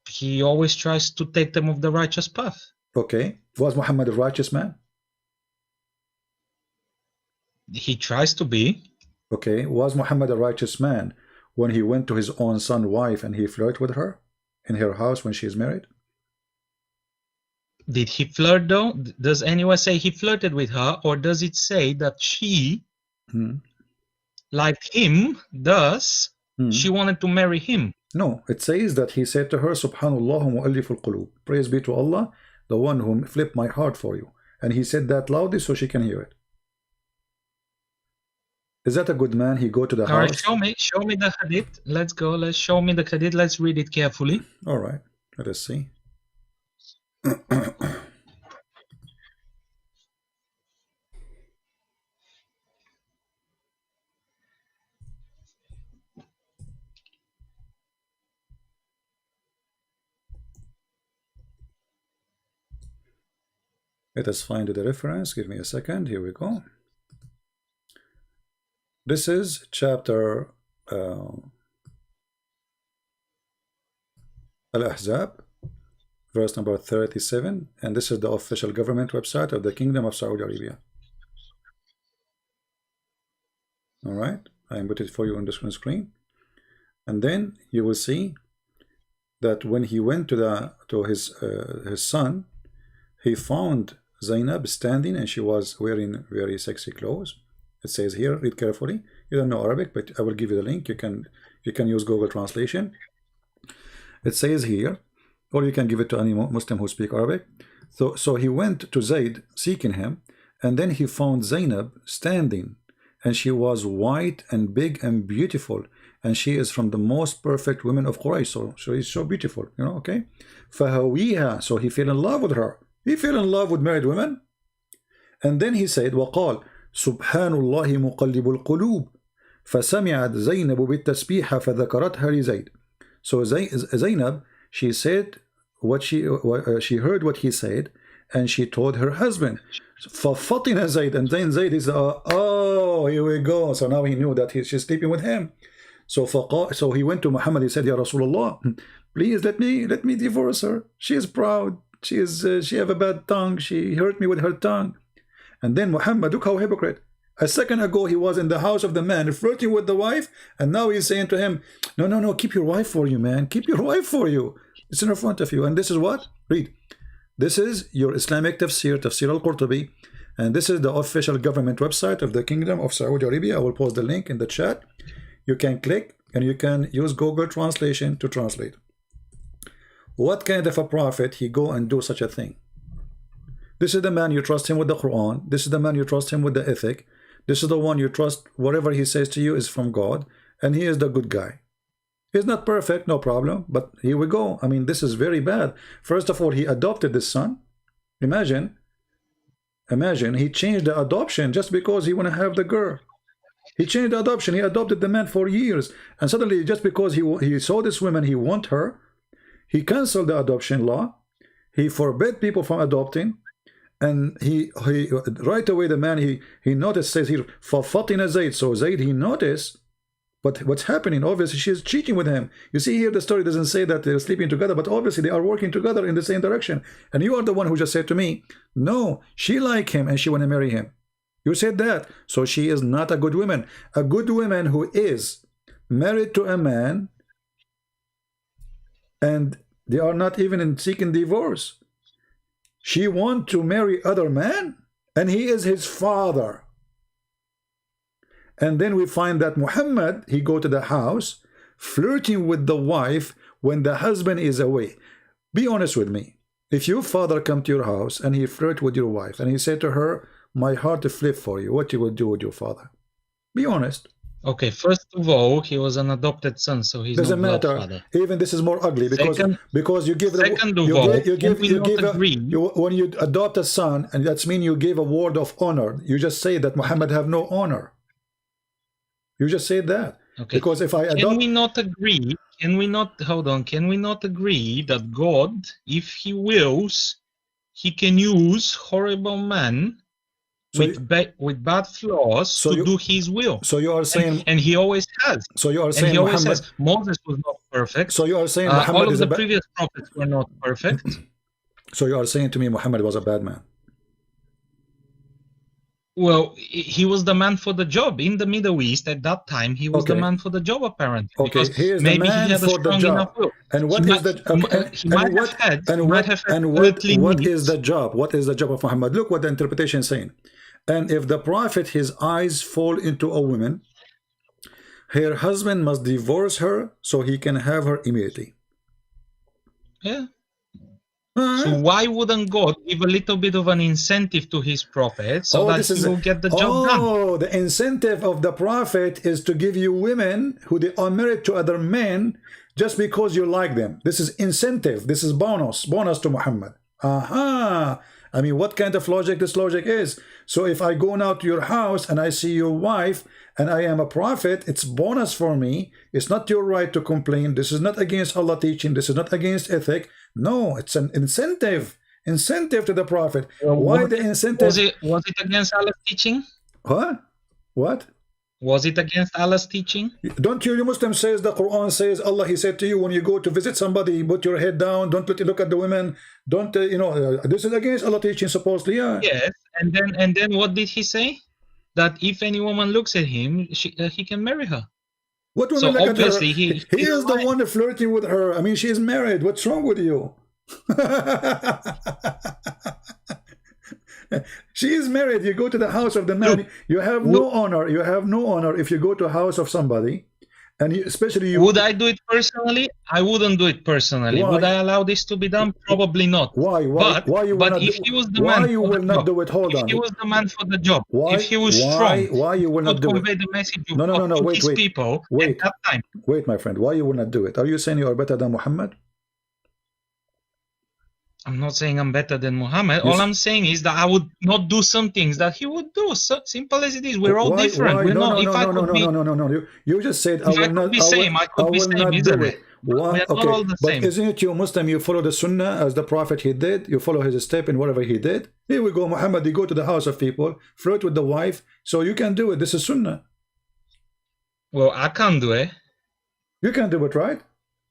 he always tries to take them off the righteous path. Okay, was Muhammad a righteous man? He tries to be. Okay, was Muhammad a righteous man when he went to his own son's wife and he flirted with her in her house when she is married? Did he flirt though? Does anyone say he flirted with her, or does it say that she liked him, thus she wanted to marry him? No, it says that he said to her, Subhanallah mu'alliful qulub, praise be to Allah, the one who flipped my heart for you. And he said that loudly so she can hear it. Is that a good man? He go to the house. All right, show me the hadith. Let's go. Let's show me the hadith. Let's read it carefully. All right, let us see. Let us find the reference. Give me a second. Here we go. This is chapter Al-Ahzab, verse number 37, and this is the official government website of the Kingdom of Saudi Arabia. All right, I put it for you on the screen, and then you will see that when he went to his son, he found Zainab standing, and she was wearing very sexy clothes. It says here, read carefully. You don't know Arabic, but I will give you the link. You can use Google Translation. It says here, or you can give it to any Muslim who speak Arabic. So he went to Zayd seeking him, and then he found Zainab standing, and she was white and big and beautiful, and she is from the most perfect women of Quraysh. So she's so beautiful, you know. Okay, فهويها. So he fell in love with her. He fell in love with married women, and then he said, وقال سبحان الله مقلب القلوب فسمعت زينب بالتسبيح فذكرتها لزيد. So Zainab, she said what she heard what he said, and she told her husband. ففطن زيد, and then Zayd is oh, here we go. So now he knew that she's sleeping with him. So he went to Muhammad. He said, Ya Rasulullah, please let me divorce her. She is proud. She have a bad tongue. She hurt me with her tongue. And then Muhammad, look how hypocrite. A second ago he was in the house of the man flirting with the wife, and now he's saying to him, no, keep your wife for you, man. Keep your wife for you. It's in front of you. And this is what? Read. This is your Islamic tafsir, Tafsir al-Qurtubi, and this is the official government website of the Kingdom of Saudi Arabia. I will post the link in the chat. You can click and you can use Google Translation to translate. What kind of a prophet he go and do such a thing? This is the man you trust him with the Quran. This is the man you trust him with the ethic. This is the one you trust whatever he says to you is from God, and he is the good guy. He's not perfect, no problem, but here we go. I mean, this is very bad. First of all, he adopted this son. Imagine he changed the adoption just because he want to have the girl. He changed the adoption. He adopted the man for years, and suddenly just because he saw this woman, he want her, he canceled the adoption law. He forbid people from adopting. And he right away, the man he noticed, says here فَفَطِنَ Zayd. So Zayd, he noticed what's happening. Obviously she's cheating with him. You see here the story doesn't say that they're sleeping together, but obviously they are working together in the same direction. And you are the one who just said to me, no, she like him and she want to marry him. You said that. So she is not a good woman. A good woman who is married to a man and they are not even in seeking divorce. She want to marry other man, and he is his father. And then we find that Muhammad, he go to the house, flirting with the wife when the husband is away. Be honest with me. If your father come to your house and he flirt with your wife, and he said to her, my heart to flip for you, what you would do with your father? Be honest. Okay, first of all, he was an adopted son, so he's doesn't not matter. father. Even this is more ugly because you give when you adopt a son, and that's mean you give a word of honor. You just say that Muhammad have no honor. You just say that. Okay. Because if I adopt, can we not agree? Can we not hold on? Can we not agree that God, if He wills, He can use horrible men with bad flaws to do His will? So you are saying, and He always has. So you are saying Muhammad, Moses was not perfect. So you are saying Muhammad all of is the previous prophets were not perfect. So you are saying to me Muhammad was a bad man? Well, he was the man for the job in the Middle East at that time. He was the man for the job, apparently. Okay, because he is maybe the man he had a for the strong job. enough will. And what is the job? What is the job of Muhammad? Look what the interpretation is saying. And if the prophet, his eyes fall into a woman, her husband must divorce her so he can have her immediately. Yeah. So why wouldn't God give a little bit of an incentive to his prophet so that he will get the job done? Oh, the incentive of the prophet is to give you women who they are married to other men just because you like them. This is incentive. This is bonus to Muhammad. Aha. I mean, what kind of logic this logic is? So if I go now to your house and I see your wife and I am a prophet, it's bonus for me. It's not your right to complain. This is not against Allah teaching. This is not against ethic. No, it's an incentive to the prophet. Why the incentive? Was it against Allah's teaching? What? Was it against Allah's teaching? Don't you Muslims says the Quran says Allah, he said to you when you go to visit somebody, put your head down, don't look at the women, don't this is against Allah teaching supposedly. Yes, and then what did he say? That if any woman looks at him, he can marry her. What woman look at her? He is the one flirting with her. I mean, she is married. What's wrong with you? She is married. You go to the house of the man. You have no honor. You have no honor if you go to a house of somebody, and especially you. Would I do it personally? I wouldn't do it personally. Why? Would I allow this to be done? Probably not. Why? But if he was the man, why you will not do it? Hold on. If he was the man for the job, if he was strong, strong, why you will not do it? Convey the message No. to his people at that time. Wait, my friend. Why you will not do it? Are you saying you are better than Muhammad? I'm not saying I'm better than Muhammad. All I'm saying is that I would not do some things that he would do. So simple as it is. We're all different. We're not. No. You just said I will not. I will not do it. Why? Okay, but isn't it you Muslim? You follow the Sunnah as the Prophet he did. You follow his step in whatever he did. Here we go, Muhammad. You go to the house of people, flirt with the wife, so you can do it. This is Sunnah. Well, I can't do it. You can do it, right?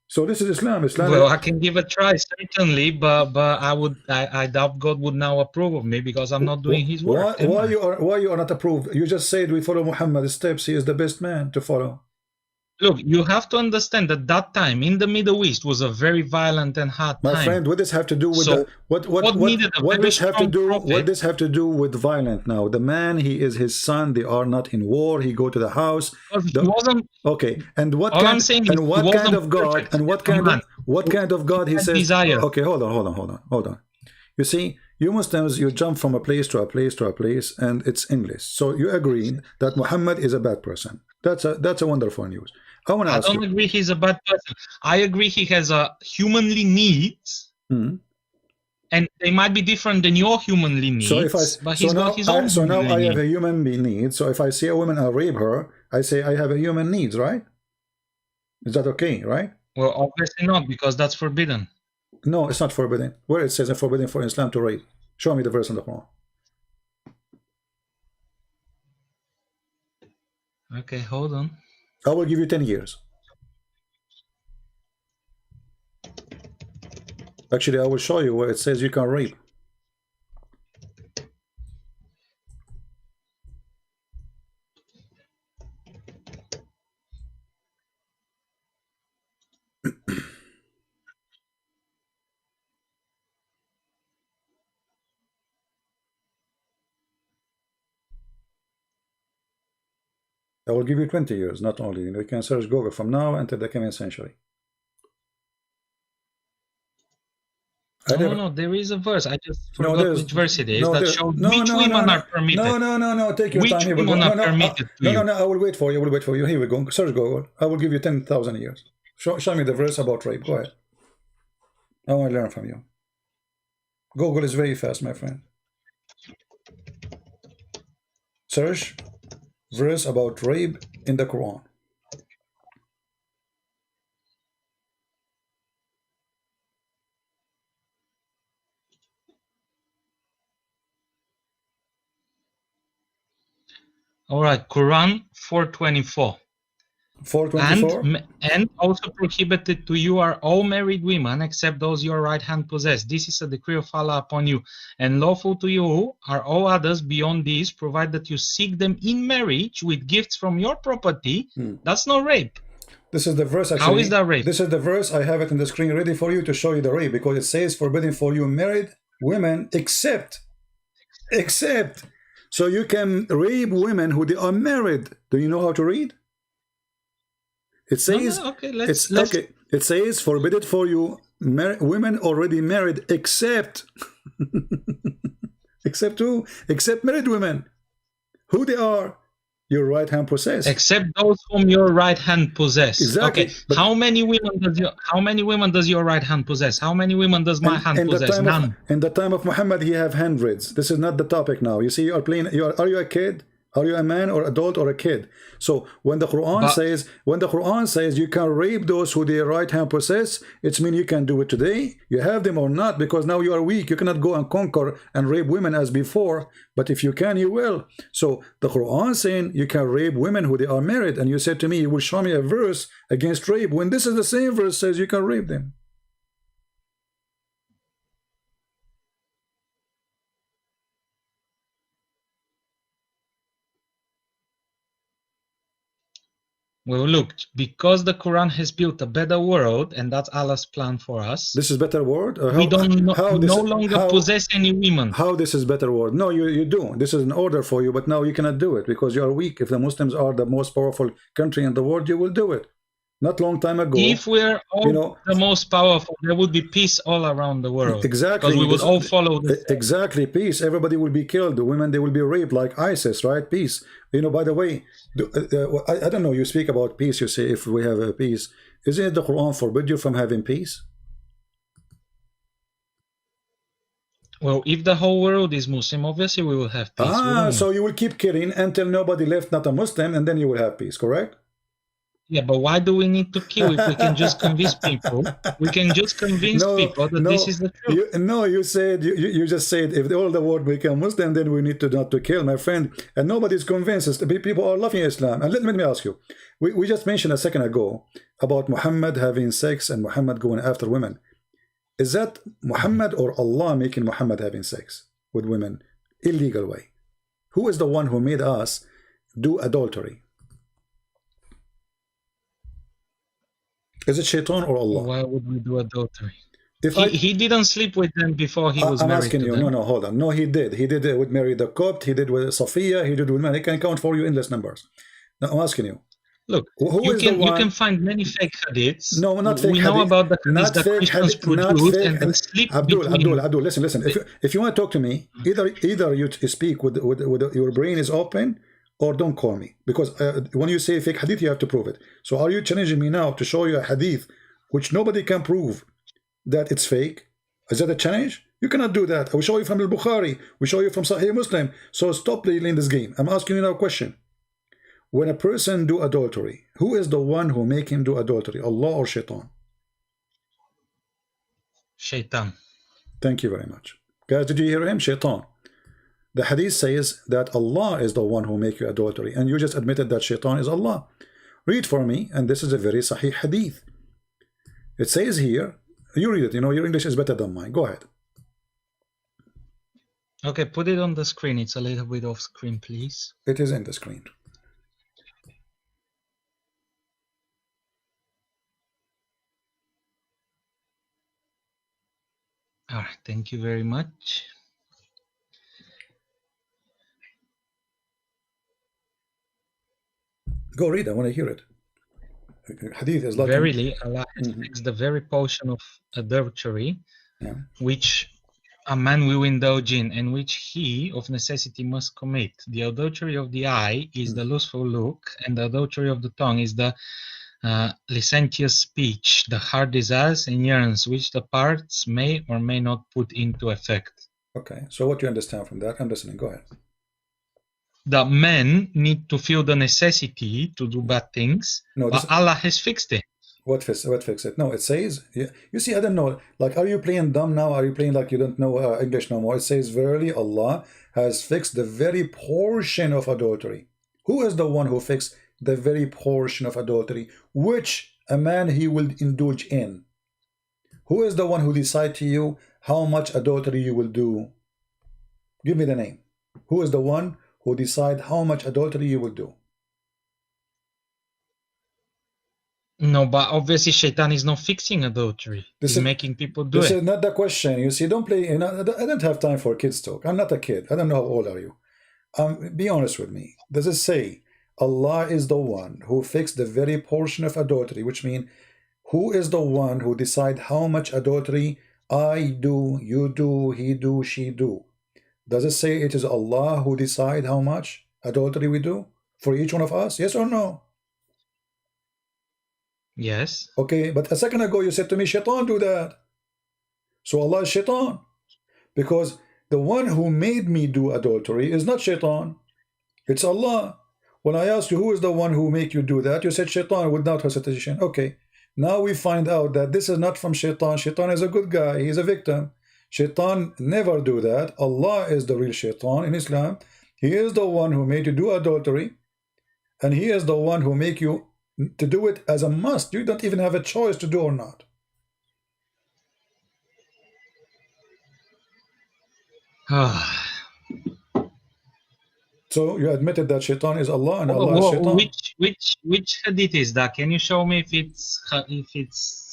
So this is Islam. Well, I can give a try certainly, but I doubt God would now approve of me because I'm not doing His work. Why you are not approved? You just said we follow Muhammad's steps. He is the best man to follow. Look, you have to understand that that time in the Middle East was a very violent and hard My time. friend, what does have to do with So, what needed a what very does have to strong do prophet. what does have to do with violent now? The man, he is his son, they are not in war, he go to the house. Because he wasn't. Okay, and what All kind I'm saying is and he what kind wasn't of God perfect. and what Come kind of on. what kind of God he had says? desire. Okay, hold on. You see, you Muslims, you jump from a place to a place to a place, and it's English. So you agree that Muhammad is a bad person. That's a wonderful news. I want to I ask don't you. agree he's a bad person. I agree he has a humanly needs, Hmm. and they might be different than your humanly needs. So if but he's got his own. so now humanly I have needs. a human need. So if I see a woman, I'll rape her. I say I have a human needs, right? Is that okay, right? Well, obviously not, because that's forbidden. No, it's not forbidden. Where it says it's forbidden for Islam to rape? Show me the verse in the Quran. Okay, hold on. I will give you 10 years. Actually, I will show you where it says you can rape. I will give you 20 years, not only. You can search Google from now until the coming century. No, there is a verse. I just forgot which verse it is that shows which women are permitted. No, take your time. Which women are permitted to you. No, I will wait for you. Here we go. Search Google. I will give you 10,000 years. Show me the verse about rape. Go ahead. I want to learn from you. Google is very fast, my friend. Search verse about rape in the Quran. All right, Quran 4:24. 4:24. And also prohibited to you are all married women except those your right hand possess. This is a decree of Allah upon you, and lawful to you are all others beyond these, provided that you seek them in marriage with gifts from your property. That's not rape. This is the verse. Actually, how is that rape? This is the verse. I have it on the screen ready for you to show you the rape, because it says forbidden for you married women except. So you can rape women who they are married. Do you know how to read? It says, okay, It says forbidden for you women already married except except who? Except married women. Who they are? Your right hand possess. Except those whom your right hand possess. Exactly. Okay. How many women does your right hand possess? How many women does my hand possess? None. In the time of Muhammad, he have hundreds. This is not the topic now. You see, you are playing. Are you a kid? Are you a man or adult or a kid? So when the Quran says you can rape those who their right hand possess, it means you can do it today. You have them or not, because now you are weak. You cannot go and conquer and rape women as before. But if you can, you will. So the Quran saying you can rape women who they are married, and you said to me, you will show me a verse against rape, when this is the same verse says you can rape them. Well, look, because the Quran has built a better world, and that's Allah's plan for us. This is better world? We don't no longer possess any women. How this is better world? No, you do. This is an order for you, but now you cannot do it because you are weak. If the Muslims are the most powerful country in the world, you will do it. Not long time ago. If we're all the most powerful, there would be peace all around the world. Exactly. Because we would all follow this. Exactly. Peace. Everybody will be killed. The women, they will be raped like ISIS, right? Peace. By the way, I don't know, you speak about peace, you say if we have a peace. Isn't it the Quran forbid you from having peace? Well, if the whole world is Muslim, obviously we will have peace. So you will keep killing until nobody left not a Muslim, and then you will have peace, correct? Yeah, but why do we need to kill if we can just convince people? We can just convince people that this is the truth. You just said if all the world become Muslim, then we need to not to kill, my friend. And nobody's convinced. People are loving Islam. And let me ask you, we just mentioned a second ago about Muhammad having sex and Muhammad going after women. Is that Muhammad or Allah making Muhammad having sex with women illegal way? Who is the one who made us do adultery? Is it shaitan or Allah? Why would we do adultery? If He didn't sleep with them before he was I'm married asking to you, them. no, hold on. No, he did. He did it with Mary the Copt. He did with Sophia. He did with man. He can count for you endless numbers. Now, I'm asking you. Look, Who you is the one? can find many fake hadiths. No, not fake We know hadith. about the hadiths Not that fake Christians hadith. Not produce fake and they hadith. sleep Abdul, between. Abdul, listen. If you want to talk to me, either you speak with your brain is open, or don't call me, because when you say fake hadith, you have to prove it. So are you challenging me now to show you a hadith which nobody can prove that it's fake? Is that a challenge? You cannot do that. I will show you from al-Bukhari. We show you from Sahih Muslim. So stop playing this game. I'm asking you now a question. When a person do adultery, who is the one who make him do adultery? Allah or shaitan? Shaitan. Thank you very much. Guys, did you hear him? Shaitan. The hadith says that Allah is the one who make you adultery, and you just admitted that shaitan is Allah. Read for me, and this is a very sahih hadith. It says here, you read it, you know, your English is better than mine. Go ahead. Okay, put it on the screen. It's a little bit off screen, please. It is in the screen. All right, thank you very much. Go read, I want to hear it. Hadith is like Verily, Allah has fixed the very portion of adultery, which a man will indulge in, and which he of necessity must commit. The adultery of the eye is the lustful look, and the adultery of the tongue is the licentious speech, the heart desires and yearns, which the parts may or may not put into effect. Okay, so what do you understand from that? I'm listening, go ahead. The men need to feel the necessity to do bad things, but Allah has fixed it. What fix it? No, it says, you see, I don't know, like, are you playing dumb now? Are you playing like you don't know English no more? It says, verily Allah has fixed the very portion of adultery. Who is the one who fixed the very portion of adultery, which a man he will indulge in? Who is the one who decide to you how much adultery you will do? Give me the name. Who is the one who decide how much adultery you will do? No, but obviously Shaitan is not fixing adultery. He's making people do it. This is not the question. You see, don't play. I don't have time for kids talk. I'm not a kid. I don't know how old are you. Be honest with me. Does it say Allah is the one who fixed the very portion of adultery, which means who is the one who decide how much adultery I do, you do, he do, she do? Does it say it is Allah who decide how much adultery we do for each one of us? Yes or no? Yes. Okay, but a second ago you said to me, Shaitan do that. So Allah is Shaitan. Because the one who made me do adultery is not Shaitan. It's Allah. When I asked you who is the one who make you do that, you said Shaitan without hesitation. Okay, now we find out that this is not from Shaitan. Shaitan is a good guy. He's a victim. Shaitan never do that. Allah is the real Shaitan in Islam. He is the one who made you do adultery, and he is the one who make you to do it as a must. You don't even have a choice to do or not. So you admitted that Shaitan is Allah and Allah is Shaitan. Which hadith is that? Can you show me if it's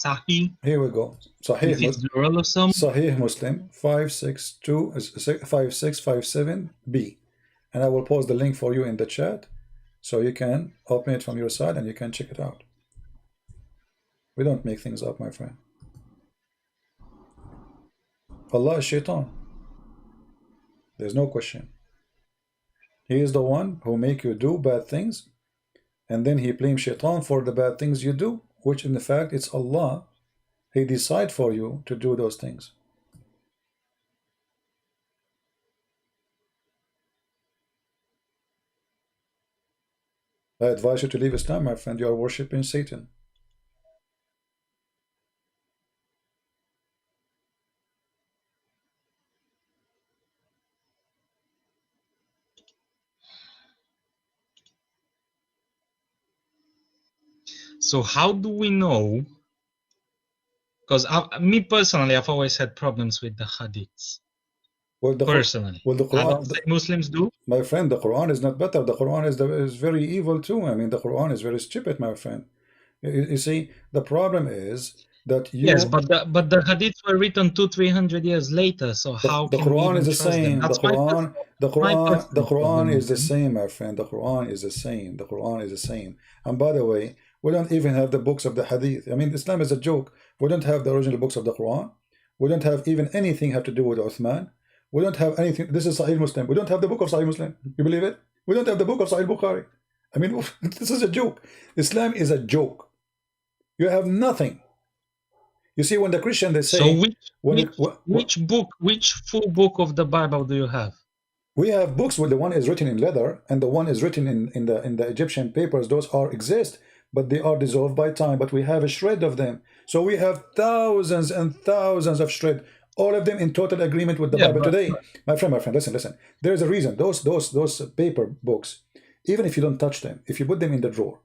Sahih? Here we go. Sahih. Sahih Muslim 5657B, and I will post the link for you in the chat, so you can open it from your side and you can check it out. We don't make things up, my friend. Allah is Shaitan. There's no question. He is the one who make you do bad things, and then he blames Shaitan for the bad things you do, which in fact it's Allah. He decide for you to do those things. I advise you to leave Islam, my friend. You are worshipping Satan. So how do we know? Because me personally, I've always had problems with the hadiths. Well, the personally, well, the Quran, I don't think Muslims do. My friend, the Quran is not better. The Quran is very evil too. I mean, the Quran is very stupid, my friend. You see, the problem is that Yes, you but the hadiths were written 200-300 years later. So how the can we Quran is even the trust them? same. That's my The personal Quran problem is with the them. same, my friend. The Quran is the same. The Quran is the same. And by the way, we don't even have the books of the Hadith. I mean, Islam is a joke. We don't have the original books of the Quran. We don't have even anything have to do with Uthman. We don't have anything. This is Sahih Muslim. We don't have the book of Sahih Muslim. You believe it? We don't have the book of Sahih Bukhari. I mean, this is a joke. Islam is a joke. You have nothing. You see, when the Christian they say, So which full book of the Bible do you have? we have books where the one is written in leather and the one is written in the Egyptian papers. Those are exist, but they are dissolved by time. But we have a shred of them. So we have thousands and thousands of shred, all of them in total agreement with the Bible today. My friend, listen. There is a reason. Those paper books, even if you don't touch them, if you put them in the drawer,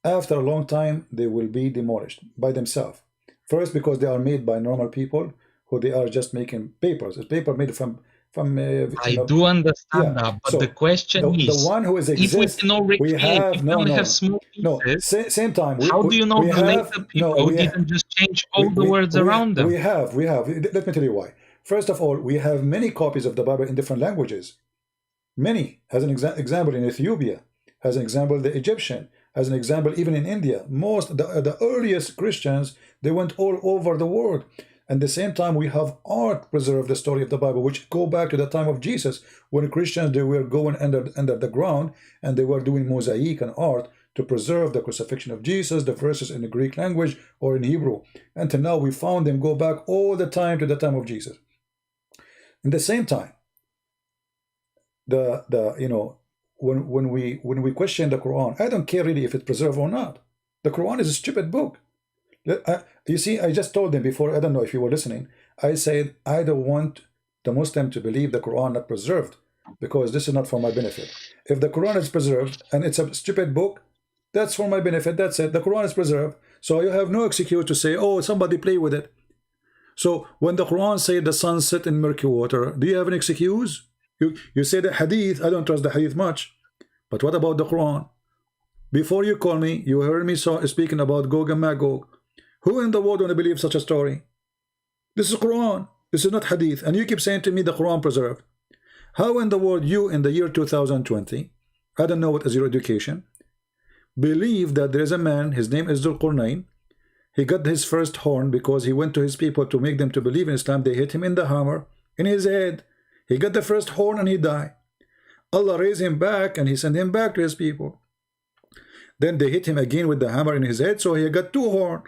after a long time they will be demolished by themselves. First, because they are made by normal people who they are just making papers. It's paper made from I do understand that, but so the question is, the one who is if we exist, cannot we recreate, have if we only have small pieces, same time. how do you know we the have, later people didn't just change all the words around them? We have. Let me tell you why. First of all, we have many copies of the Bible in different languages. Many, as an example, in Ethiopia, as an example, the Egyptian, as an example, even in India. Most the earliest Christians, they went all over the world. At the same time, we have art preserve the story of the Bible, which go back to the time of Jesus, when Christians they were going under the ground and they were doing mosaic and art to preserve the crucifixion of Jesus, the verses in the Greek language or in Hebrew. Until now, we found them go back all the time to the time of Jesus. In the same time, when we question the Quran, I don't care really if it's preserved or not. The Quran is a stupid book. You see, I just told them before, I don't know if you were listening, I said I don't want the Muslim to believe the Quran not preserved, because this is not for my benefit. If the Quran is preserved and it's a stupid book, that's for my benefit. That's it. The Quran is preserved, so you have no excuse to say, oh, somebody play with it. So when the Quran said the sun set in murky water, do you have an excuse? You say the Hadith, I don't trust the Hadith much, but what about the Quran? Before you call me, you heard me speaking about Gog and Magog. Who in the world want to believe such a story? This is Quran. This is not Hadith. And you keep saying to me the Quran preserved. How in the world you in the year 2020, I don't know what is your education, believe that there is a man, his name is Dhul Qurnayn. He got his first horn because he went to his people to make them to believe in Islam. They hit him in the hammer, in his head. He got the first horn and he died. Allah raised him back and he sent him back to his people. Then they hit him again with the hammer in his head, so he got two horns.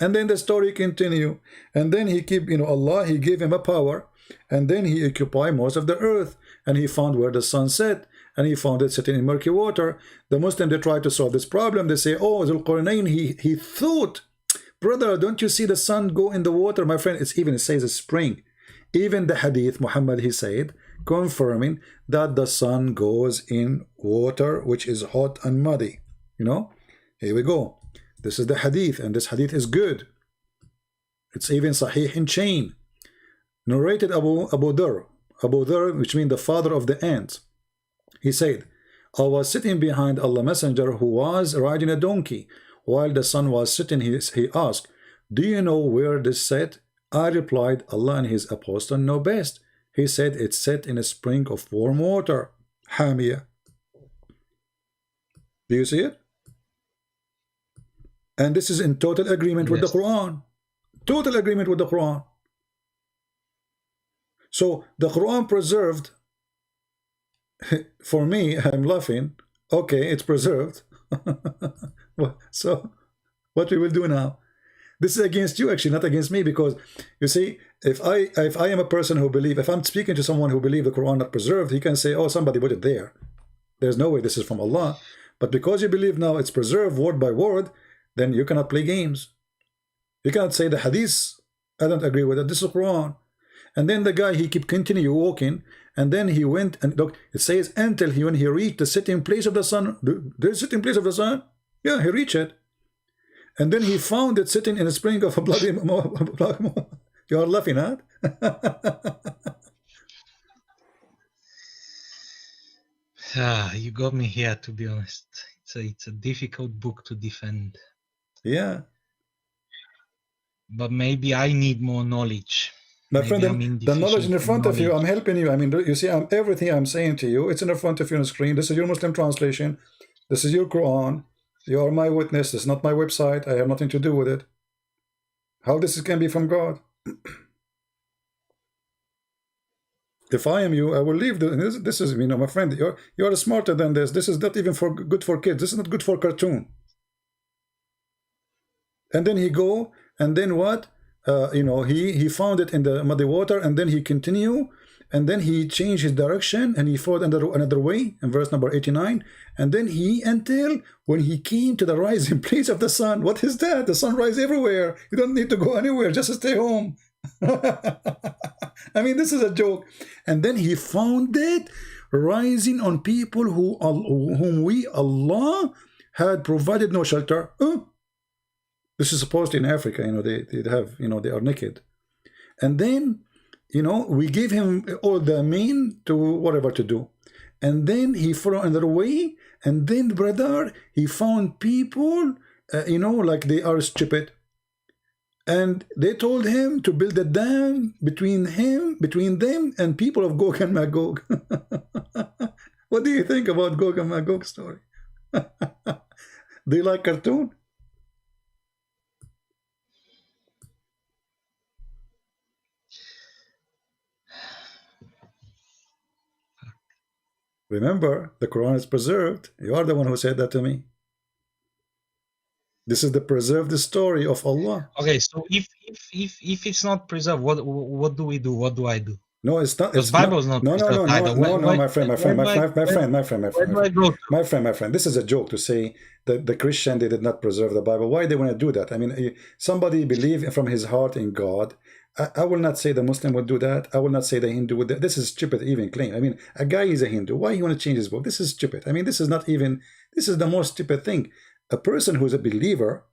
And then the story continue. And then he keep, Allah, he gave him a power. And then he occupied most of the earth. And he found where the sun set. And he found it sitting in murky water. The Muslim, they try to solve this problem. They say, oh, Dhul Qurnayn, he thought, brother, don't you see the sun go in the water? My friend, it says a spring. Even the Hadith, Muhammad, he said, confirming that the sun goes in water, which is hot and muddy. Here we go. This is the Hadith, and this Hadith is good. It's even Sahih in chain. Narrated Abu Dharr, which means the father of the ants. He said, I was sitting behind Allah Messenger, who was riding a donkey. While the sun was sitting, he asked, do you know where this set? I replied, Allah and his apostle know best. He said, it's set in a spring of warm water. Hamia. Do you see it? And this is in total agreement with the Quran. Total agreement with the Quran. So the Quran preserved, for me, I'm laughing. Okay, it's preserved. So what we will do now? This is against you, actually, not against me, because you see, if I am a person who believe, if I'm speaking to someone who believe the Quran not preserved, he can say, oh, somebody put it there. There's no way this is from Allah. But because you believe now it's preserved word by word, then you cannot play games. You cannot say the Hadith, I don't agree with it, this is Quran. And then the guy, he keep continue walking, and then he went, and look, it says, until when he reached the sitting place of the sun, the sitting place of the sun, yeah, he reached it. And then he found it sitting in a spring of a bloody. You are laughing, huh? You got me here, to be honest. It's a difficult book to defend. Yeah. But maybe I need more knowledge. My Maybe friend, I'm the knowledge in deficient the front of you, knowledge. I'm helping you. I mean, you see, everything I'm saying to you, it's in the front of you on the screen. This is your Muslim translation. This is your Quran. You are my witness. This is not my website. I have nothing to do with it. How this can be from God? If I am you, I will leave. This is, you know, my friend, you're smarter than this. This is not even good for kids. This is not good for cartoon. And then he go, and then what? You know, he found it in the muddy water, and then he continue, and then he changed his direction, and he followed another way in verse number 89, and then until when he came to the rising place of the sun. What is that? The sun rises everywhere. You don't need to go anywhere, just stay home. I mean, this is a joke. And then he found it rising on people whom we, Allah, had provided no shelter. This is supposed to in Africa, you know, they have, you know, they are naked. And then, you know, we gave him all the mean to whatever to do. And then he followed another way. And then, brother, he found people, you know, like they are stupid. And they told him to build a dam between them and people of Gog and Magog. What do you think about Gog and Magog story? Do you like cartoon? Remember, the Quran is preserved. You are the one who said that to me. This is the preserved story of Allah. Okay, so if it's not preserved, what do we do? What do I do? No, it's not. Because Bible is not preserved either. No, my friend. This is a joke to say that the Christian, they did not preserve the Bible. Why they want to do that? I mean, somebody believe from his heart in God. I will not say the Muslim would do that. I will not say the Hindu would. This is stupid even claim. I mean, a guy is a Hindu. Why he want to change his book? This is stupid. I mean, this is not even. This is the most stupid thing. A person who is a believer,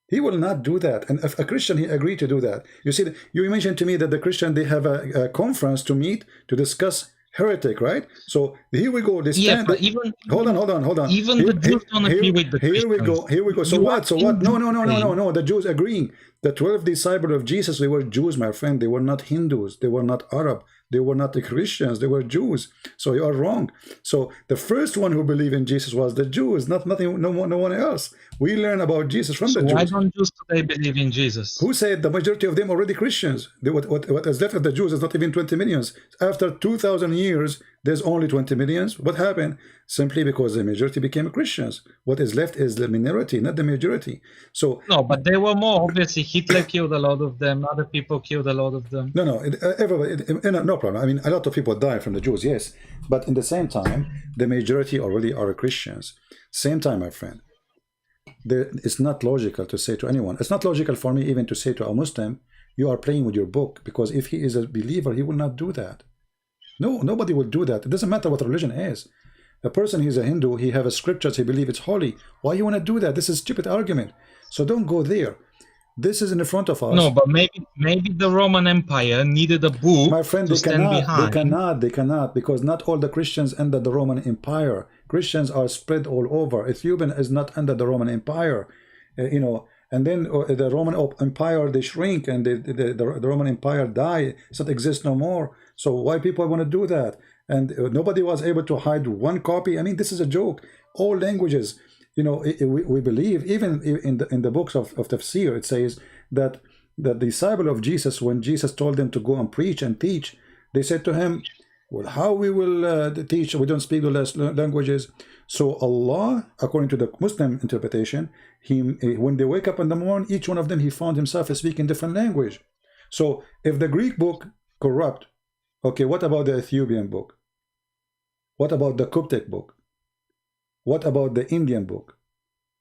he will not do that. And if a Christian, he agreed to do that. You see, you mentioned to me that the Christian, they have a conference to meet to discuss heretic, right? So here we go. They stand. But even hold on. Even the Jews don't agree with the Christians. Here we go. So what? No. The Jews agreeing. The 12 disciples of Jesus, they were Jews, my friend. They were not Hindus. They were not Arab. They were not the Christians. They were Jews. So you are wrong. So the first one who believed in Jesus was the Jews, no one else. We learn about Jesus from the Jews. Why don't Jews today believe in Jesus? Who said the majority of them already Christians? What is left of the Jews is not even 20 millions. After 2,000 years, there's only 20 millions. What happened? Simply because the majority became Christians. What is left is the minority, not the majority. So no, but they were more. Obviously, Hitler killed a lot of them. Other people killed a lot of them. No, everybody, no problem. I mean, a lot of people died from the Jews, yes. But in the same time, the majority already are Christians. Same time, my friend. It's not logical to say to anyone. It's not logical for me even to say to a Muslim, you are playing with your book. Because if he is a believer, he will not do that. No, nobody will do that. It doesn't matter what religion is. A person who's a Hindu, he have a scriptures, he believes it's holy. Why you want to do that? This is a stupid argument. So don't go there. This is in the front of us. No, but maybe the Roman Empire needed a book. My friend, they cannot, because not all the Christians under the Roman Empire. Christians are spread all over. Ethiopia is not under the Roman Empire, you know. And then the Roman Empire, they shrink, and the Roman Empire die. It doesn't exist no more. So why people want to do that? And nobody was able to hide one copy. I mean, this is a joke. All languages, you know, we believe, even in the books of Tafsir, it says that the disciple of Jesus, when Jesus told them to go and preach and teach, they said to him, well, how we will teach? We don't speak the last languages. So Allah, according to the Muslim interpretation, when they wake up in the morning, each one of them, he found himself speaking different language. So if the Greek book corrupt, okay, what about the Ethiopian book? What about the Coptic book? What about the Indian book?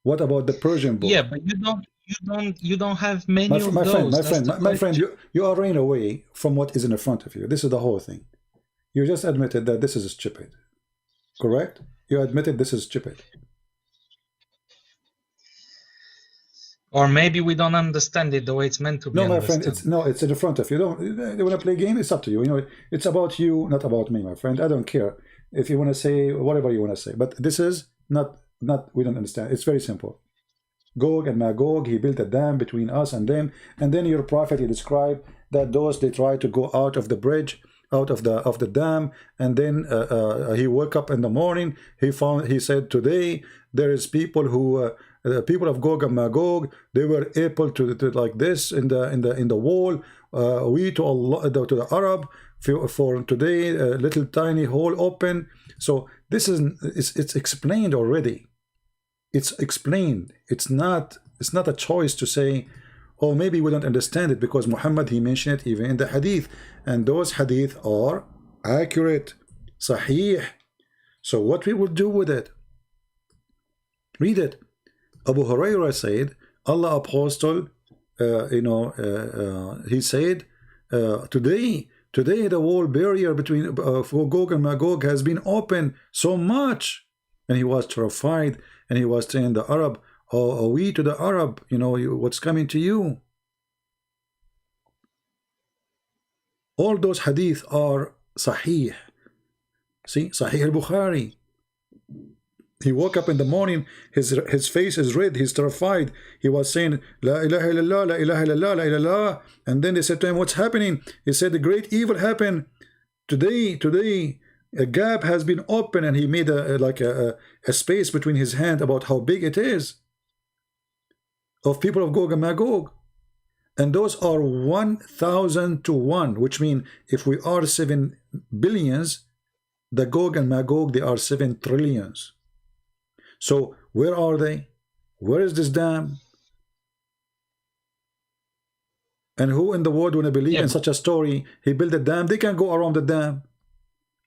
What about the Persian book? Yeah, but you don't have many my of friend, those. My friend, you are running away from what is in the front of you. This is the whole thing. You just admitted that this is stupid. Correct? You admitted this is stupid. Or maybe we don't understand it the way it's meant to be. No, my friend, it's in the front of you. They want to play a game, it's up to you. You know, it's about you, not about me, my friend. I don't care if you want to say whatever you want to say. But this is not we don't understand. It's very simple. Gog and Magog, he built a dam between us and them. And then your prophet, he described that those, they try to go out of the bridge, out of the dam, and then he woke up in the morning, he said, today there is people who people of Gog and Magog, they were able to like this in the wall, we to Allah, to the Arab, for today a little tiny hole open. So this is, it's explained already. It's explained. It's not a choice to say, oh, maybe we don't understand it, because Muhammad, he mentioned it even in the hadith, and those hadith are accurate, sahih. So what we will do with it? Read it. Abu Hurairah said, Allah Apostle, he said, today the wall barrier between Gog and Magog has been opened so much, and he was terrified, and he was saying, the Arab, oh, we to the Arab, what's coming to you? All those hadith are sahih. See, Sahih al-Bukhari. He woke up in the morning, his face is red, he's terrified. He was saying, La ilaha illallah, la ilaha illallah, la ilaha. And then they said to him, what's happening? He said, the great evil happened. Today, a gap has been opened, and he made a space between his hand about how big it is, of people of Gog and Magog. And those are 1,000 to 1, which means if we are 7 billions, the Gog and Magog, they are 7 trillions. So where are they? Where is this dam? And who in the world would believe in such a story? He built a dam, they can go around the dam.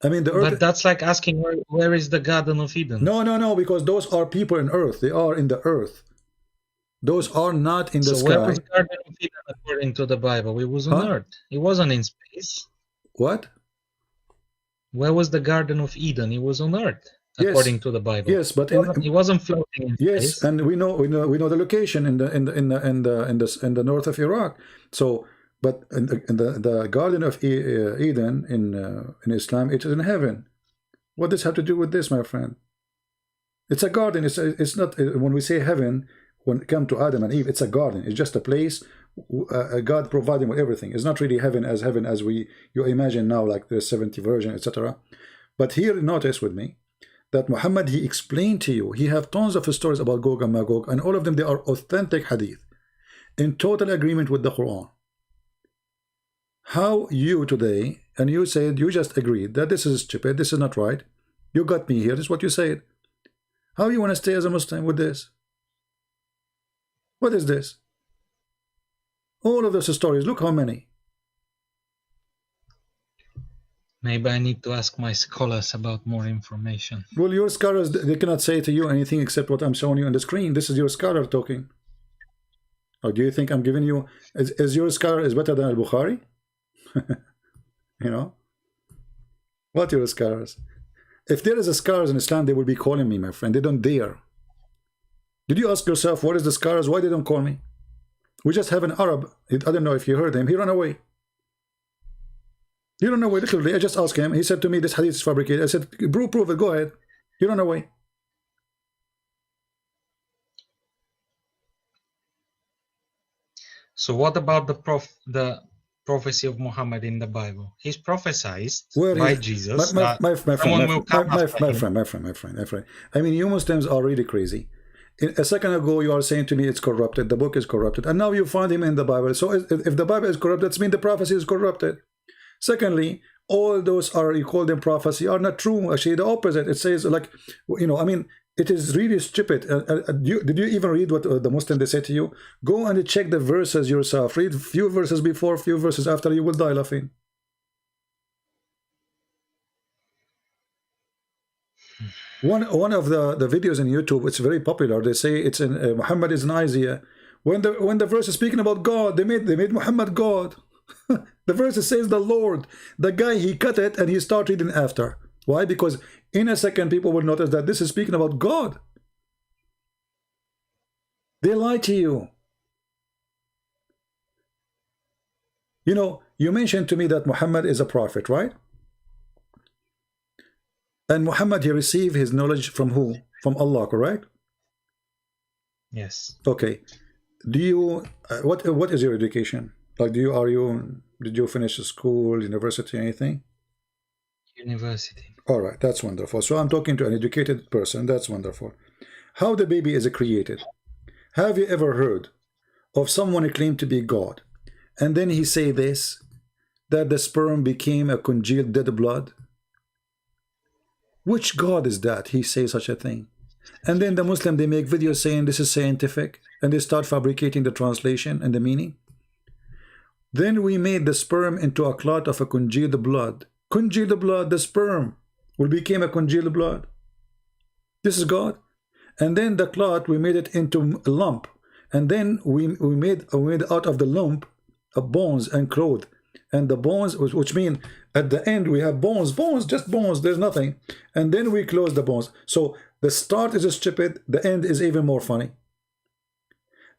I mean, the earth. But that's like asking where is the Garden of Eden? No, because those are people in earth. They are in the earth. Those are not in the sky. So where was the Garden of Eden according to the Bible? It was on earth. It wasn't in space. What? Where was the Garden of Eden? It was on earth, according to the Bible. Yes, but it wasn't floating in space. Yes, and we know the location in the north of Iraq. So, but in the Garden of Eden in Islam, it is in heaven. What does have to do with this, my friend? It's a garden. It's not, when we say heaven, when it comes to Adam and Eve, it's a garden. It's just a place God providing with everything. It's not really heaven as you imagine now, like the 70 virgin, etc. But here, notice with me that Muhammad, he explained to you, he have tons of stories about Gog and Magog, and all of them, they are authentic hadith in total agreement with the Quran. How you today, and you said, you just agreed that this is stupid, this is not right, you got me here, this is what you said. How you want to stay as a Muslim with this? What is this? All of those stories, look how many. Maybe I need to ask my scholars about more information. Well, your scholars, they cannot say to you anything except what I'm showing you on the screen. This is your scholar talking. Or do you think I'm giving you, is your scholar is better than al-Bukhari? You know? What your scholars? If there is a scholars in Islam, they will be calling me, my friend. They don't dare. Did you ask yourself, what is the scholars? Why they don't call me? We just have an Arab. I don't know if you heard him. He ran away. He ran away, literally. I just asked him. He said to me, this hadith is fabricated. I said, prove it. Go ahead. He ran away. So what about the prophecy of Muhammad in the Bible? He's prophesied by Jesus. My friend. I mean, you Muslims are really crazy. A second ago, you are saying to me it's corrupted. The book is corrupted. And now you find him in the Bible. So if the Bible is corrupted, that means the prophecy is corrupted. Secondly, all those you call them prophecy are not true. Actually, the opposite. It says, like, I mean, it is really stupid. Did you even read what the Muslim, they say to you? Go and check the verses yourself. Read few verses before, few verses after. You will die laughing. One of the videos in YouTube, it's very popular. They say it's in Muhammad is in Isaiah. When the verse is speaking about God, they made Muhammad God. The verse says the Lord. The guy, he cut it and he started reading after. Why? Because in a second people will notice that this is speaking about God. They lie to you. You mentioned to me that Muhammad is a prophet, right? And Muhammad, he received his knowledge from who? From Allah, correct? Yes. Okay. Do you what is your education? Like, did you finish school, university, anything? University. All right, that's wonderful. So I'm talking to an educated person. That's wonderful. How the baby is created? Have you ever heard of someone who claimed to be God, and then he say this, that the sperm became a congealed dead blood? Which God is that? He says such a thing. And then the Muslim, they make videos saying this is scientific, and they start fabricating the translation and the meaning. Then we made the sperm into a clot of a congealed blood. Congealed blood, the sperm will become a congealed blood. This is God. And then the clot, we made it into a lump. And then we made out of the lump bones and cloth. And the bones, which mean at the end we have bones, just bones, there's nothing. And then we close the bones. So the start is stupid, the end is even more funny.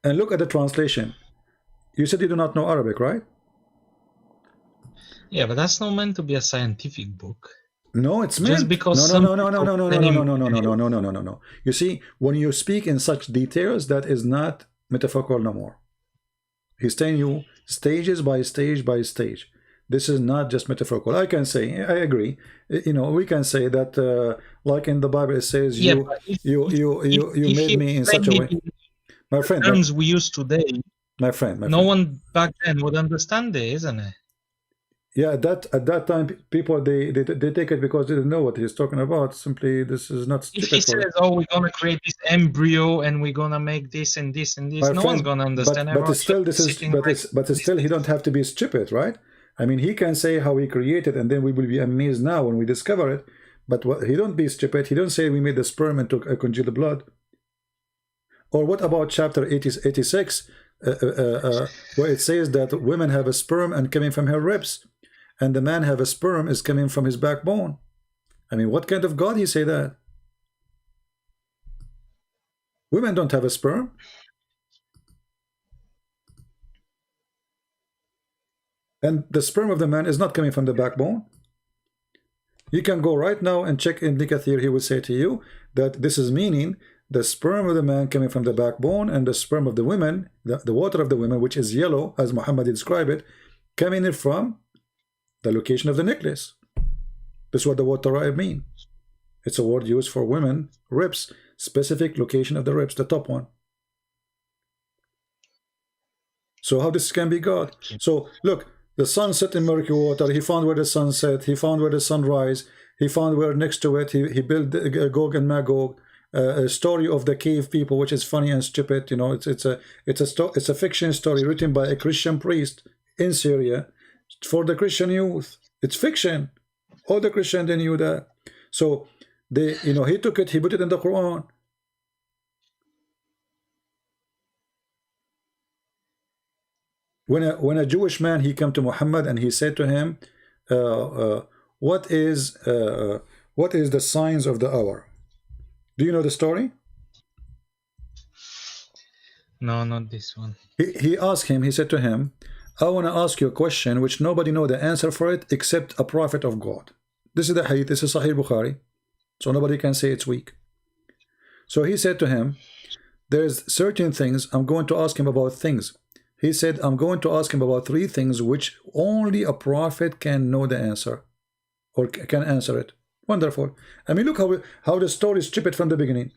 And look at the translation. You said you do not know Arabic, right? Yeah, but that's not meant to be a scientific book. No, it's meant. Just because No. You see, when you speak in such details, that is not metaphorical no more. He's telling you stages by stage by stage. This is not just metaphorical. I can say, I agree. You know, we can say that, like in the Bible, it says, Yeah, you made me in such a way. My friend, terms we use today, my friend. no one back then would understand it, isn't it? Yeah, at that time, people they take it because they didn't know what he's talking about. Simply, this is not If he says, "Oh, we're gonna create this embryo and we're gonna make this and this and this," no one's gonna understand. But still, still, he don't have to be stupid, right? I mean, he can say how he created, and then we will be amazed now when we discover it. But he don't be stupid. He don't say we made the sperm into a congealed blood. Or what about chapter 86, where it says that women have a sperm and coming from her ribs, and the man have a sperm is coming from his backbone? I mean, what kind of God he say that? Women don't have a sperm. And the sperm of the man is not coming from the backbone. You can go right now and check in Kathir. He will say to you that this is meaning the sperm of the man coming from the backbone, and the sperm of the women, the water of the women, which is yellow, as Muhammad described it, coming in from the location of the necklace. This is what the word Torah mean. It's a word used for women, ribs, specific location of the ribs, the top one. So how this can be God? So look, the sun set in murky water. He found where the sun set. He found where the sun rise. He found where next to it he built Gog and Magog. A story of the cave people, which is funny and stupid. You know, it's a fiction story written by a Christian priest in Syria for the Christian youth. It's fiction. All the Christians, they knew that. So he took it, he put it in the Quran. When a Jewish man, he came to Muhammad and he said to him, what is the signs of the hour? Do you know the story? No, not this one. He asked him, he said to him, I want to ask you a question which nobody know the answer for it except a prophet of God. This is the hadith, this is Sahih Bukhari. So nobody can say it's weak. So he said to him, there's certain things, I'm going to ask him about things. He said, I'm going to ask him about 3 things which only a prophet can know the answer, or can answer it. Wonderful. I mean, look how the story is stupid from the beginning.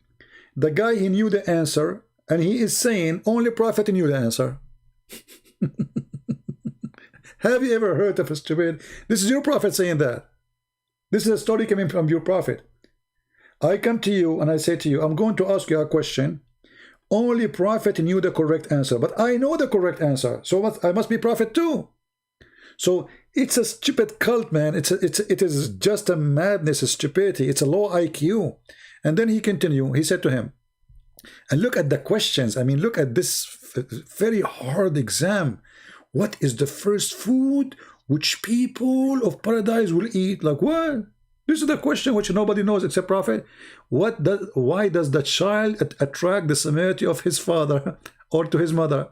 The guy, he knew the answer, and he is saying only prophet knew the answer. Have you ever heard of a stupid? This is your prophet saying that. This is a story coming from your prophet. I come to you and I say to you, I'm going to ask you a question. Only prophet knew the correct answer, but I know the correct answer, so I must be prophet too. So it's a stupid cult, man. It is just a madness, a stupidity. It's a low IQ. And then he continued. He said to him, and look at the questions. I mean, look at this very hard exam. What is the first food which people of paradise will eat? Like what? This is the question which nobody knows except prophet. Why does the child attract the similarity of his father or to his mother?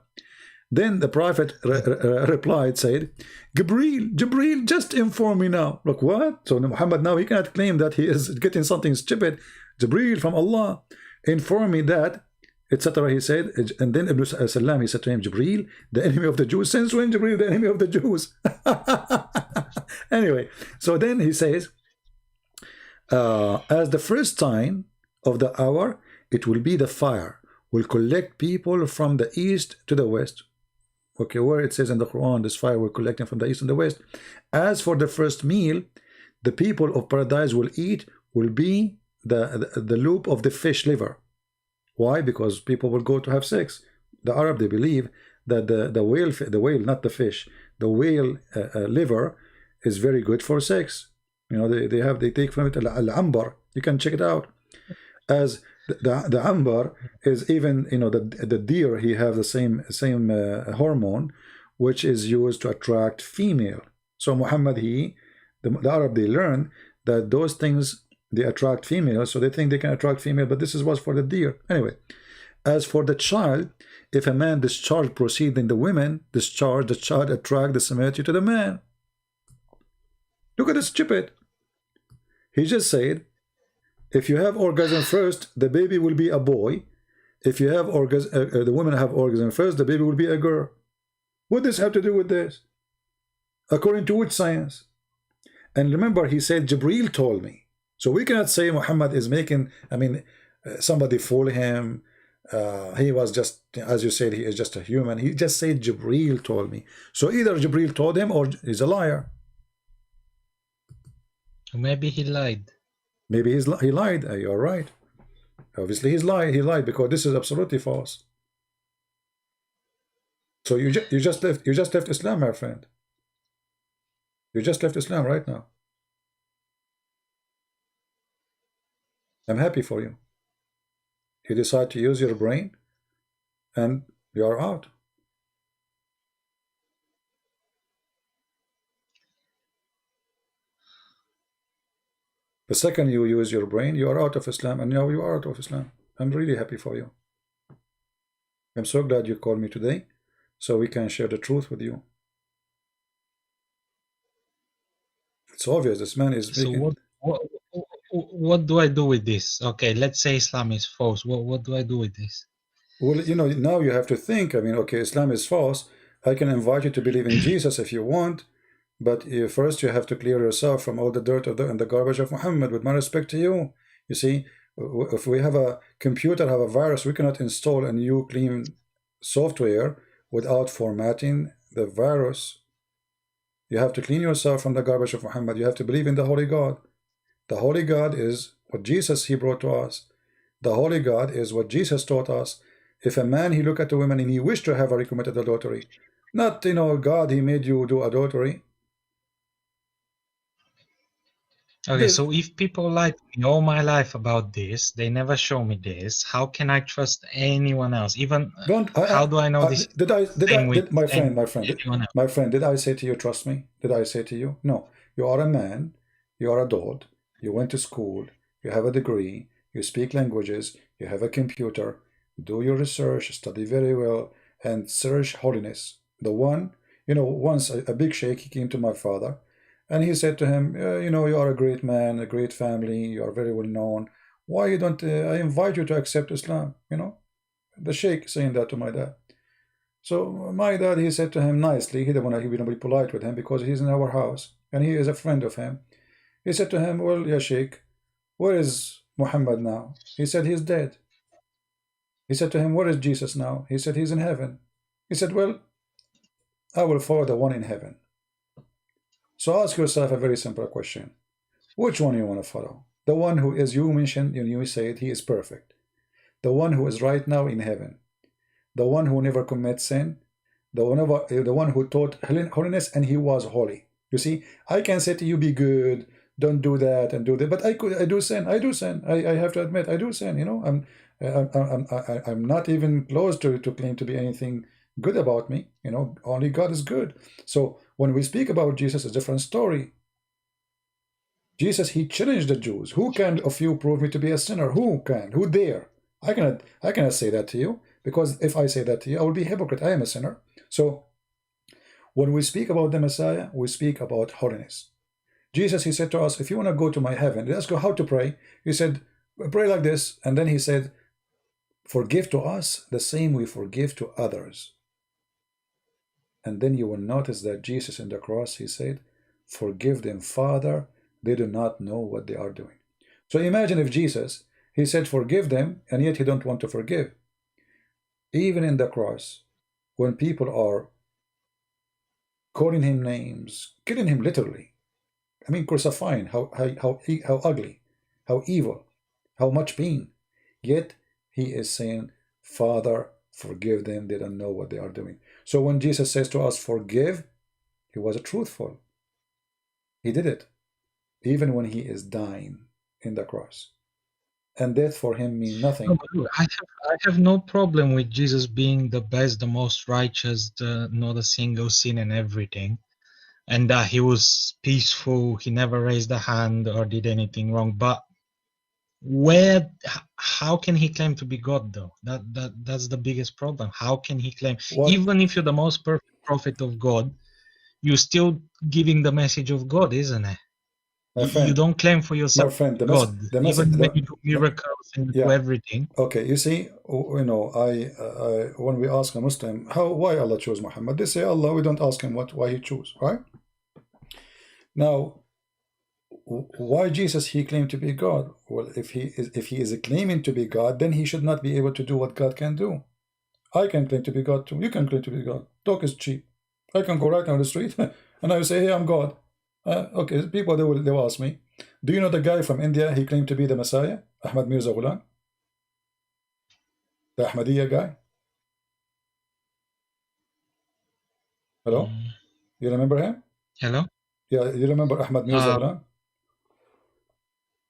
Then the prophet replied, said, Jibreel, just inform me now. Look, what? So Muhammad now, he cannot claim that he is getting something stupid. Jibreel from Allah inform me that etc. He said, and then Ibn Salam, he said to him, Jibreel, the enemy of the Jews. Since when Jibreel, the enemy of the Jews? Anyway, so then he says, as the first sign of the hour, it will be the fire, will collect people from the east to the west. Okay, where it says in the Quran, this fire will collect them from the east and the west. As for the first meal, the people of paradise will eat, will be the loop of the fish liver. Why? Because people will go to have sex. The Arab, they believe that the whale, not the fish, the whale liver is very good for sex. You know, they take from it al-ambar. You can check it out. As the ambar is even, you know, the deer, he have the same hormone, which is used to attract female. So Muhammad, the Arab, they learn that those things, they attract females, so they think they can attract female, but this was for the deer. Anyway, as for the child, if a man discharge proceed in the women discharge, the child attract the similarity to the man. Look at this stupid. He just said, if you have orgasm first, the baby will be a boy. If you have orgasm, the women have orgasm first, the baby will be a girl. What does this have to do with this? According to which science? And remember, he said, Jibreel told me. So we cannot say Muhammad is making, I mean, somebody fool him. He was just, as you said, he is just a human. He just said Jibreel told me. So either Jibreel told him or he's a liar. Maybe he lied. Maybe he lied. You're right. Obviously he's lied. He lied because this is absolutely false. So you just left Islam, my friend. You just left Islam right now. I'm happy for you. You decide to use your brain and you are out. The second you use your brain, you are out of Islam, and now you are out of Islam. I'm really happy for you. I'm so glad you called me today so we can share the truth with you. It's obvious this man is making... What do I do with this? Okay, let's say Islam is false. What do I do with this? Well, you know, now you have to think. I mean, okay, Islam is false. I can invite you to believe in Jesus if you want, but first you have to clear yourself from all the dirt and the garbage of Muhammad, with my respect to you. You see, if we have a computer, have a virus, we cannot install a new clean software without formatting the virus. You have to clean yourself from the garbage of Muhammad. You have to believe in the Holy God. The Holy God is what Jesus, he brought to us. The Holy God is what Jesus taught us. If a man, he look at a woman and he wished to have her, he committed adultery. Not, you know, God, he made you do adultery. Okay, so if people lie to me all my life about this, they never show me this, how can I trust anyone else? Even how do I know this? My friend, did I say to you, trust me? Did I say to you? No. You are a man, you are adult, you went to school, you have a degree, you speak languages, you have a computer, do your research, study very well, and search holiness. The one, you know, once a big sheikh, he came to my father, and he said to him, you know, you are a great man, a great family, you are very well known. Why you don't, I invite you to accept Islam, you know? The sheikh saying that to my dad. So my dad, he said to him nicely, he didn't want to be polite with him because he's in our house, and he is a friend of him. He said to him, well, ya sheikh, where is Muhammad now? He said, he's dead. He said to him, where is Jesus now? He said, he's in heaven. He said, well, I will follow the one in heaven. So ask yourself a very simple question. Which one you want to follow? The one who, as you mentioned, you said he is perfect. The one who is right now in heaven. The one who never commits sin. The one who taught holiness and he was holy. You see, I can say to you, be good, don't do that and do that, but I do sin. I have to admit, I do sin. You know, I'm not even close to claim to be anything good about me. You know, only God is good. So when we speak about Jesus, it's a different story. Jesus, he challenged the Jews. Who can of you prove me to be a sinner? Who can? Who dare? I cannot say that to you, because if I say that to you, I will be a hypocrite. I am a sinner. So when we speak about the Messiah, we speak about holiness. Jesus, he said to us, if you want to go to my heaven, let's go how to pray. He said, pray like this. And then he said, Forgive to us the same we forgive to others. And then you will notice that Jesus in the cross, he said, forgive them, Father, they do not know what they are doing. So imagine if Jesus, he said forgive them, and yet he don't want to forgive. Even in the cross, when people are calling him names, killing him literally, I mean crucifying, how ugly, how evil, how much pain, yet he is saying, Father, forgive them, they don't know what they are doing. So when Jesus says to us, forgive, he was truthful. He did it, even when he is dying in the cross. And death for him means nothing. No, but look, I have no problem with Jesus being the best, the most righteous, not a single sin and everything. And that he was peaceful, he never raised a hand or did anything wrong. But how can he claim to be God though? That's the biggest problem. How can he claim? What? Even if you're the most perfect prophet of God, you're still giving the message of God, isn't it? My friend, you don't claim for yourself God, even when you do miracles and do everything. Okay, you see, you know, when we ask a Muslim, why Allah chose Muhammad, they say Allah. We don't ask him why he chose, right? Now, why Jesus? He claimed to be God. Well, if he is claiming to be God, then he should not be able to do what God can do. I can claim to be God too. You can claim to be God. Talk is cheap. I can go right down the street and I will say, hey, I'm God. Okay, people, they will ask me, do you know the guy from India? He claimed to be the Messiah, Ahmad Mirza Ghulam, the Ahmadiyya guy. Hello? You remember him? Hello? Yeah, you remember Ahmad Mirza Ghulam?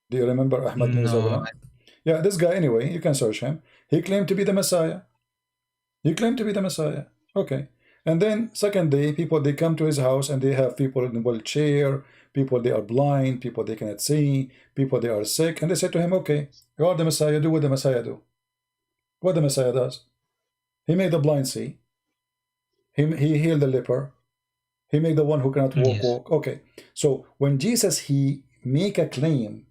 Do you remember Ahmad Mirza Ghulam? Yeah, this guy, anyway, you can search him. He claimed to be the Messiah. He claimed to be the Messiah. Okay. And then second day, people, they come to his house and they have people in wheelchair, people they are blind, people they cannot see, people they are sick, and they say to him, okay, you are the Messiah, do what the Messiah do. What the Messiah does. He made the blind see. He healed the leper. He made the one who cannot walk. Okay. So when Jesus, he make a claim,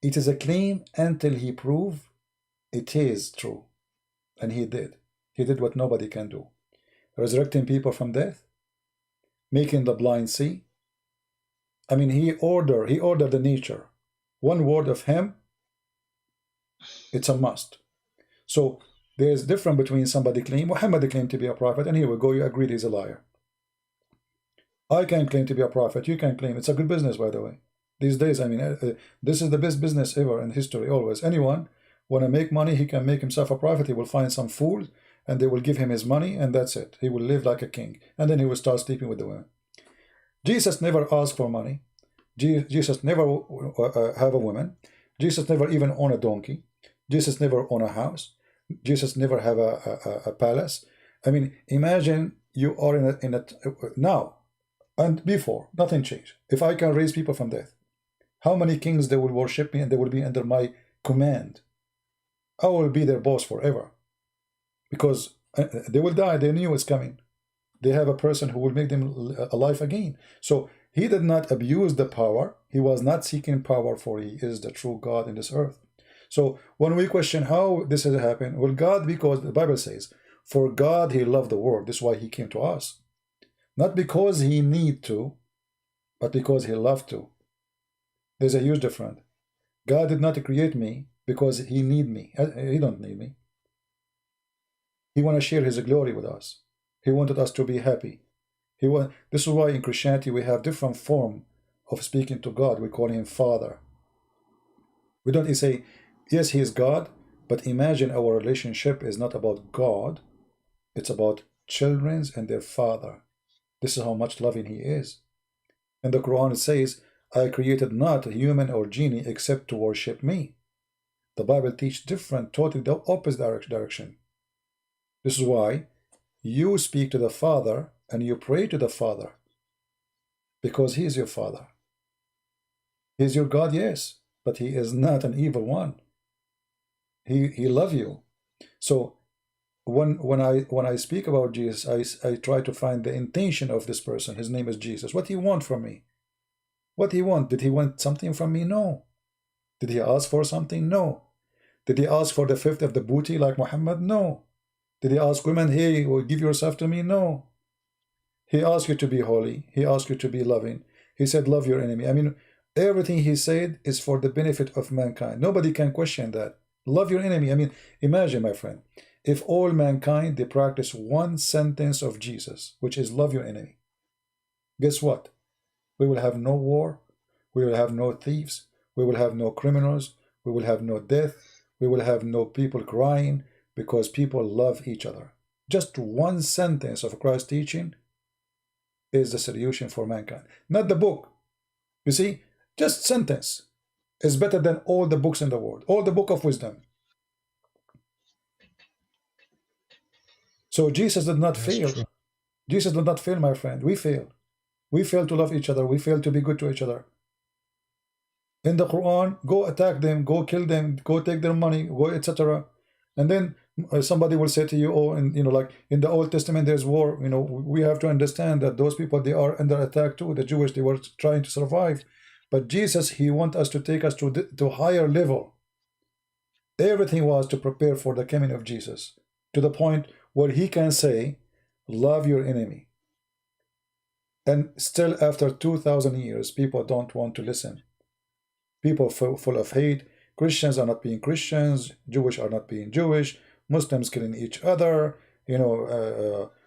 it is a claim until he prove it is true. And he did. He did what nobody can do. Resurrecting people from death, making the blind see. I mean, he ordered the nature. One word of him, it's a must. So there's difference between somebody claim, Muhammad claimed to be a prophet, and here we go, you agreed he's a liar. I can claim to be a prophet, you can claim. It's a good business, by the way. These days, I mean, this is the best business ever in history, always. Anyone want to make money, he can make himself a prophet. He will find some fool, and they will give him his money, and that's it. He will live like a king, and then he will start sleeping with the women. Jesus never asked for money. Jesus never have a woman. Jesus never even own a donkey. Jesus never own a house. Jesus never have a palace. I mean, imagine you are in a now and before, nothing changed. If I can raise people from death, how many kings they will worship me and they will be under my command? I will be their boss forever. Because they will die, they knew it's coming. They have a person who will make them alive again. So he did not abuse the power. He was not seeking power, for he is the true God in this earth. So when we question how this has happened, well, God, because the Bible says, for God he loved the world. This is why he came to us. Not because he need to, but because he loved to. There's a huge difference. God did not create me because he need me. He don't need me. He want to share his glory with us. He wanted us to be happy. This is why in Christianity we have different form of speaking to God. We call him Father. We don't say, yes, he is God, but imagine our relationship is not about God. It's about children and their father. This is how much loving he is. And the Quran says, I created not a human or genie except to worship me. The Bible teaches different, totally the opposite direction. This is why you speak to the Father and you pray to the Father, because he is your Father. He is your God, yes, but he is not an evil one. He loves you. So when I speak about Jesus, I try to find the intention of this person. His name is Jesus. What he want from me? What he want? Did he want something from me? No. Did he ask for something? No. Did he ask for the fifth of the booty like Muhammad? No. Did he ask women, hey, give yourself to me? No. He asked you to be holy. He asked you to be loving. He said, love your enemy. I mean, everything he said is for the benefit of mankind. Nobody can question that. Love your enemy. I mean, imagine, my friend, if all mankind, they practice one sentence of Jesus, which is love your enemy. Guess what? We will have no war. We will have no thieves. We will have no criminals. We will have no death. We will have no people crying because people love each other. Just one sentence of Christ's teaching is the solution for mankind. Not the book. You see, just sentence is better than all the books in the world. All the book of wisdom. So Jesus did not fail. True. Jesus did not fail, my friend. We fail. We fail to love each other. We fail to be good to each other. In the Quran, go attack them, go kill them, go take their money, go etc. And then somebody will say to you, oh, and like in the Old Testament, there's war. We have to understand that those people, they are under attack too. The Jewish, they were trying to survive. But Jesus, he wants us to take us to higher level. Everything was to prepare for the coming of Jesus, to the point where he can say, love your enemy. And still after 2,000 years, people don't want to listen. People full of hate. Christians are not being Christians. Jewish are not being Jewish. Muslims killing each other.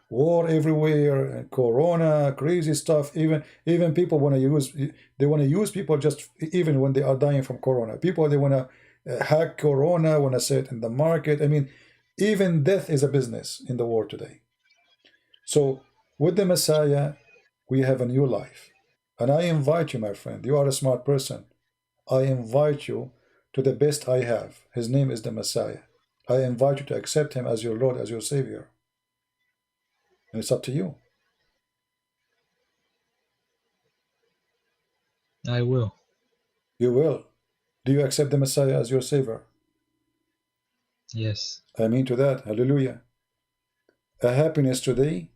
War everywhere. Corona, crazy stuff. Even people want to use. They want to use people just even when they are dying from Corona. People, they want to hack Corona. Want to say it in the market. I mean, even death is a business in the world today. So with the Messiah, we have a new life. And I invite you, my friend. You are a smart person. I invite you to the best I have. His name is the Messiah. I invite you to accept him as your Lord, as your Savior. And it's up to you. I will. You will. Do you accept the Messiah as your Savior? Yes. Amen to that. Hallelujah. A happiness today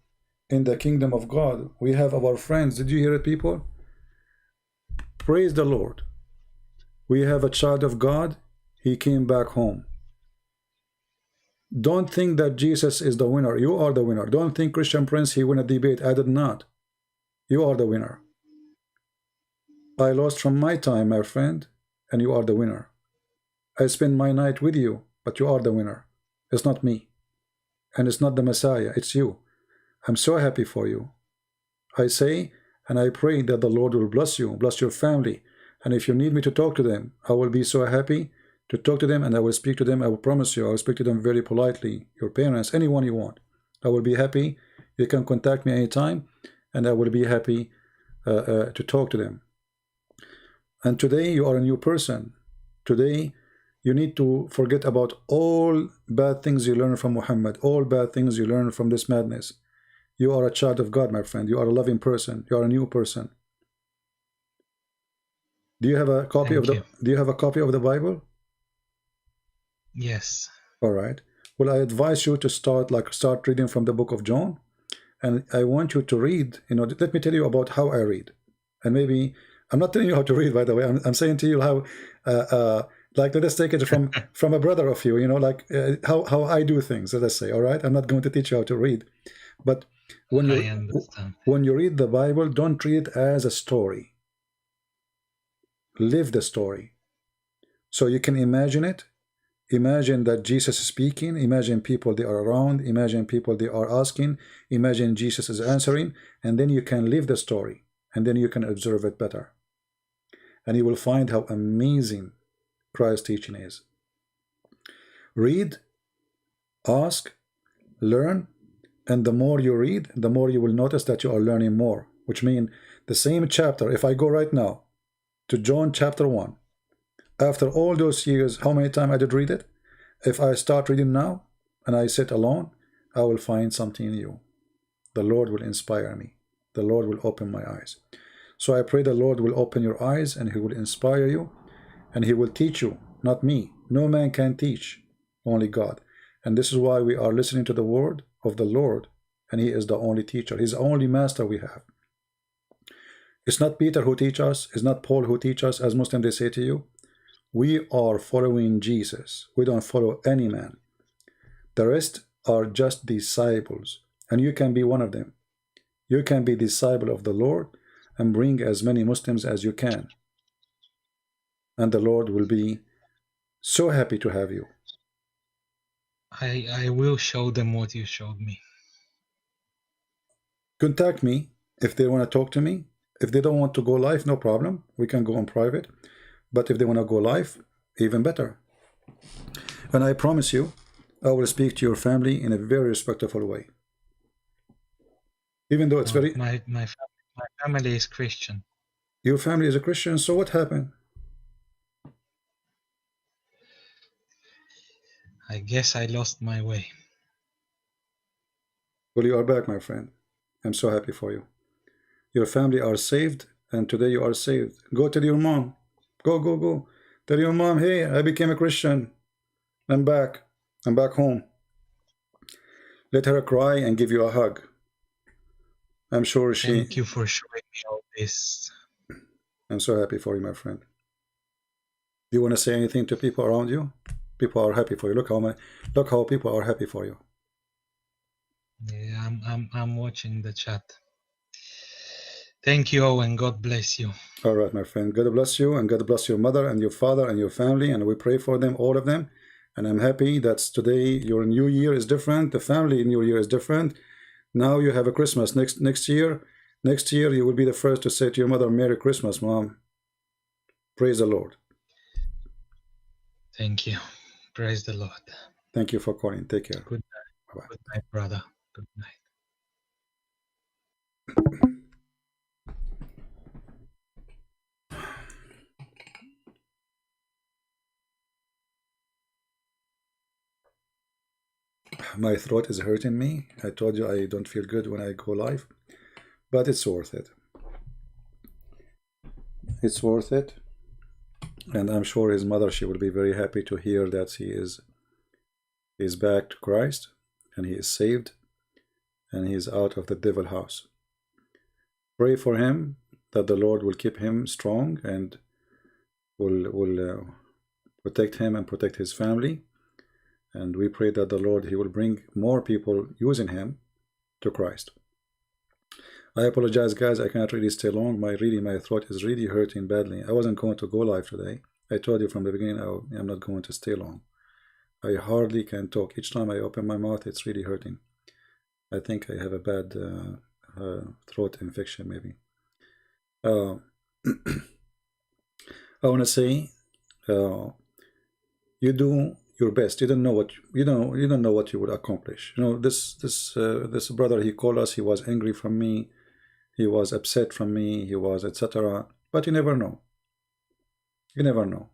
in the kingdom of God. We have our friends. Did you hear it, people? Praise the Lord. We have a child of God. He came back home. Don't think that Jesus is the winner. You are the winner. Don't think Christian Prince, he won a debate. I did not. You are the winner. I lost from my time, my friend, and you are the winner. I spend my night with you, but you are the winner. It's not me. And it's not the Messiah. It's you. I'm so happy for you. I say, and I pray that the Lord will bless you, bless your family. And if you need me to talk to them, I will be so happy to talk to them, and I will speak to them. I will promise you, I will speak to them very politely. Your parents, anyone you want. I will be happy. You can contact me anytime, and I will be happy to talk to them. And today, you are a new person. Today, you need to forget about all bad things you learned from Muhammad, all bad things you learned from this madness. You are a child of God, my friend. You are a loving person. You are a new person. Do you have a copy of the Do you have a copy of the Bible? Yes. All right. Well, I advise you to start reading from the book of John, and I want you to read. Let me tell you about how I read, and maybe I'm not telling you how to read. By the way, I'm saying to you how, let us take it from a brother of you. How I do things. Let us say. All right. I'm not going to teach you how to read, but when you read the Bible, don't read it as a story. Live the story. So you can imagine it. Imagine that Jesus is speaking. Imagine people they are around. Imagine people they are asking. Imagine Jesus is answering. And then you can live the story. And then you can observe it better. And you will find how amazing Christ's teaching is. Read, ask, learn. And the more you read, the more you will notice that you are learning more. Which means the same chapter, if I go right now to John chapter 1, after all those years, how many times I did read it? If I start reading now and I sit alone, I will find something new. The Lord will inspire me. The Lord will open my eyes. So I pray the Lord will open your eyes and he will inspire you and he will teach you, not me. No man can teach, only God. And this is why we are listening to the word of the Lord, and he is the only teacher. He's the only master we have. It's not Peter who teaches us. It's not Paul who teaches us. As Muslims, they say to you, We are following Jesus. We don't follow any man. The rest are just disciples, and you can be one of them. You can be disciple of the Lord and bring as many Muslims as you can. And the Lord will be so happy to have you. I will show them what you showed me. Contact me if they want to talk to me. If they don't want to go live, no problem. We can go on private. But if they want to go live, even better. And I promise you, I will speak to your family in a very respectful way. Even though it's very... My family is Christian. Your family is a Christian, so what happened? I guess I lost my way. Well, you are back, my friend. I'm so happy for you. Your family are saved, and today you are saved. Go tell your mom. Go. Tell your mom, hey, I became a Christian. I'm back. I'm back home. Let her cry and give you a hug. I'm sure she... Thank you for showing me all this. I'm so happy for you, my friend. Do you want to say anything to people around you? People are happy for you. Look how people are happy for you. Yeah, I'm watching the chat. Thank you, Owen. God bless you. All right, my friend. God bless you, and God bless your mother and your father and your family, and we pray for them, all of them. And I'm happy that today your new year is different. The family new year is different. Now you have a Christmas next year. Next year you will be the first to say to your mother, Merry Christmas, Mom. Praise the Lord. Thank you. Praise the Lord. Thank you for calling. Take care. Good night. Bye-bye. Good night, brother. Good night. My throat is hurting me. I told you I don't feel good when I go live, but it's worth it. It's worth it. And I'm sure his mother, she will be very happy to hear that he is back to Christ, and he is saved, and he is out of the devil house. Pray for him that the Lord will keep him strong and will protect him and protect his family. And we pray that the Lord, he will bring more people using him to Christ. I apologize, guys. I cannot really stay long. My throat is really hurting badly. I wasn't going to go live today. I told you from the beginning I'm not going to stay long. I hardly can talk. Each time I open my mouth, it's really hurting. I think I have a bad throat infection, maybe. I want to say, you do your best. You don't know what you don't know what you would accomplish. You know, this brother, he called us. He was angry from me. He was upset from me. He was etc. But you never know. You never know.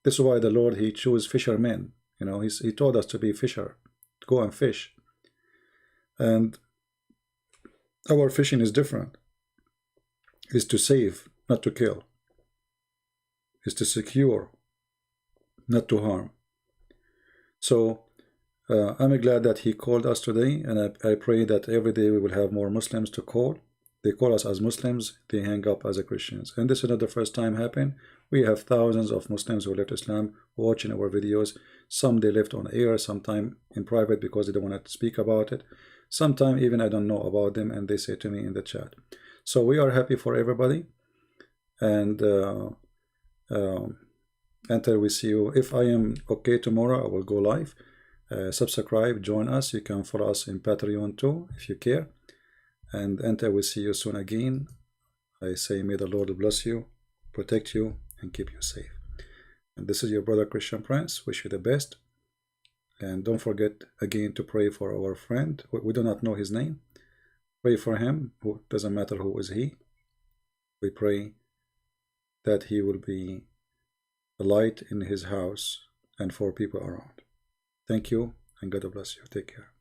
This is why the Lord, he chose fishermen. You know, he told us to be fisher, to go and fish. And our fishing is different. Is to save, not to kill. Is to secure, not to harm. So I'm glad that he called us today, and I pray that every day we will have more Muslims to call. They call us as Muslims, they hang up as Christians. And this is not the first time happened. We have thousands of Muslims who left Islam watching our videos. Some they left on air, sometime in private because they don't want to speak about it. Sometime even I don't know about them, and they say to me in the chat. So we are happy for everybody. And until we see you, if I am okay tomorrow, I will go live. Subscribe, join us. You can follow us in Patreon too, if you care. And until we see you soon again, I say may the Lord bless you, protect you, and keep you safe. And this is your brother Christian Prince. Wish you the best. And don't forget again to pray for our friend. We do not know his name. Pray for him. Who doesn't matter who is he. We pray that he will be a light in his house and for people around. Thank you, and God bless you. Take care.